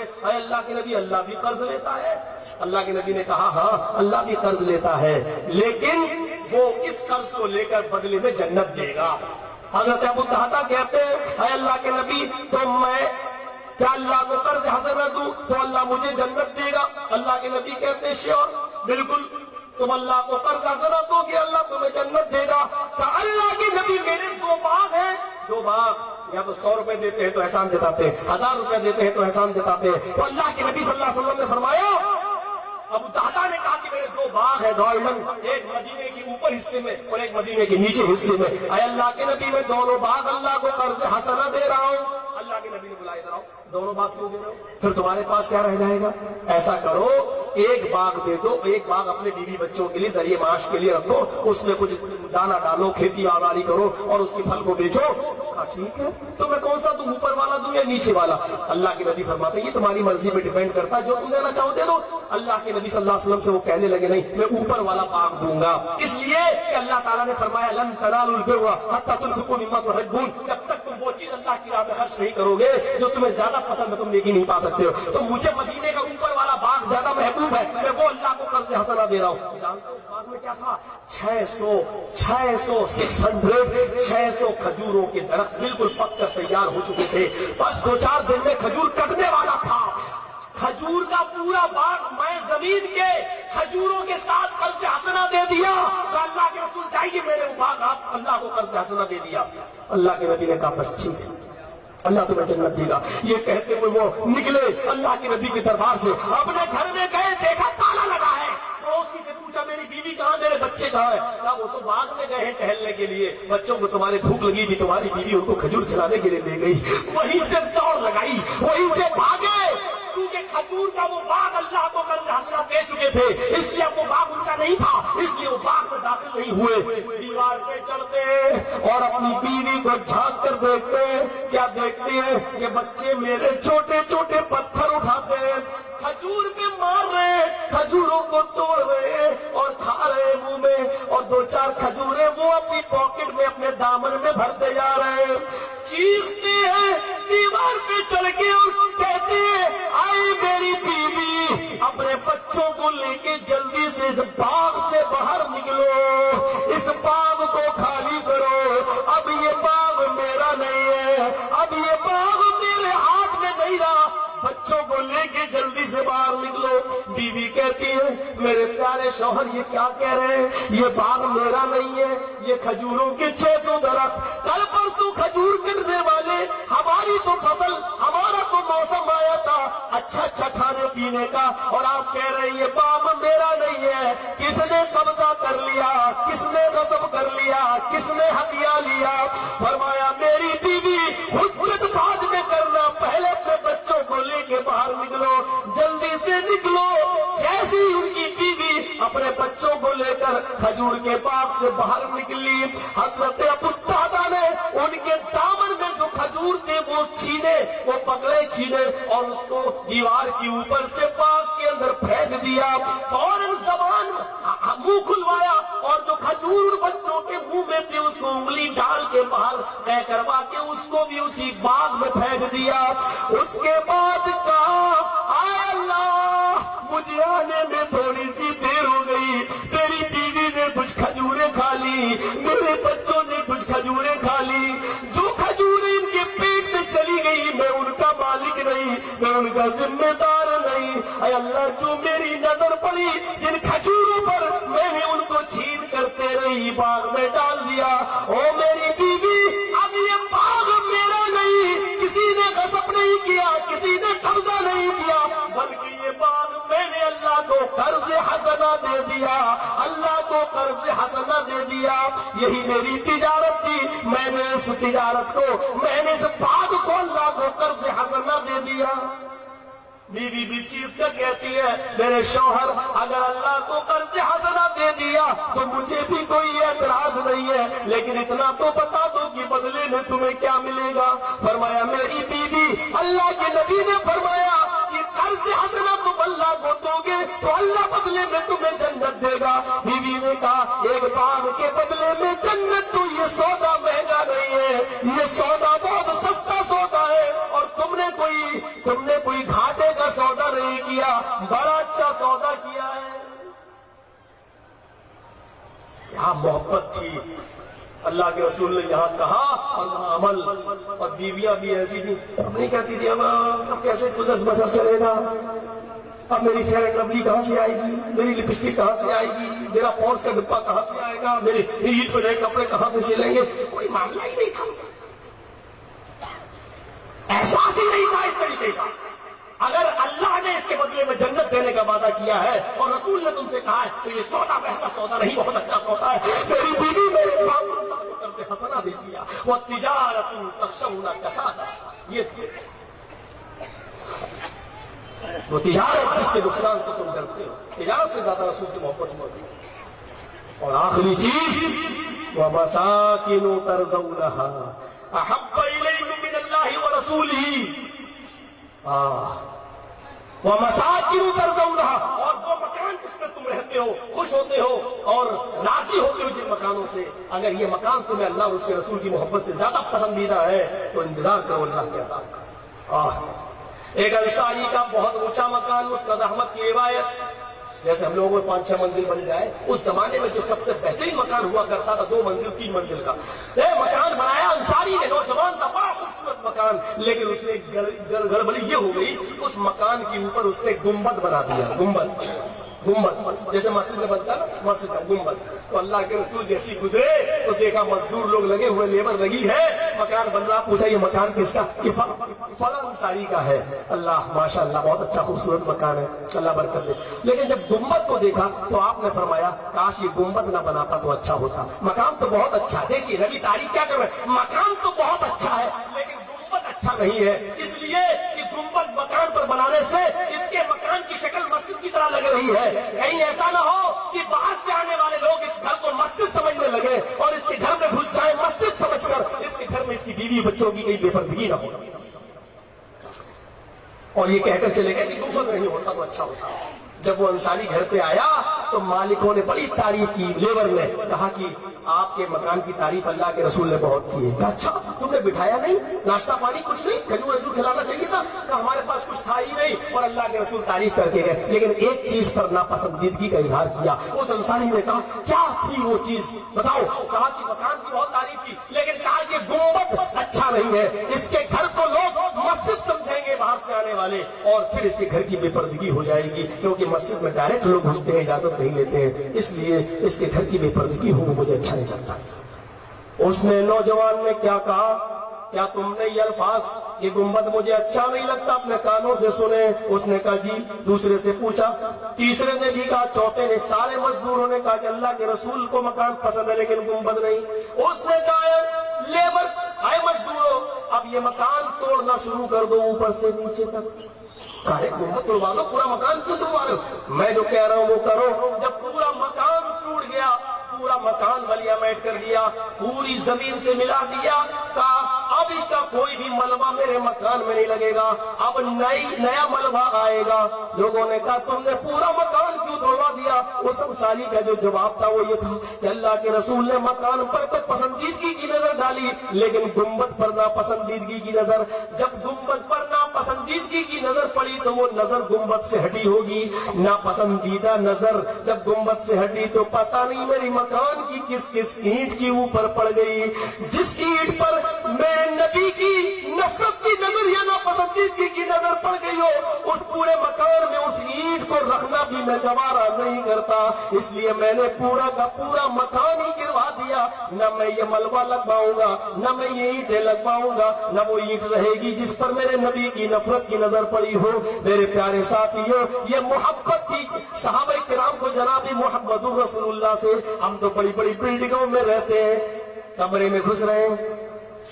Speaker 6: لگے اے اللہ کے نبی اللہ بھی قرض لیتا ہے؟ اللہ کے نبی نے کہا ہاں اللہ بھی قرض لیتا ہے، لیکن وہ اس قرض کو لے کر بدلے میں جنت دے گا۔ حضرت ابو الدہدہ کہتے ہیں اے اللہ کے نبی تو میں کیا اللہ کو قرض حسنہ دوں تو اللہ مجھے جنت دے گا؟ اللہ کے نبی کہتے ہیں شیور، بالکل تم اللہ کو قرض حسنہ دو گے اللہ تمہیں جنت دے گا۔ کہا اللہ کے نبی میرے 2 باغ ہیں، 2 باغ، یا تو 100 روپے دیتے ہیں تو احسان جتاتے ہیں، 1000 روپے دیتے ہیں تو احسان جتاتے ہیں۔ تو اللہ کے نبی صلی اللہ علیہ وسلم نے فرمایا، ابو دہدہ نے کہا کہ میرے 2 باغ ہیں گولڈن، ایک مدینے کے اوپر حصے میں اور ایک مدینے کے نیچے حصے میں، اے اللہ کے نبی میں دونوں باغ اللہ کو قرض حسنہ دے رہا ہوں۔ اللہ کے نبی نے بلایا ادھر آؤ، دونوں باغ کیوں دے رہے ہو؟ پھر تمہارے پاس کیا رہ جائے گا؟ ایسا کرو 1 باغ دے دو، 1 باغ اپنے بیوی بچوں کے لیے ذریعے معاش کے لیے رکھو، اس میں کچھ دانا ڈالو، کھیتی باڑی کرو اور اس کے پھل کو بیچو۔ کہا ٹھیک ہے، تو میں کون سا دوں، اوپر والا دوں یا نیچے والا؟ اللہ کے نبی فرماتے یہ تمہاری مرضی پہ ڈیپینڈ کرتا ہے، جو تم دینا چاہو دے دو۔ اللہ کے نبی صلی اللہ علیہ وسلم سے وہ کہنے لگے نہیں میں اوپر والا باغ دوں گا، اس لیے کہ اللہ تعالیٰ نے فرمایا لن تنالوا البر حتى تنفقوا مما تحبون، جب تک تم وہ چیز اللہ کی راہ میں خرچ نہیں کرو گے جو تمہیں زیادہ پسند ہے تم نیکی نہیں پا سکتے ہو۔ تو مجھے مدینے کا اوپر والا باغ زیادہ محبوب ہے، میں وہ اللہ کو قرض حسنہ دے رہا ہوں۔ جانتے ہو اس باغ میں کیا تھا؟ 600 کھجوروں کے درخت بالکل پک کر تیار ہو چکے تھے، بس 2-4 دن میں کھجور کٹنے والا تھا۔ کھجور کا پورا باغ میں زمین کے کھجوروں کے ساتھ قرض حسنہ دے دیا۔ تو اللہ کے رسول چاہیے میرے وہ باغ آپ اللہ کو قرض حسنہ دے دیا۔ اللہ کے نبی نے کہا بس ٹھیک ہے اللہ تمہیں جنت دے گا۔ یہ کہتے ہوئے وہ نکلے اللہ کے نبی کے دربار سے، اپنے گھر میں گئے، دیکھا تالا لگا ہے، پڑوسی سے پوچھا میری بیوی کہاں، میرے بچے کہاں ہیں؟ کہا وہ تو باغ میں گئے ہیں ٹہلنے کے لیے، بچوں کو تمہارے بھوک لگی تھی تمہاری بیوی ان کو کھجور کھلانے کے لیے دے گئی۔ وہیں سے دوڑ لگائی، وہیں سے بھاگے، چونکہ کھجور کا وہ باغ اللہ کو قرض حسنہ دے چکے تھے، اس لیے وہ باغ ان کا نہیں تھا، اس لیے وہ باغ میں داخل نہیں ہوئے۔ دیوار پہ چڑھتے اور اپنی بیوی کو جھانک کر دیکھتے، کیا دیکھتے ہیں کہ بچے میرے چھوٹے چھوٹے پتھر اٹھاتے ہیں، کھجور پہ مار رہے ہیں، کھجوروں کو توڑ رہے ہیں اور کھا رہے ہیں منہ میں، اور 2-4 کھجوریں وہ اپنی پاکٹ میں اپنے دامن میں بھرتے جا رہے ہیں۔ چیختے ہیں دیوار پہ چڑھ کے اور کہتے ہیں آئے میری بیوی اپنے بچوں کو لے کے جلدی سے اس باغ سے باہر نکلو، اس باغ کو خالی کرو، اب یہ باغ میرا نہیں ہے، اب یہ باغ میرے ہاتھ میں نہیں رہا، بچوں کو لے کے جلدی سے باہر نکلو۔ بیوی کہتی ہے میرے پیارے شوہر یہ کیا کہہ رہے ہیں، یہ باغ میرا نہیں ہے، یہ کھجوروں کے 600 درخت، کل پرسوں کھجور کرنے والے، ہماری تو فصل، ہمارا تو موسم آیا تھا اچھا اچھا کھانے پینے کا، اور آپ کہہ رہے ہیں یہ باغ میرا نہیں ہے۔ کس نے قبضہ کر لیا، کس نے غصب کر لیا، کس نے ہتھیا لیا؟ فرمایا میری بیوی حجت بعد میں کرنا، پہلے اپنے بچوں کو لے کے باہر نکلو، جلدی سے نکلو۔ جیسے ہی ان کی بیوی اپنے بچوں کو لے کر کھجور کے باغ سے باہر نکلی، حضرت ابو الدہدہ نے ان کے دامن میں جو کھجور تھے وہ چھینے، وہ پکڑے چھینے اور اس کو دیوار کے اوپر سے باغ کے اندر پھینک دیا۔ فوراً زبان منہ کھلوایا اور جو کھجور بچوں کے منہ میں تھے اس کو انگلی ڈال کے باہر طے کروا کے اس کو بھی اسی باغ میں پھینک دیا۔ اس کے بعد کہا آئے اللہ مجھے آنے میں تھوڑی سی دیر ہو گئی، تیری بیوی نے کچھ کھجوریں کھا لی، میرے بچوں نے کچھ کھجوریں کھا لی، جو کھجوریں ان کے پیٹ میں چلی گئی میں ان کا مالک نہیں، میں ان کا ذمہ دار نہیں۔ اے اللہ جو میری نظر پڑی جن کھجوروں پر میں نے ان کو چھین کر تیرے ہی باغ میں ڈال دیا۔ او میری بیوی اب یہ باغ میرا نہیں، کسی نے غصب نہیں کیا، کسی نے قبضہ نہیں کیا، بلکہ یہ باغ میں نے اللہ کو قرض حسنہ دے دیا، اللہ کو قرض حسنہ دے دیا۔ یہی میری تجارت تھی، میں نے اس تجارت کو، میں نے اس باغ کو اللہ کو قرض حسنہ دے دیا۔ بیوی بھی چیخ کر کہتی ہے میرے شوہر اگر اللہ کو قرض حسنہ دے دیا تو مجھے بھی کوئی اعتراض نہیں ہے، لیکن اتنا تو بتا دو کہ بدلے میں تمہیں کیا ملے گا۔ فرمایا میری بیوی اللہ کے نبی نے فرمایا کہ قرض حسنہ تم اللہ کو دو گے تو اللہ بدلے میں تمہیں جنت دے گا۔ بیوی نے کہا ایک باغ کے بدلے میں جنت، تو یہ سودا مہنگا نہیں ہے، یہ سودا بہت سستا سودا ہے، اور تم نے کوئی گھاٹے یہاں محبت تھی، اللہ کے رسول نے یہاں کہا اور یہاں عمل. اور بیویاں بھی ایسی تھی، اب نہیں کہتی تھی اب کیسے گزر بسر چلے گا، اب میری فیئر اینڈ لولی کہاں سے آئے گی، میری لپسٹک کہاں سے آئے گی، میرا پورس کا ڈبہ کہاں سے آئے گا، میرے عید پہ نئے کپڑے کہاں سے سلیں گے. کوئی معاملہ ہی نہیں تھا، احساس ہی نہیں تھا اس طریقے کا. اگر اللہ نے اس کے بدلے میں جنت دینے کا وعدہ کیا ہے اور رسول نے تم سے کہا ہے تو یہ سودا بہتا سودا نہیں، بہت اچھا سودا ہے. میری بیوی میرے سامنے سے حسنا دیتی ہے، وہ تجارت تخشون کسادہ، یہ وہ تجارت جس کے نقصان سے تم ڈرتے ہو، تجارت سے زیادہ رسول سے محبت ہوتی ہے. اور آخری چیز وَمَسَاكِنُ تَرْضَوْنَهَا أَحَبَّ إِلَيْكُم مِّنَ اللَّهِ وَرَسُولِهِ. وَمَسَاكِنُ تَرْضَوْنَهَا، اور وہ مکان جس میں تم رہتے ہو، خوش ہوتے ہو اور راضی ہوتے ہو جن مکانوں سے، اگر یہ مکان تمہیں اللہ اور اس کے رسول کی محبت سے زیادہ پسندیدہ ہے تو انتظار کرو اللہ کے عذاب کا. ایک انصاری کا بہت اونچا مکان، اس کا رحمت کی روایت جیسے ہم لوگوں میں 5-6 منزل بن جائے، اس زمانے میں جو سب سے بہترین مکان ہوا کرتا تھا 2 منزل 3 منزل کا مکان بنایا انصاری نے. نوجوان تھا، بڑا خوبصورت مکان، لیکن اس میں گڑبڑی یہ ہو گئی، اس مکان کے اوپر اس نے گنبد بنا دیا. گنبد جیسے مسجد میں بنتا نا، مسجد کا گنبد. تو اللہ کے رسول جیسی گزرے تو دیکھا مزدور لوگ لگے ہوئے، لیبر لگی ہے، مکان بن رہا. پوچھا یہ مکان کس کا؟ یہ فلاں انصاری کا ہے. اللہ ماشاء اللہ بہت اچھا خوبصورت مکان ہے، اللہ برکت دے. لیکن جب گنبد کو دیکھا تو آپ نے فرمایا کاش یہ گنبد نہ بناتا تو اچھا ہوتا. مکان تو بہت اچھا ہے، دیکھیے نبی تعریف کیا کر رہے ہیں، مکان تو بہت اچھا ہے لیکن گنبد اچھا نہیں ہے، اس لیے کہ گنبد مکان پر بنانے سے اس کے مکان کی شکل مسجد کی طرح لگ رہی ہے. کہیں ایسا نہ ہو کہ باہر سے آنے والے لوگ اس گھر کو مسجد سمجھنے لگے اور اس کے گھر میں گھس جائے مسجد سمجھ کر، اس کے گھر میں اس کی بیوی بچوں کی کہیں بے پردگی نہ ہو. اور یہ کہہ کر چلے گئے کہ گنبد نہیں ہوتا تو اچھا ہوتا. جب وہ انصاری گھر پہ آیا تو مالکوں نے بڑی تعریف کی، لیبر نے کہا کہ آپ کے مکان کی تعریف اللہ کے رسول نے بہت کی ہے. کہا اچھا تم نے بٹھایا نہیں، ناشتہ پانی کچھ نہیں، کھجور وجور کھلانا چاہیے تھا. کہا ہمارے پاس کچھ تھا ہی نہیں، اور اللہ کے رسول تعریف کر کے گئے. لیکن ایک چیز پر ناپسندیدگی کا اظہار کیا. اس انصاری نے کہا کیا تھی وہ چیز بتاؤ؟ کہا کہ مکان کی بہت تعریف کی لیکن کہا کہ گنبد اچھا نہیں ہے، اس کے گھر کو لوگ مسجد سمجھیں گے باہر سے آنے والے، اور پھر اس کے گھر کی بے پردگی ہو جائے گی، کیونکہ مسجد میں ڈائریکٹ لوگ گھستے ہیں، اجازت نہیں لیتے ہیں، اس لیے اس کے گھر کی بے پردگی ہو مجھے اچھا نہیں لگتا. اس نے نوجوان نے کیا کہا، کیا تم نے یہ الفاظ یہ گنبد مجھے اچھا نہیں لگتا اپنے کانوں سے سنے؟ اس نے کہا جی. دوسرے سے پوچھا، تیسرے نے بھی کہا، چوتھے نے، سارے مزدوروں نے کہا کہ اللہ کے رسول کو مکان پسند ہے لیکن گنبد نہیں. اس نے کہا لیبر آئے مزدوروں اب یہ مکان توڑنا شروع کر دو اوپر سے نیچے تک. گنبد توڑوا لو، پورا مکان کیوں توڑوا رہے ہو؟ میں جو کہہ رہا ہوں وہ کرو. جب پورا مکان ٹوٹ گیا، پورا مکان ملیا میٹ کر دیا، پوری زمین سے ملا دیا، کہا اب اس کا کوئی بھی ملبہ میرے مکان میں نہیں لگے گا، اب نیا ملبہ آئے گا. لوگوں نے کہا تم نے پورا مکان کیوں توڑوا دیا؟ اس انصاری کا جو جواب تھا وہ یہ تھا کہ اللہ کے رسول نے مکان پر تو پسندیدگی کی نظر ڈالی لیکن گنبد پر ناپسندیدگی کی نظر. جب گنبد پر ناپسندیدگی کی نظر پڑی تو وہ نظر گنبد سے ہٹی ہوگی. ناپسندیدہ نظر جب گنبد سے ہٹی تو پتہ نہیں میری مکان کی کس کس اینٹ کی اوپر پڑ گئی. جس اینٹ پر میرے نبی کی نفرت کی نظر یا ناپسندیدگی کی نظر پڑ گئی ہو، اس پورے مکان میں اس اینٹ کو رکھنا بھی میں گوارا نہیں کرتا. اس لیے میں نے پورا کا پورا مکان ہی گروا دیا. نہ میں یہ ملبہ لگواؤں گا، نہ میں یہ اینٹیں لگواؤں گا، نہ وہ اینٹ رہے گی جس پر میرے نبی کی نفرت کی نظر پڑی ہو. میرے پیارے ساتھیوں، یہ محبت تھی صحابہ کرام کو جناب محمد رسول اللہ سے. ہم تو بڑی بڑی بلڈنگوں میں رہتے ہیں، کمرے میں گھس رہے ہیں،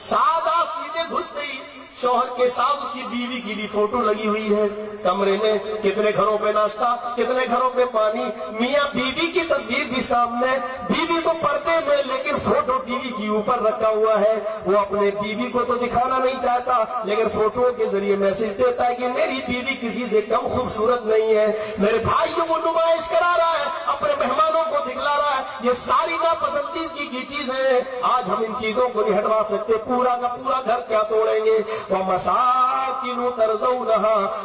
Speaker 6: سادہ سیدھے گھس گئی، شوہر کے ساتھ اس کی بیوی کی بھی فوٹو لگی ہوئی ہے کمرے میں. کتنے گھروں پہ ناشتہ، کتنے گھروں پہ پانی، میاں بیوی کی تصویر بھی سامنے، بیوی تو پردے میں لیکن فوٹو ٹی وی کے اوپر رکھا ہوا ہے. وہ اپنے بیوی کو تو دکھانا نہیں چاہتا لیکن فوٹو کے ذریعے میسج دیتا ہے کہ میری بیوی کسی سے کم خوبصورت نہیں ہے. میرے بھائیوں کو نمائش کرا رہا ہے، اپنے مہمانوں کو دکھلا رہا ہے. یہ ساری ناپسندیدگی کی چیزیں ہیں. آج ہم ان چیزوں کو نہیں ہٹوا سکتے. پورا کا پورا گھر کیا توڑیں گے؟ وَمَسَاكِنُ تَرْضَوْنَهَا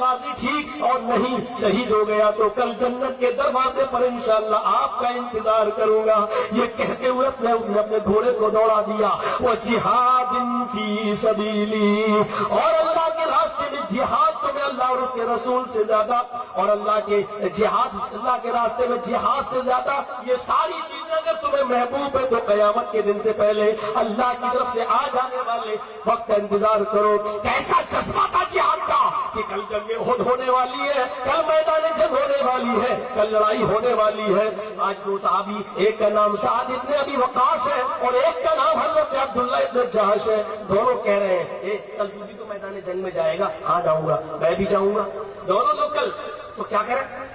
Speaker 6: غازی ٹھیک اور نہیں شہید ہو گیا تو کل جنت کے دروازے پر انشاءاللہ آپ کا انتظار کروں گا. یہ کہتے ہوئے اس نے اپنے گھوڑے کو دوڑا دیا. وہ جہاد فی سبیلی, اور اللہ کے راستے میں جہاد تمہیں اللہ اور اس کے رسول سے زیادہ, اور اللہ کے جہاد, اللہ کے راستے میں جہاد سے زیادہ یہ ساری چیزیں اگر تمہیں محبوب ہے تو قیامت کے دن سے پہلے اللہ کی طرف سے آ جانے والے وقت کا انتظار کرو. کیسا جذبہ تھا جہاد کا کہ کل جنگ احد ہونے والی ہے, کل میدان جنگ ہونے والی ہے, کل لڑائی ہونے والی ہے. آج دو صحابی, ایک کا نام سعد ابن ابی وقاص ہے اور ایک کا نام حضرت عبداللہ ابن جہش ہے. دونوں کہہ رہے ہیں کل تو بھی تو میدان جنگ میں جائے گا. ہاں جاؤں گا, میں بھی جاؤں گا. دونوں لوگ کل تو کیا کریں؟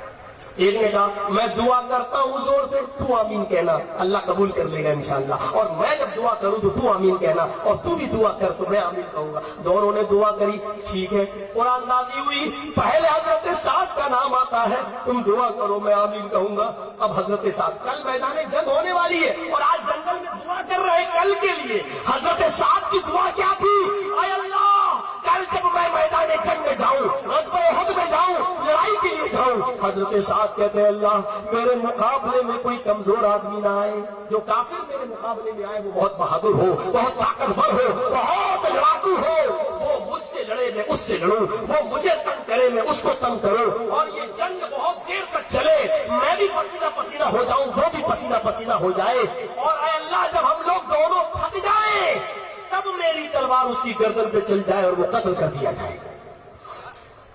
Speaker 6: ایک نے کہا میں دعا کرتا ہوں زور سے, تو آمین کہنا, اللہ قبول کر لے گا انشاءاللہ, اور میں جب دعا کروں تو آمین کہنا, اور تو بھی دعا کر تو میں آمین کہوں گا. دونوں نے دعا کری, ٹھیک ہے. قرآن نازل ہوئی, پہلے حضرت سعد کا نام آتا ہے, تم دعا کرو میں آمین کہوں گا. اب حضرت سعد, کل میدان جنگ ہونے والی ہے اور آج جنگل میں دعا کر رہے ہیں کل کے لیے. حضرت سعد کی دعا کیا تھی؟ اے اللہ کل جب میں میدان جنگ میں جاؤں, غزوہ احد میں جاؤں, لڑائی کے لیے جاؤں, حضرت سعد کہتے ہیں اللہ میرے مقابلے میں کوئی کمزور آدمی نہ آئے, جو کافر میرے مقابلے میں آئے وہ بہت بہادر ہو, بہت طاقتور ہو, بہت لڑاکو ہو, وہ مجھ سے لڑے میں اس سے لڑوں, وہ مجھے تنگ کرے میں اس کو تنگ کروں, اور یہ جنگ بہت دیر تک چلے, میں بھی پسینہ پسینہ ہو جاؤں, وہ بھی پسینہ پسینہ ہو جائے, اور اے اللہ جب ہم لوگ دونوں تھک جائیں تب میری تلوار اس کی گردن پہ چل جائے اور وہ قتل کر دیا جائے.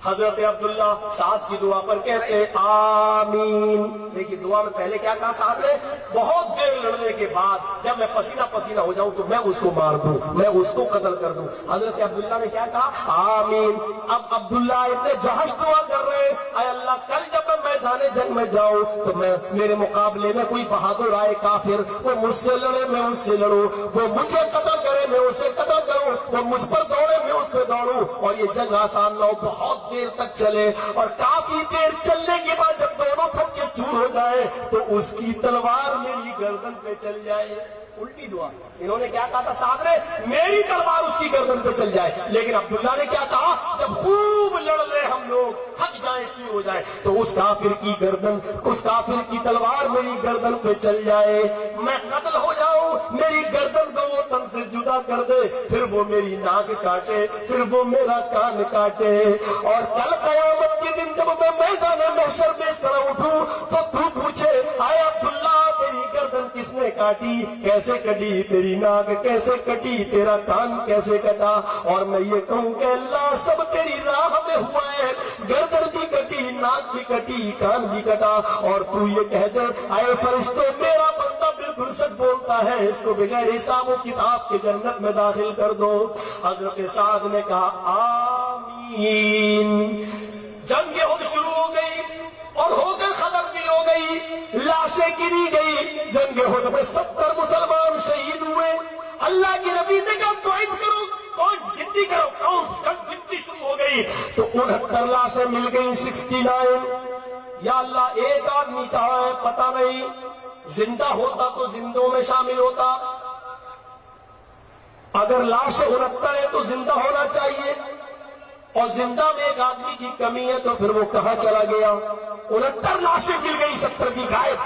Speaker 6: حضرت عبداللہ سعد کی دعا پر کہتے آمین. دیکھیے دعا میں پہلے کیا کہا سعد نے؟ بہت دیر لڑنے کے بعد جب میں پسینہ پسینہ ہو جاؤں تو میں اس کو مار دوں, میں اس کو قتل کر دوں. حضرت عبداللہ نے کیا کہا؟ آمین. اب عبداللہ ابن جہش دعا کر رہے, اے اللہ کل جب میں میدان جنگ میں جاؤں تو میں میرے مقابلے میں کوئی بہادر آئے کافر, وہ مجھ سے لڑے میں اس سے لڑوں, وہ مجھے قتل کرے میں اسے قتل کروں, وہ مجھ پر دوڑے میں اس پہ دوڑوں, اور یہ جنگ آسان نہ ہو, بہت دیر تک چلے, اور کافی دیر چلنے کے بعد جب دونوں تھک کے چور ہو جائے تو اس کی تلوار میری گردن پہ چل جائے. الٹی دعا. انہوں نے کیا کہا تھا سعد نے؟ میری تلوار اس کی گردن پہ چل جائے. لیکن عبداللہ نے کیا کہا؟ جب خوب لڑ لے ہم لوگ, تھک جائیں, چور ہو جائے, تو اس کافر کی گردن, اس کافر کی تلوار میری گردن پہ چل جائے, میں قتل ہو جاؤں, میری گردن کو وہ تن سے جدا کر دے, پھر وہ میری ناک کاٹے, پھر وہ میرا کان کاٹے, اور کل قیامت کے دن جب میں میدان محشر میں اس طرح اٹھوں تو پوچھے اے عبداللہ تیری گردن کس نے کاٹی, کیسے کٹی, تیری ناک کیسے کٹی, تیرا کان کیسے کٹا, اور میں یہ کہوں کہ اللہ سب تیری راہ میں ہوا ہے, گردن بھی کٹی, ناک بھی کٹی, کان بھی کٹا, اور تو یہ کہہ دے اے فرشتے میرا بندہ بالکل سچ بولتا ہے, اس کو بغیر حساب و کتاب کے جنت میں داخل کر دو. حضرت سعد نے کہا آمین. جنگ احد شروع ہو گئی اور ہو کر ختم بھی ہو گئی, لاشیں گری گئی. جنگ احد میں 70 مسلمان شہید ہوئے. اللہ کے نبی نے کہا کوئٹ کرو, گنتی کرو, گنتی شروع ہو گئی تو 69 لاشیں مل گئی, 69. یا اللہ ایک آدمی کہاں ہے پتہ نہیں, زندہ ہوتا تو زندوں میں شامل ہوتا. اگر لاش 69 ہے تو زندہ ہونا چاہیے, اور زندہ میں ایک آدمی کی کمی ہے تو پھر وہ کہاں چلا گیا؟ 69 لاشیں مل گئی, 70 کی غائب.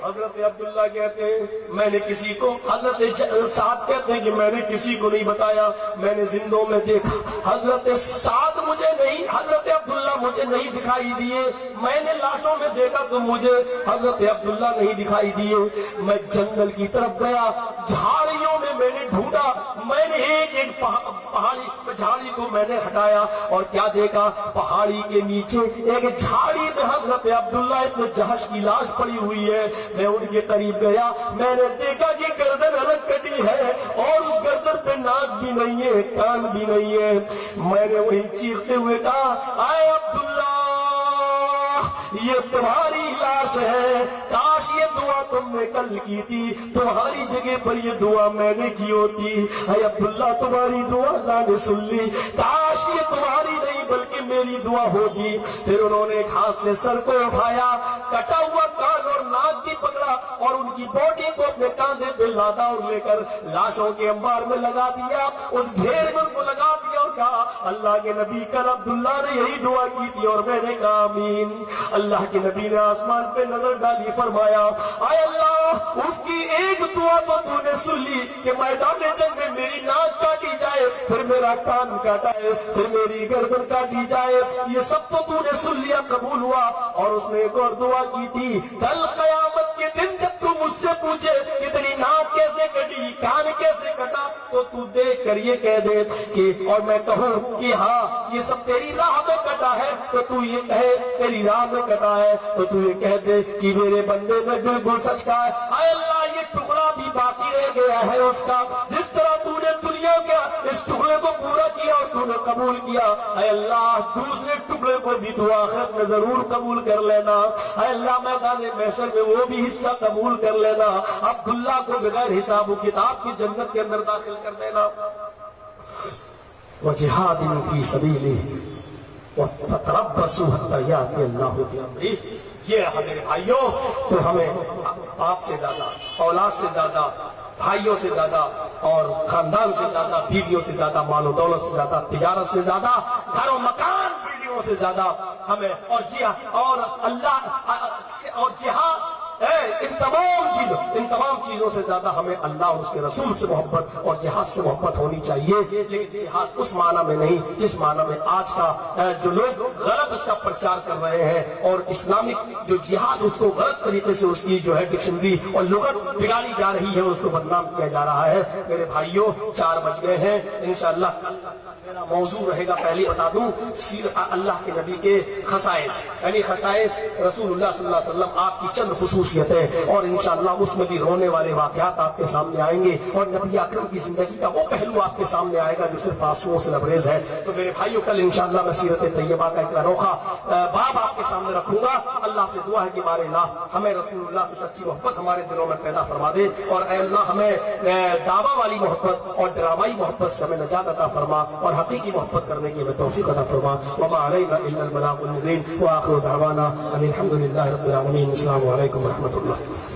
Speaker 6: حضرت عبداللہ کہتے ہیں میں نے کسی کو, حضرت سعد کہتے ہیں کہ میں نے کسی کو نہیں بتایا, میں نے زندوں میں دیکھا. حضرت سعد مجھے نہیں, حضرت عبداللہ مجھے نہیں دکھائی دیے, میں نے لاشوں میں دیکھا تو مجھے حضرت عبداللہ نہیں دکھائی دیے. میں جنگل کی طرف گیا, جھاڑیوں میں نے ڈھونڈا, میں نے ایک ایک پہاڑی جھاڑی کو میں نے ہٹایا, اور کیا دیکھا؟ پہاڑی کے نیچے ایک جھاڑی میں حضرت عبداللہ ابن جہش کی لاش پڑی ہوئی ہے. میں ان کے قریب گیا, میں نے دیکھا کہ گردن الگ کٹی ہے, اور اس گردن پہ ناک بھی نہیں ہے, کان بھی نہیں ہے. میں نے وہیں چیختے ہوئے کہا اے عبداللہ یہ تمہاری لاش ہے, کاش یہ دعا تم نے کل کی تھی, تمہاری جگہ پر یہ دعا میں نے کی ہوتی. اے عبداللہ تمہاری دعا اللہ نے سن لی, کاش یہ تمہاری نہیں بلکہ میری دعا ہوگی. پھر انہوں نے ایک ہاتھ سے سر کو اٹھایا, کٹا ہوا کان اور ناک بھی پکڑا, اور ان کی باڈی کو اپنے کاندھے پہ لادا اور لے کر لاشوں کے انبار میں لگا دیا, اس ڈھیر میں کو لگا دیا, اور کہا اللہ کے نبی کل عبداللہ نے یہی دعا کی تھی اور میں نے کہا آمین. اللہ کے نبی نے آسمان پہ نظر ڈالی, فرمایا اے اللہ اس کی ایک دعا تو نے سن لی کہ میدان جنگ میں میری ناک کاٹی جائے, پھر میرا کان کاٹا ہے, پھر میری گردن کاٹی جائے, یہ سب تو نے سن لیا, قبول ہوا. اور اس نے ایک اور دعا کی تھی, کل قیامت کے دن جب تو مجھ سے پوچھے کہ تیری ناک کیسے کٹی, کان کیسے کٹا, تو تو دیکھ کر یہ کہہ دے کہ, اور میں کہوں کہ ہاں یہ سب تیری راہ میں کٹا ہے, تو تو یہ کہے تیری راہ میں کٹا ہے, تو تو یہ کہہ دے کہ میرے بندے نے بالکل سچ کہا ہے. اے اللہ یہ ٹکڑا بھی باقی رہ گیا ہے اس کا, جس طرح تو نے دنیا کا اس ٹکڑے کو پورا کیا اور تو نے قبول کیا, اے اللہ دوسرے ٹکڑے کو بھی تو آخرت میں ضرور قبول کر لینا. اے اللہ میدان محشر میں وہ بھی حصہ قبول کر لینا. عبداللہ کو بغیر حساب و کتاب کی جنت کے اندر داخل کر دینا. وجہاد فی سبیلہ وَتَتَرَبَّصُوا حَتَّى يَأْتِيَ اللَّهُ بِأَمْرِهِ. یہ ہمارے بھائیوں, تو ہمیں باپ سے زیادہ, اولاد سے زیادہ, بھائیوں سے زیادہ, اور خاندان سے زیادہ, بیویوں سے زیادہ, مال و دولت سے زیادہ, تجارت سے زیادہ, گھر و مکان بیویوں سے زیادہ ہمیں, اور اللہ اور جہاد, ان تمام چیزوں سے زیادہ ہمیں اللہ اور اس کے رسول سے محبت اور جہاد سے محبت ہونی چاہیے. لیکن جہاد اس معنی میں نہیں جس معنی میں آج کا جو لوگ غلط اس کا پرچار کر رہے ہیں, اور اسلامک جو جہاد اس کو غلط طریقے سے اس کی جو ہے ڈکشنری اور لغت بگاڑی جا رہی ہے اور اس کو بدنام کیا جا رہا ہے. میرے بھائیوں 4 بج گئے ہیں, انشاءاللہ میرا موضوع رہے گا, پہلے بتا دوں, اللہ کے نبی کے خصائص, یعنی خصائص رسول اللہ صلی اللہ علیہ وسلم, آپ کی چند خصوصیتیں, اور انشاءاللہ اس میں بھی رونے والے واقعات آپ کے سامنے آئیں گے, اور نبی اکرم کی زندگی کا وہ پہلو آپ کے سامنے آئے گا جو صرف آنسوؤں سے لبریز ہے. تو میرے بھائیوں کل انشاءاللہ میں سیرت طیبہ کا ایک انوکھا باب آپ کے سامنے رکھوں گا. اللہ سے دعا ہے کہ ہمارے اللہ ہمیں رسول اللہ سے سچی محبت ہمارے دلوں میں پیدا فرما دے, اور اے اللہ ہمیں دعویٰ والی محبت اور ڈرامائی محبت سے ہمیں نجات عطا فرما, اور حقیقی محبت کرنے کی ہمیں توفیق عطا فرما. وما علینا الا البلاغ المبین, وآخر دعوانا ان الحمد للہ رب العالمین. السلام علیکم ورحمۃ اللہ.